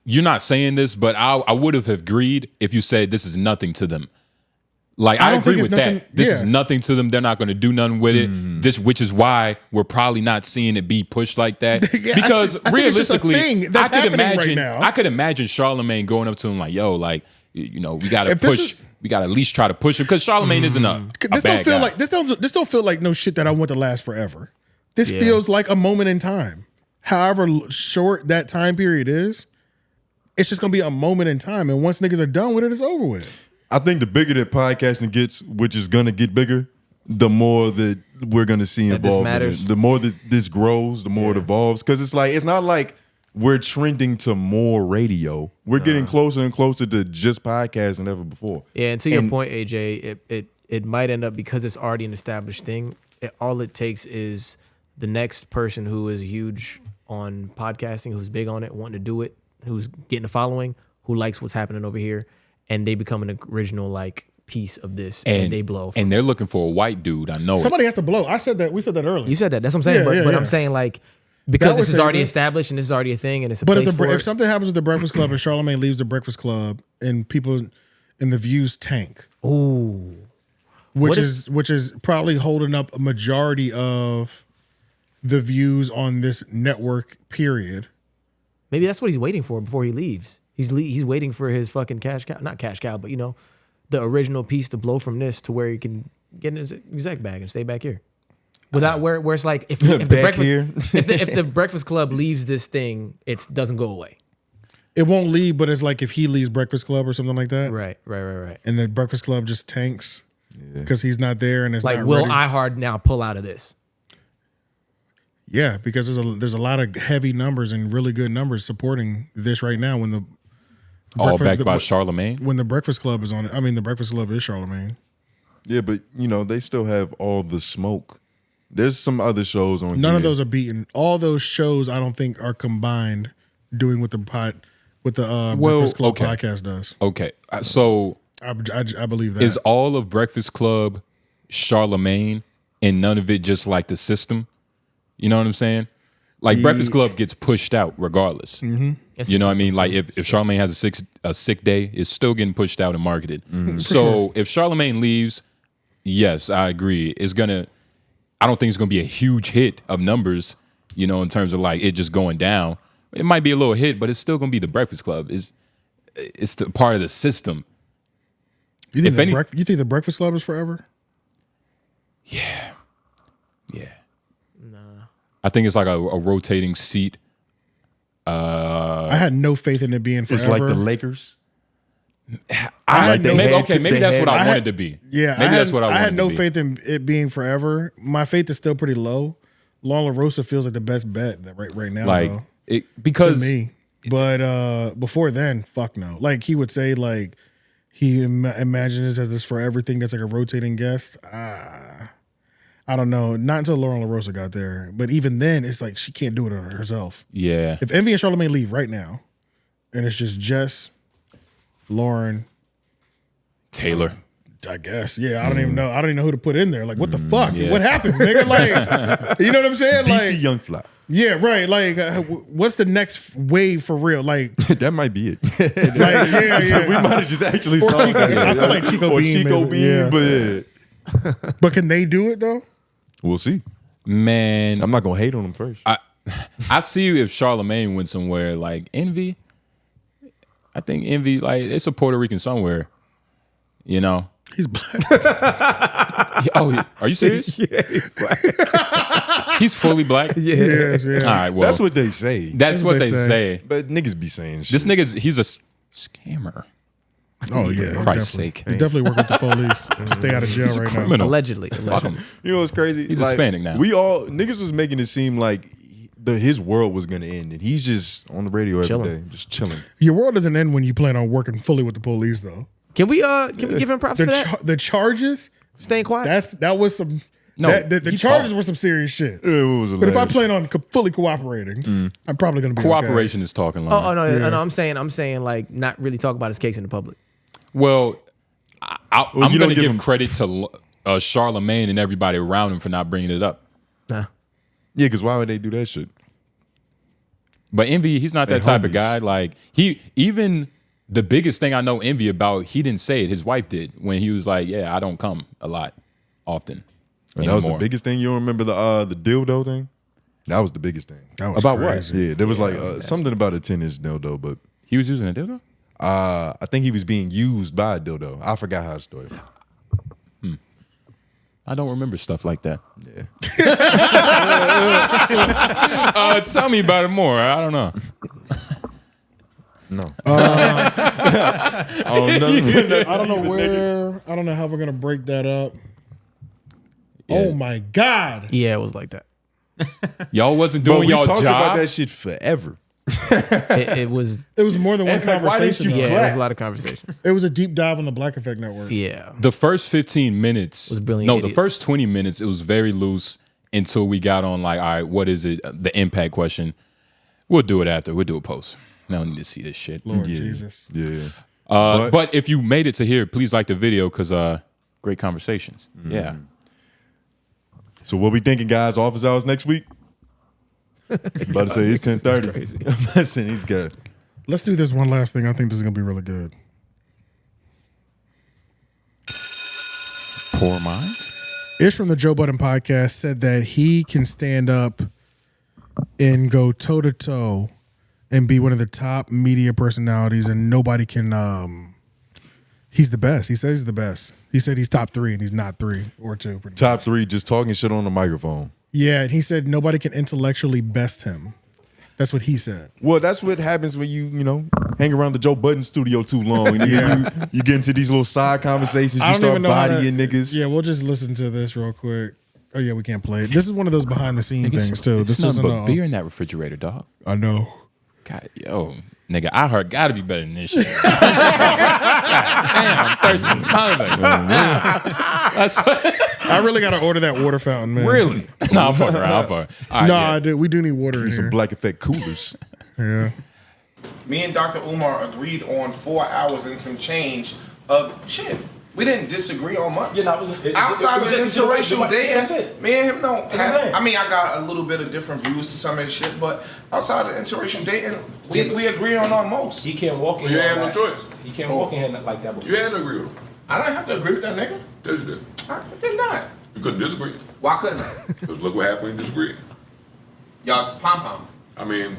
You're not saying this, but I would have agreed if you said this is nothing to them. Like, I agree with that. This is nothing to them. They're not going to do nothing with it. Which is why we're probably not seeing it be pushed like that. Because I think realistically, it's just a thing that's happening right now. I could imagine Charlamagne going up to him like, "Yo, like, we got to push. We got to at least try to push him." Because Charlamagne isn't a this bad don't feel guy. like this don't feel like no shit that I want to last forever. This feels like a moment in time. However short that time period is, it's just gonna be a moment in time. And once niggas are done with it, it's over with. I think the bigger that podcasting gets, which is gonna get bigger, the more that we're gonna see involvement. The more that this grows, the more it evolves. Because it's not like we're trending to more radio. We're getting closer and closer to just podcasting than ever before. Yeah, and to your point, AJ, it might end up, because it's already an established thing. All it takes is the next person who is huge on podcasting, who's big on it, wanting to do it, who's getting a following, who likes what's happening over here, and they become an original like piece of this, and they blow. And they're looking for a white dude. I know somebody has to blow. I said that. We said that earlier. You said that. That's what I'm saying. But I'm saying, like, because this is already established and this is already a thing, and it's a but place if something happens with the Breakfast Club and Charlamagne leaves the Breakfast Club and people and the views tank, which is probably holding up a majority of the views on this network. Period. Maybe that's what he's waiting for before he leaves. He's waiting for his fucking cash cow, not cash cow, but the original piece to blow from this to where he can get in his exec bag and stay back here. Without where it's like if the Breakfast Club leaves this thing, it doesn't go away. It won't leave, but it's like if he leaves Breakfast Club or something like that. Right. And the Breakfast Club just tanks because he's not there, and it's like, not will ready. iHeart now pull out of this? Yeah, because there's a lot of heavy numbers and really good numbers supporting this right now. When all backed by Charlamagne. When the Breakfast Club is on it, I mean the Breakfast Club is Charlamagne. Yeah, but they still have all the smoke. There's some other shows on. None of those are beaten. All those shows I don't think are combined doing what the Breakfast Club podcast does. Okay, so I believe that. Is all of Breakfast Club Charlamagne and none of it just like the system? You know what I'm saying? Like Breakfast Club gets pushed out regardless. Mm-hmm. You know what I mean? Like if Charlamagne has a sick day, it's still getting pushed out and marketed. So if Charlamagne leaves, yes, I agree. I don't think it's gonna be a huge hit of numbers, in terms of like it just going down. It might be a little hit, but it's still gonna be the Breakfast Club. It's part of the system. You think the Breakfast Club is forever? Yeah. I think it's like a rotating seat. I had no faith in it being forever. It's like the Lakers. Maybe that's what I wanted to be. Yeah, maybe that's what I wanted to be. I had no faith in it being forever. My faith is still pretty low. Loren LaRosa feels like the best bet right now, though. Because to me. But before then, fuck no. Like he would say, like he imagines as this forever thing that's like a rotating guest. I don't know. Not until Loren LaRosa got there. But even then, it's like she can't do it herself. Yeah. If Envy and Charlamagne leave right now, and it's just Jess, Loren, Taylor. I guess. Yeah, I don't even know. I don't even know who to put in there. Like, what the fuck? Yeah. What happens, nigga? Like, you know what I'm saying? DC Young Fly. Yeah, right. Like, what's the next wave for real? Like, that might be it. We might have just actually saw it. I feel like Chico Bean, but can they do it though? We'll see. Man, I'm not gonna hate on them first. I see if Charlamagne went somewhere like Envy. I think Envy, like, it's a Puerto Rican somewhere. He's black. Oh, are you serious? Yeah, he's black. He's fully black? Yeah. All right, well. That's what they say. That's what they say. But niggas be saying shit. This nigga's, he's a scammer. Oh, yeah. For Christ's sake. He's definitely working with the police to stay out of jail right criminal. now. Allegedly. You know what's crazy? He's Hispanic now. Niggas was making it seem like his world was gonna end, and he's just on the radio every day, just chilling. Your world doesn't end when you plan on working fully with the police, though. Can we give him props for that? The charges, staying quiet. That was some No, the charges were some serious shit. It was But if I hilarious. plan on fully cooperating, I'm probably going to be Cooperation is talking long. Oh no, no, I'm saying like not really talk about his case in the public. Well, I'm you going don't to give give him- credit to Charlamagne and everybody around him for not bringing it up. Nah. Yeah, because why would they do that shit? But Envy, he's not that They type of homies. guy. Like even the biggest thing I know Envy about, he didn't say it. His wife did when he was like, "Yeah, I don't come a lot, often." And that was the anymore. biggest thing. You don't remember the dildo thing? That was the biggest thing. That was About crazy. Yeah, there was like something about a 10-inch dildo, but He was using a dildo. I think he was being used by a dildo. I forgot how the story went. I don't remember stuff like that. Yeah. Tell me about it more. I don't know. No. I don't know where. I don't know how we're gonna break that up. Oh my God! Yeah, it was like that. Y'all wasn't But doing we y'all talked job. about that shit forever. It was. It was more than one And, like, why didn't conversation. you though. Yeah, it was a lot of conversation. It was a deep dive on the Black Effect Network. Yeah. The first 15 minutes Was brilliant No, idiots. the first 20 minutes it was very loose until we got on like, all right, what is it? The impact question. We'll do it after. We'll do a post. I don't need to see this shit. Lord Jesus. Yeah. But if you made it to here, please like the video because great conversations. Yeah. So what we thinking, guys? Office hours next week? I'm about to say it's 10:30. I'm not saying he's good. Let's do this one last thing. I think this is gonna be really good. Poor minds. Ish from the Joe Budden podcast said that he can stand up and go toe to toe and be one of the top media personalities, and nobody can. He's the best. He says he's the best. He said he's top 3, and he's not 3 or 2. Pretty Top 3, just talking shit on the microphone. Yeah, and he said nobody can intellectually best him. That's what he said. Well, that's what happens when you hang around the Joe Budden studio too long. And then you get into these little side conversations. You start bodying niggas. Yeah, we'll just listen to this real quick. Oh yeah, we can't play it. This is one of those behind the scene things too. This This is nothing isn't but beer in that refrigerator, dog. I know. God, yo, nigga, I heard gotta be better than this shit. God damn, I'm thirsty. I really got to order that water fountain, man. Really? No, I'm fucking around. All right, Nah, dude, we do need water in Some here. Black Effect coolers. Yeah. Me and Dr. Umar agreed on 4 hours and some change of shit. We didn't disagree on much. Yeah, no, Outside of interracial dating, that's it. me and him don't That's what I'm saying. I mean, I got a little bit of different views to some of this shit, but outside of interracial dating, we agree on almost. He can't walk in You here. had no like- choice. He can't walk in here like that. Before. You had to agree with him. I don't have to agree with that nigga. Yes, you did. I did not. You couldn't disagree. Why couldn't I? Because look what happened when you disagreed. Y'all pom-pom. I mean,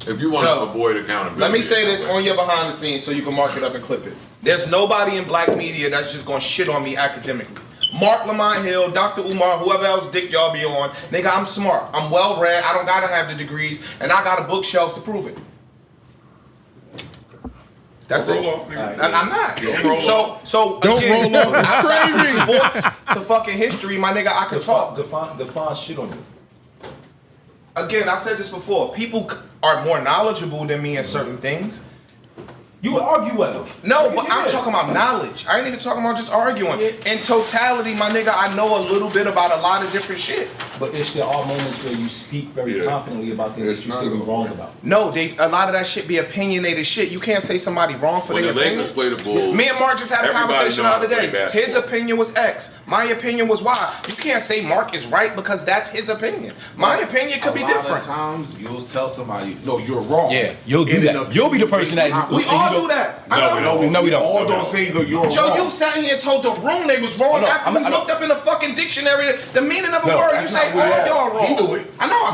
if you want to avoid accountability. Let me say this on your behind the scenes so you can mark it up and clip it. There's nobody in black media that's just gonna shit on me academically. Mark Lamont Hill, Dr. Umar, whoever else dick y'all be on. Nigga, I'm smart. I'm well read. I don't gotta have the degrees, and I got a bookshelf to prove it. That's Don't it. roll off, nigga. I'm not. Don't roll off. So Don't again, roll off. It's outside of crazy. Sports to fucking history, my nigga, I could talk. Define shit on you. Again, I said this before. People are more knowledgeable than me in certain things. You argue well. No, but I'm talking about knowledge. I ain't even talking about just arguing. In totality, my nigga, I know a little bit about a lot of different shit. But there are moments where you speak very confidently about things that you still be wrong about. No, a lot of that shit be opinionated shit. You can't say somebody wrong for When their the opinion. Lakers play the Bulls, Me and Mark just had a everybody conversation know the how to other play day. basketball. His opinion was X. My opinion was Y. You can't say Mark is right because that's his opinion. My opinion could be different. A lot of times you'll tell somebody, no, you're wrong. Yeah, you'll do that. You'll be the person that We all do that. No, we don't. All don't say that you're Joe, wrong. you sat here and told the room they was wrong I know, after we I know. looked up in the fucking dictionary the meaning of a No, word. You that's say, not what oh, he y'all wrong. He do it. I know.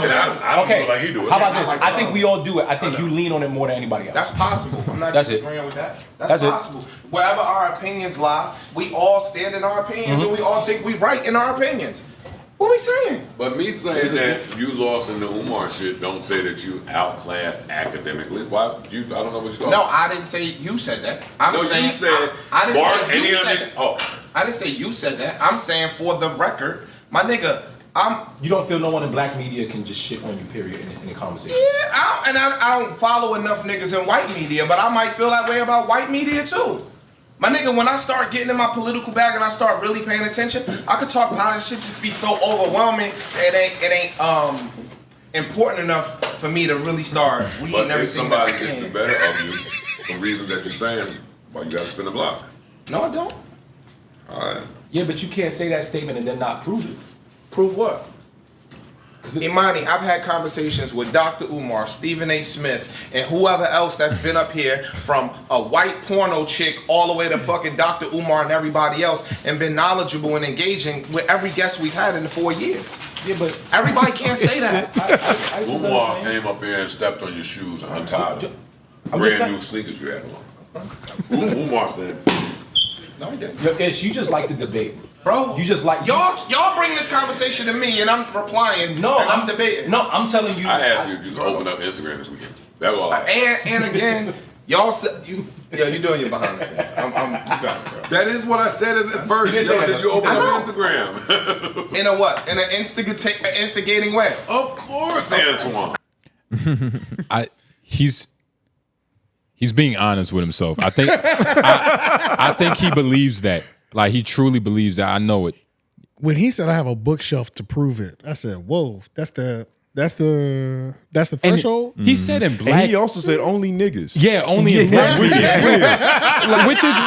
I don't Okay, feel like he do it. how about this? like I think that. we all do it. I think you lean on it more than anybody else. That's possible. I'm not That's it. disagreeing with that. That's it. possible. Wherever our opinions lie, we all stand in our opinions and we all think we right in our opinions. What we saying? But me saying that you lost in the Umar shit don't say that you outclassed academically. Why? I don't know what you're talking No, about. I didn't say you said that. I'm saying you said I didn't Mark, say you any said other. that. Oh, I didn't say you said that. I'm saying for the record, my nigga, You don't feel no one in black media can just shit on you, period, in the conversation. Yeah, I don't follow enough niggas in white media, but I might feel that way about white media too. My nigga, when I start getting in my political bag and I start really paying attention, I could talk about this shit just be so overwhelming. It ain't important enough for me to really start reading But if everything. somebody gets the better of you for reasons that you're saying, well, you gotta spin the block. No, I don't. All right. Yeah, but you can't say that statement and then not prove it. Prove what? Imani, I've had conversations with Dr. Umar, Stephen A. Smith, and whoever else that's been up here, from a white porno chick all the way to fucking Dr. Umar and everybody else, and been knowledgeable and engaging with every guest we've had in the 4 years. Yeah, but everybody can't say that. Umar came up here and stepped on your shoes and untied them. I'm just Brand new sneakers you had on. Umar said, no, he didn't. Yo, Ish, you just like to debate. Bro, you just like y'all bring this conversation to me and I'm replying. No, and I'm debating. No, I'm telling you. I asked you if you could open up Instagram this weekend. That's all I asked. And again, y'all said you doing your behind the scenes. You got it, bro. That is what I said at first. Yo, did you open up Instagram? In a what? In an instigating way? Of course, Antoine. He's being honest with himself. I think I think he believes that. Like, he truly believes that. I know it. When he said I have a bookshelf to prove it, I said, "Whoa, that's the threshold." He said in black. And he also said only niggas. Yeah, only in black. Which is weird.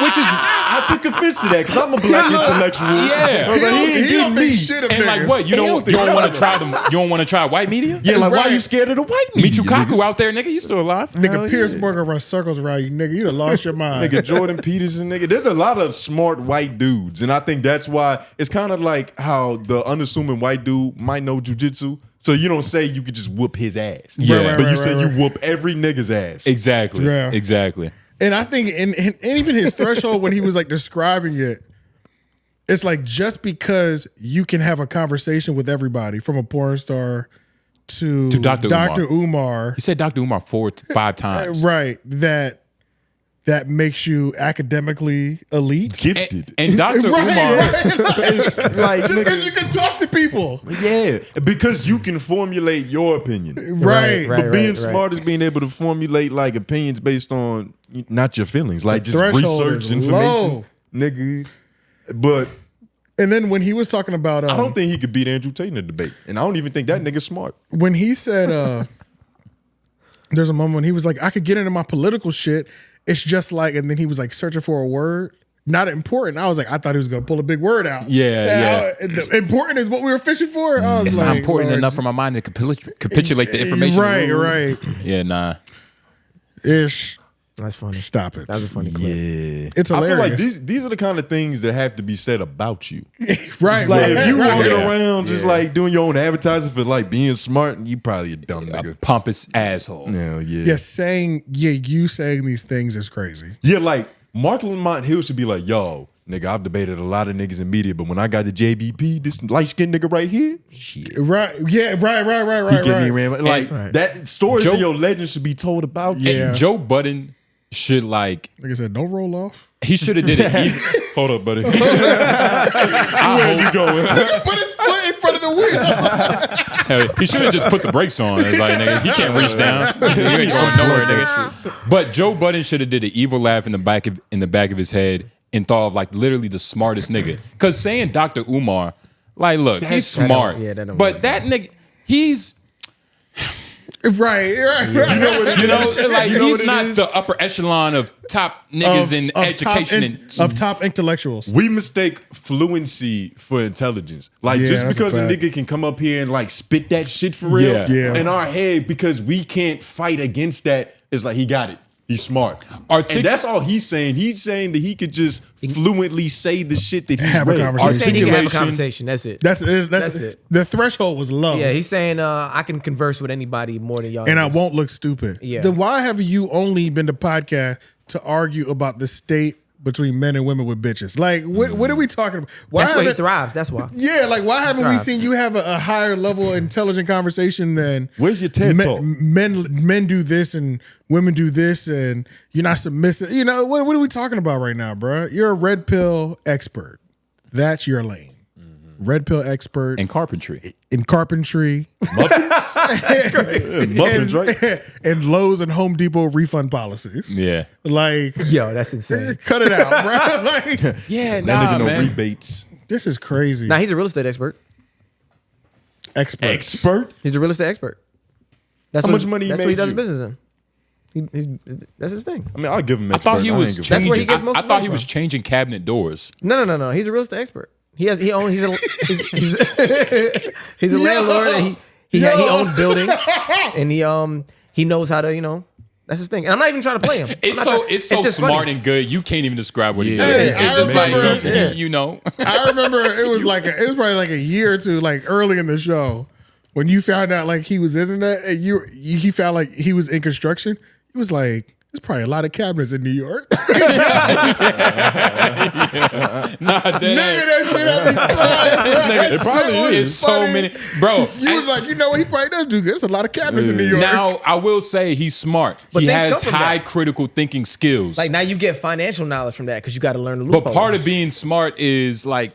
which is I took offense to that because I'm a black intellectual. Yeah. I was like, he ain't getting me. And like, what? You don't want to try them? You don't want to try white media? Yeah, like, why you scared of the white media? Michikaku out there, nigga. You still alive? Nigga, Pierce Morgan run circles around you, nigga. You done lost your mind. Nigga, Jordan Peterson, nigga. There's a lot of smart white dudes, and I think that's why it's kind of like how the unassuming white dude might know jujitsu. So you don't say you could just whoop his ass. Yeah. But you say you whoop every nigga's ass. Exactly. Yeah. Exactly. And I think, and even his threshold when he was like describing it, it's like just because you can have a conversation with everybody, from a porn star to Dr. Umar. He said Dr. Umar 4 to 5 times. Right. That makes you academically elite. Gifted. And Dr. Umar is like, just because you can talk to people. Yeah, because you can formulate your opinion. Right. But being smart is being able to formulate like opinions based on not your feelings, like The just threshold research is information, low. nigga. But And then when he was talking about, I don't think he could beat Andrew Tate in a debate, and I don't even think that nigga's smart. when he said, there's a moment when he was like, I could get into my political shit. It's just like, and then he was like searching for a word. Not important. I was like, I thought he was gonna pull a big word out. Yeah. Important is what we were fishing for. I was It's like, not important Lord, enough for my mind to capitulate the information. Right. Yeah, nah. Ish. That's funny. Stop it. That was a funny clip. Yeah, It's I feel like hilarious. these are the kind of things that have to be said about you. Right. Like right, if you right. walking around just like doing your own advertising for like being smart, you probably a dumb nigga. A pompous asshole. Yeah. you saying these things is crazy. Yeah, like Mark Lamont Hill should be like, yo, nigga, I've debated a lot of niggas in media, but when I got the JVP, this light-skinned nigga right here, shit. Right. Yeah, right. He get me ran. Like And- that stories of your legends should be told about you. Yeah. And Joe Budden should like I said, don't roll off. he should have did it. Hold up, buddy. Where I you going? Put his foot in front of the wheel. Hell, he should have just put the brakes on. It's like, nigga, he can't reach down. You ain't going nowhere, nigga. But Joe Budden should have did an evil laugh in the back of his head and thought of like literally the smartest nigga. Because saying Dr. Umar, like, look, he's smart, but that nigga, he's. Right. You know what it is? Like, he's not the upper echelon of top niggas in education of top intellectuals. We mistake fluency for intelligence. Like Yeah, just that's because a a fact. nigga can come up here and like spit that shit for real Yeah. in our head, because we can't fight against that, it's like he got it. He's smart. And that's all he's saying. He's saying that he could just fluently say the shit that he's Have a read. conversation. He's saying he can have a conversation. That's it. That's it. The threshold was low. Yeah, he's saying I can converse with anybody more than y'all. And I niggas. won't look stupid. Yeah. Then why have you only been to podcast to argue about the state between men and women with bitches? Like, what are we talking about? That's where he haven't- thrives. That's why. Yeah, like why haven't we Thrives. seen you have a higher level intelligent conversation than Where's your TED talk? men do this and women do this and you're not submissive. You know, what are we talking about right now, bro? You're a red pill expert. That's your lane. red pill expert in carpentry. Muffins? Muffins, right? And Lowe's and Home Depot refund policies. Yeah. Like, yo, that's insane. Cut it out, bro. Like, yeah, that nah, nigga no man. rebates. This is crazy. Nah, he's a real estate expert. Expert? He's a real estate expert. That's How what, much money he That's what made he does you? business in. That's his thing. I mean, I'll give him I expert. thought he was ain't gonna- That's where he changing. gets most I of thought his he was from. changing cabinet doors. No. He's a real estate expert. He's a landlord. And he owns buildings, and he knows how to that's his thing. And I'm not even trying to play him. It's so just smart funny. and good. You can't even describe what he Yeah. did. Hey, It's I just like remember- you know. I remember it was probably like a year or two, like early in the show, when you found out like he was in that, and he found like he was in construction. He was like, "There's probably a lot of cabinets in New York." Nah, Nigga, that shit had me crying. It probably is so many, bro. You was like, you know what? He probably does do good. There's a lot of cabinets in New York. Now I will say he's smart. But he things has come from high that. critical thinking skills. Like now you get financial knowledge from that because you got to learn the but loopholes. part of being smart is like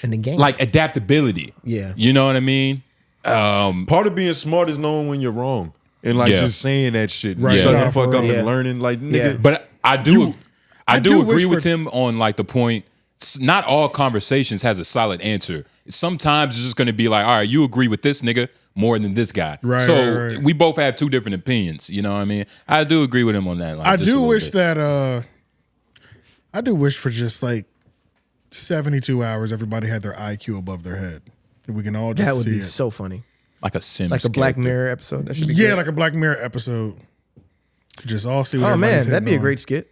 in the game, like adaptability. Yeah. You know what I mean? Part of being smart is knowing when you're wrong. And like Yeah. just saying that shit. Right. Shut Yeah. the fuck up Yeah. and learning. Like, nigga. Yeah. But I do do agree wish with for- him on like the point. Not all conversations has a solid answer. Sometimes it's just going to be like, all right, you agree with this nigga more than this guy. Right, so right. we both have two different opinions. You know what I mean? I do agree with him on that. Like, I just a do little wish bit. that I do wish for just like 72 hours everybody had their IQ above their head. We can all just that would see be it. so funny. Like a Sims Like a Black character. Mirror episode. That should be Yeah, great. like a Black Mirror episode. Could just all see what Oh man, everybody's that'd be a hitting great on. skit.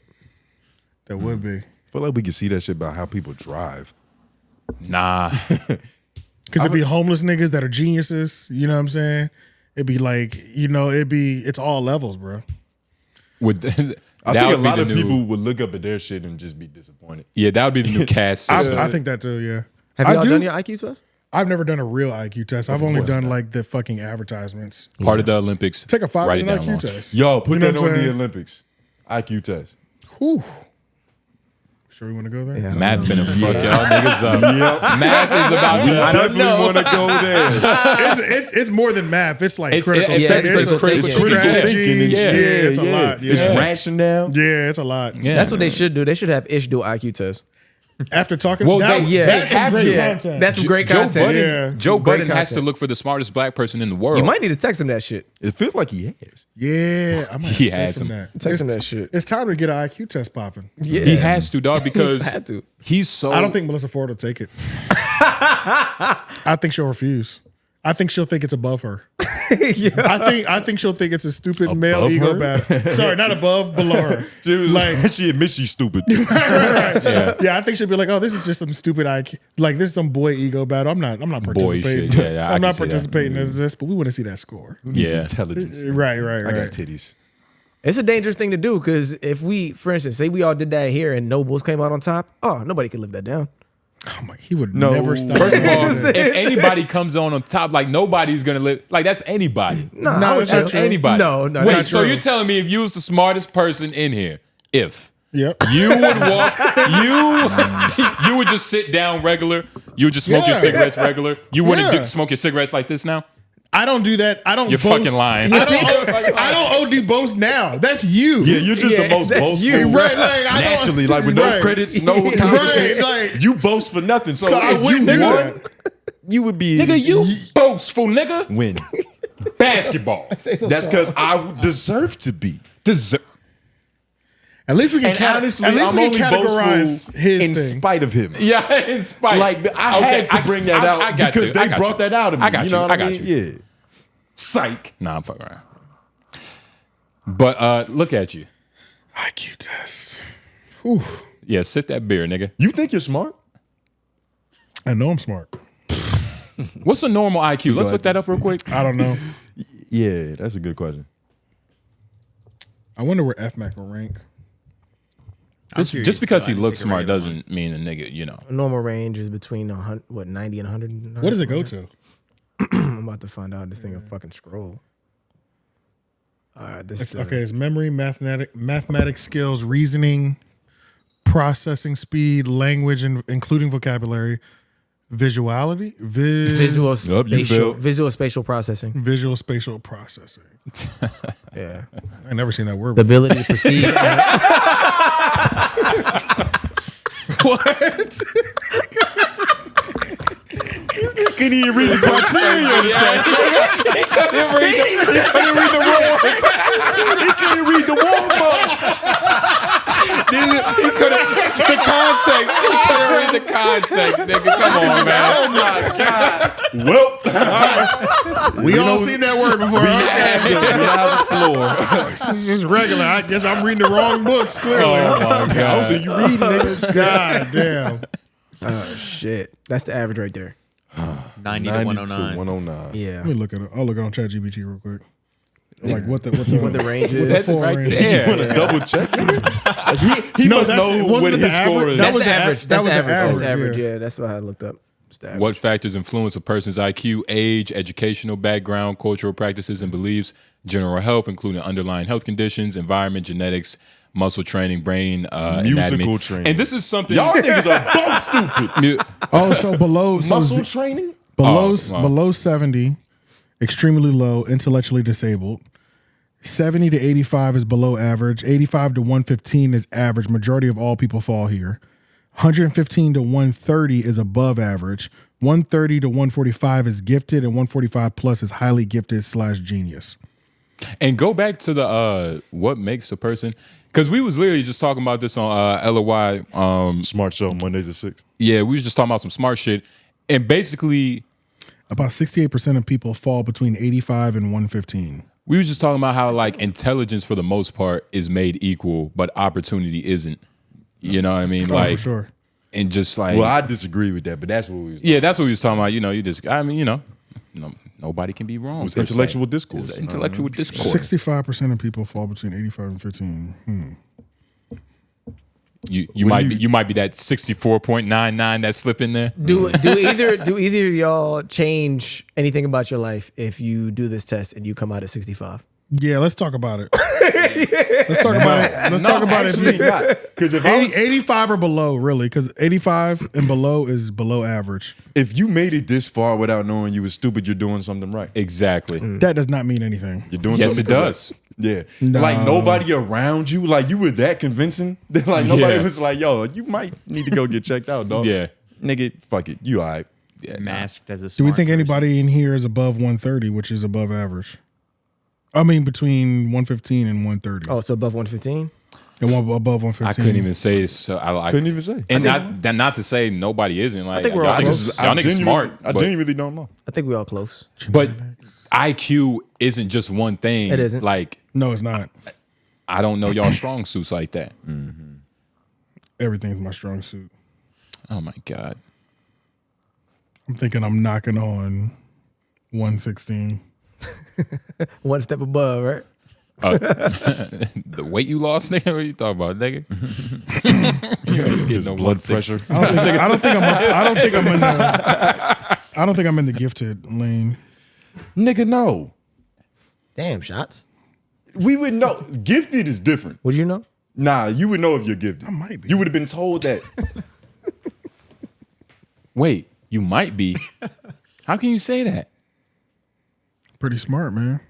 That would be. I feel like we could see that shit about how people drive. Nah. Because it'd be homeless niggas that are geniuses. You know what I'm saying? It'd be like, it's all levels, bro. Would I think a lot of people would look up at their shit and just be disappointed. Yeah, that would be the new cast system. I think that too, yeah. Have y'all done your IQ test? I've never done a real IQ test. I've only done like the fucking advertisements. Part of the Olympics. Take a Write it 5-minute down, IQ Lauren. test. Yo, put You know that what on I'm the saying? Olympics. IQ test. Whew. Sure we want to go there? Yeah. Math finna fuck y'all niggas up. Yep. Math is about We I don't definitely know. want to go there. It's more than math. It's like It's- critical. it's critical it's thinking. strategy. Thinking and Yeah, shit. it's a lot. Yeah. It's rationale. Yeah, it's a lot. Yeah. That's what they should do. They should have Ish do an IQ test. After talking, Well, that, they that's some have great to. content. That's some great Joe content. Budden, Yeah. Joe Great Budden has to content. look for the smartest black person in the world. You might need to text him that shit. It feels like he has. Yeah, I might have He to has text him him. that. Text him It's- that shit. It's time to get an IQ test popping. Yeah. He has to, dog, because had to. he's so. I don't think Melissa Ford will take it. I think she'll refuse. I think she'll think it's above her. I think she'll think it's a stupid male Above ego her? battle. Sorry, not above, below her. She was Like- she admits she's stupid. right. Yeah, I think she'll be like, "Oh, this is just some stupid IQ. Like this is some boy ego battle. I'm not participating. shit. Yeah, I I'm can not see that. participating in this, but we want to see that score." Yeah. Intelligence. Right. I got titties. It's a dangerous thing to do because if we, for instance, say we all did that here and Noblez came out on top, nobody could live that down. Oh my, he would never stop. First of all, if anybody comes on top, like nobody's gonna live. Like that's anybody. No, it's not That's true. anybody. No, Wait, not so true. you're telling me if you was the smartest person in here, if Yep. you would walk, you would just sit down regular. You would just smoke your Yeah. cigarettes regular. You wouldn't Yeah. smoke your cigarettes like this now. I don't do that. I don't. You're boast. fucking lying. I don't OD boast now. That's you. Yeah, you're just the most that's boastful. you. Right, like, I don't- Naturally, like with no Right. credits, no Right, accomplishments. like- you boast for nothing. So, So I if wouldn't you do won, that. you would be Nigga, you boastful nigga. win. Basketball. That's because I would deserve to be. At least we can. And honestly, at least I'm we only can categorize boastful his in thing. spite of him. Yeah, in spite. Like I had to bring that out I got because you. I they got brought you. that out of me. I got you know what I I got mean? you. Yeah. Psych. Nah, I'm fucking around. But look at you. IQ test. Whew. Yeah, sip that beer, nigga. You think you're smart? I know I'm smart. What's a normal IQ? Let's look that up real quick. I don't know. Yeah, that's a good question. I wonder where FMAC will rank. Just because he looks smart doesn't mean a nigga, you know. A normal range is between 90 and 100. What does it go to? I'm about to find out. This thing a fucking scroll. All right, this is Okay, it's memory, mathematic skills, reasoning, processing speed, language, and including vocabulary, Visuality? Visual spatial processing. Visual spatial processing. Yeah. I never seen that word The before. ability to perceive. What? Couldn't even read the criteria. He couldn't read the warm-up. He couldn't. The context. He couldn't read the context, nigga. Come on, man. Oh my God. Well, we all seen that word before. we have the floor. This is just regular. I guess I'm reading the wrong books, clearly. Oh my God. I don't think you reading it. God damn. Oh shit. That's the average right there. 90 to 109. 109. Yeah. Let me look at it. I'll look it on ChatGPT real quick. Like what the range is. That's right there. You want to double check? He No, must know what his score is. That's the average. That That's was the the average. That's the average, average. yeah. Yeah, that's what I looked up. It's the average. What factors influence a person's IQ? Age, educational background, cultural practices and beliefs, general health, including underlying health conditions, environment, genetics, muscle training, brain, Musical anatomy. training. And this is something Y'all niggas are both stupid. Oh, so below Muscle training? below Oh, wow. below 70, extremely low, intellectually disabled. 70 to 85 is below average. 85 to 115 is average. Majority of all people fall here. 115 to 130 is above average. 130 to 145 is gifted, and 145 plus is highly gifted / genius. And go back to the what makes a person, because we was literally just talking about this on LOY. Smart Show, Mondays at 6. Yeah, we was just talking about some smart shit. And basically, about 68% of people fall between 85 and 115. We was just talking about how like intelligence for the most part is made equal, but opportunity isn't. You know what I mean? Oh, Like, for sure. And just like, Well, I disagree with that, but that's what we was. yeah, that's what we was talking about. You know, you just, I mean, you know, nobody can be wrong. It was per se. intellectual discourse. It's intellectual discourse. 65% of people fall between 85 and 15. You might be that 64.99 that slip in there. Do either of y'all change anything about your life if you do this test and you come out at 65? Yeah, let's talk about it. Let's talk about it. Let's talk about actually it. not. Because if 85 or below, really, because 85 and below is below average. If you made it this far without knowing you was stupid, you're doing something right. Exactly. That does not mean anything. You're doing Yes, something it correct. does. Yeah. No. Like nobody around you, like you were that convincing that like nobody Yeah. was like, yo, you might need to go get checked out, dog. Yeah. Nigga, fuck it. You all right. Yeah, Masked as a Do we smart think person. anybody in here is above 130, which is above average? I mean, between 115 and 130. Oh, so above 115? And above 115. I couldn't even say. So I Couldn't even say. And not to say nobody isn't. Like, think we're all close. y'all niggas smart. I but- genuinely don't know. I think we all close. But IQ isn't just one thing. It isn't. Like, No, it's not. I don't know y'all strong suits like that. Everything's my strong suit. Oh my God. I'm thinking I'm knocking on 116. One step above, right? The weight you lost, nigga? What are you talking about, nigga? You get no Blood pressure. I don't think I'm in the gifted lane. Nigga, no. Damn, shots. We would know. Gifted is different. Would you know? Nah, you would know if you're gifted. I might be. You would have been told that. Wait, you might be. How can you say that? Pretty smart, man.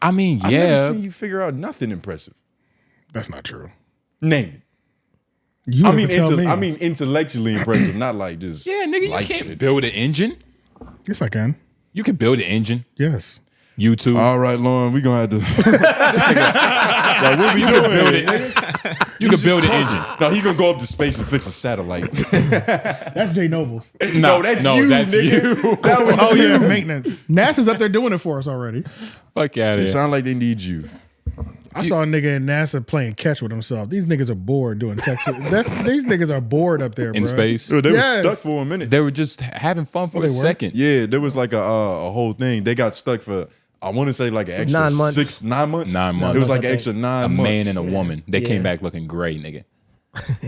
I mean, I've never yeah. seen you figure out nothing impressive. That's not true. Name it. You I have mean, to tell me. I mean, intellectually impressive, not like just. Yeah, nigga, you light can't shit. build an engine. Yes, I can. You can build an engine. Yes. YouTube. All right, Loren, we gonna have to. Like, what we doing? You can build an engine. No, he gonna go up to space and fix a satellite. That's Jay Noble. No, that's you, that's nigga. you. That was Oh, you. yeah, maintenance. NASA's up there doing it for us already. Fuck out of It here. sound like they need you. I saw a nigga in NASA playing catch with himself. These niggas are bored doing Texas. These niggas are bored up there, bro. In space. Yo, they Yes. were stuck for a minute. They were just having fun for a they were? second. Yeah, there was like a whole thing. They got stuck for, I want to say like an extra 9 months. 9 months. 9 months. It was like I think. extra 9 A months. man and a woman. They Yeah. came back looking great, nigga.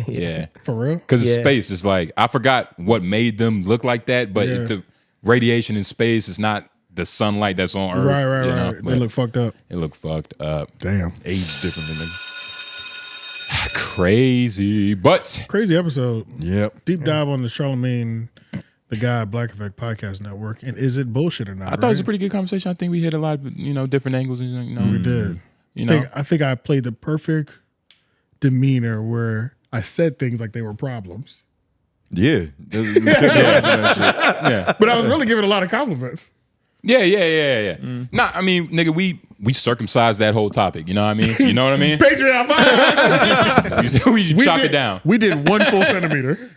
Yeah. For real? Because Yeah. it's space. It's like, I forgot what made them look like that, but Yeah. the radiation in space is not the sunlight that's on Earth. Right, you know? right. They But look fucked up. it looked fucked up. Damn. Age different than Crazy. But Crazy episode. Yep. Deep dive on the Charlamagne the guy at Black Effect Podcast Network, and is it bullshit or not? I thought it was a pretty good conversation. I think we hit a lot of different angles. And, we did. I think I played the perfect demeanor where I said things like they were problems. Yeah. But I was really giving a lot of compliments. Yeah. Nah, I mean, nigga, we circumcised that whole topic. You know what I mean? You know what I mean? Patreon. we chop it down. We did 1 full centimeter.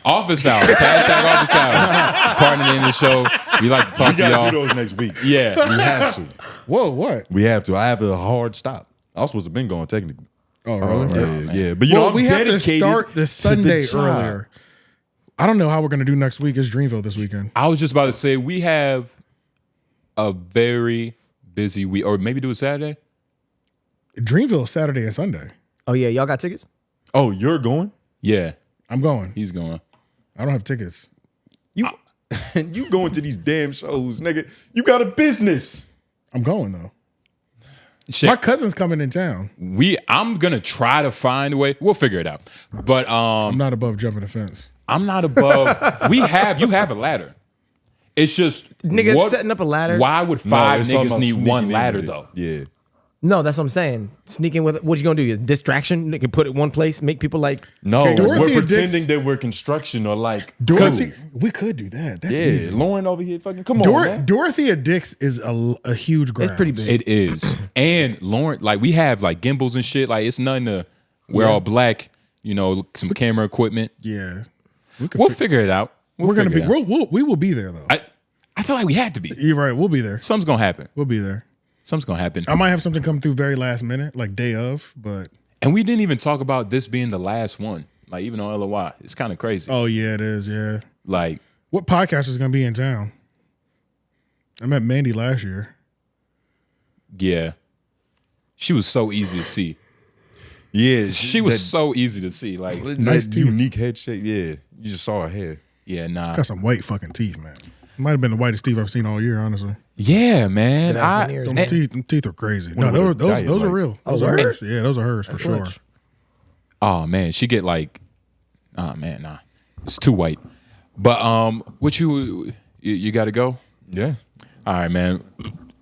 Office hours. #office hours. Partnering in the show. We like to talk to y'all. We gotta do those next week. Yeah. We have to. Whoa, what? We have to. I have a hard stop. I was supposed to have been going technically. Oh, really? Yeah. But we have to start the Sunday earlier. I don't know how we're going to do next week. It's Dreamville this weekend. I was just about to say, we have a very busy week. Or maybe do it Saturday? Dreamville Saturday and Sunday. Oh, yeah. Y'all got tickets? Oh, you're going? Yeah. I'm going. He's going. I don't have tickets. You going to these damn shows, nigga. You got a business. I'm going, though. Shit. My cousin's coming in town. I'm gonna try to find a way. We'll figure it out. But I'm not above jumping the fence. I'm not above. You have a ladder. It's just niggas setting up a ladder. Why would 5 niggas need one ladder though? Yeah. No, that's what I'm saying. Sneaking with it. What you gonna do? Is distraction? They can put it one place, make people like. No, scared. we're pretending that we're construction or like. Dorothy, we could do that. That's easy. Lauren over here, fucking come on, man. Dorothea Dix is a huge grab. It's pretty big. It is, and Lauren, like we have like gimbals and shit. Like it's nothing to wear all black. Some camera equipment. Yeah, we'll figure it out. We will be there though. I feel like we have to be. You're right. We'll be there. Something's gonna happen. We'll be there. Something's gonna happen. I might have something come through very last minute, like day of, but. And we didn't even talk about this being the last one. Like even on LOY, it's kind of crazy. Oh yeah, it is. Yeah. Like what podcast is gonna be in town? I met Mandy last year. Yeah, she was so easy to see. Yeah, she was so easy to see. Like nice teeth. Unique head shape. Yeah, you just saw her hair. Yeah, nah. Got some white fucking teeth, man. Might have been the whitest teeth I've seen all year, honestly. Yeah, man. Them teeth are crazy. No, those are real. Those are hers. Yeah, those are hers for sure. Oh man, she get like, oh man, nah, it's too white. But what you got to go? Yeah. All right, man.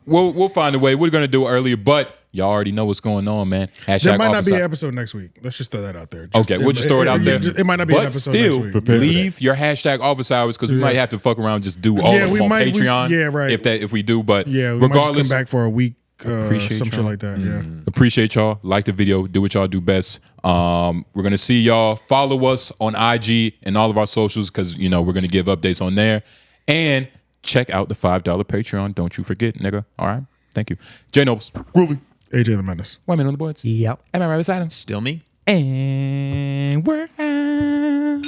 We'll find a way. We're gonna do it earlier, but y'all already know what's going on, man. There might not be an episode next week. Let's just throw that out there. We'll just throw it out there. It might not be an episode next week. But still, leave your #office hours because we might have to fuck around and just do all of them on Patreon. Yeah, right. If we do, but yeah, we regardless, might just come back for a week. Some shit like that. Yeah. Appreciate y'all. Like the video. Do what y'all do best. We're gonna see y'all. Follow us on IG and all of our socials because we're gonna give updates on there. And check out the $5 Patreon. Don't you forget, nigga. All right. Thank you. J Noblez. Groovy. AJ the Menace. Women on the boards. Yep. Am I right beside him? Still me. And we're out.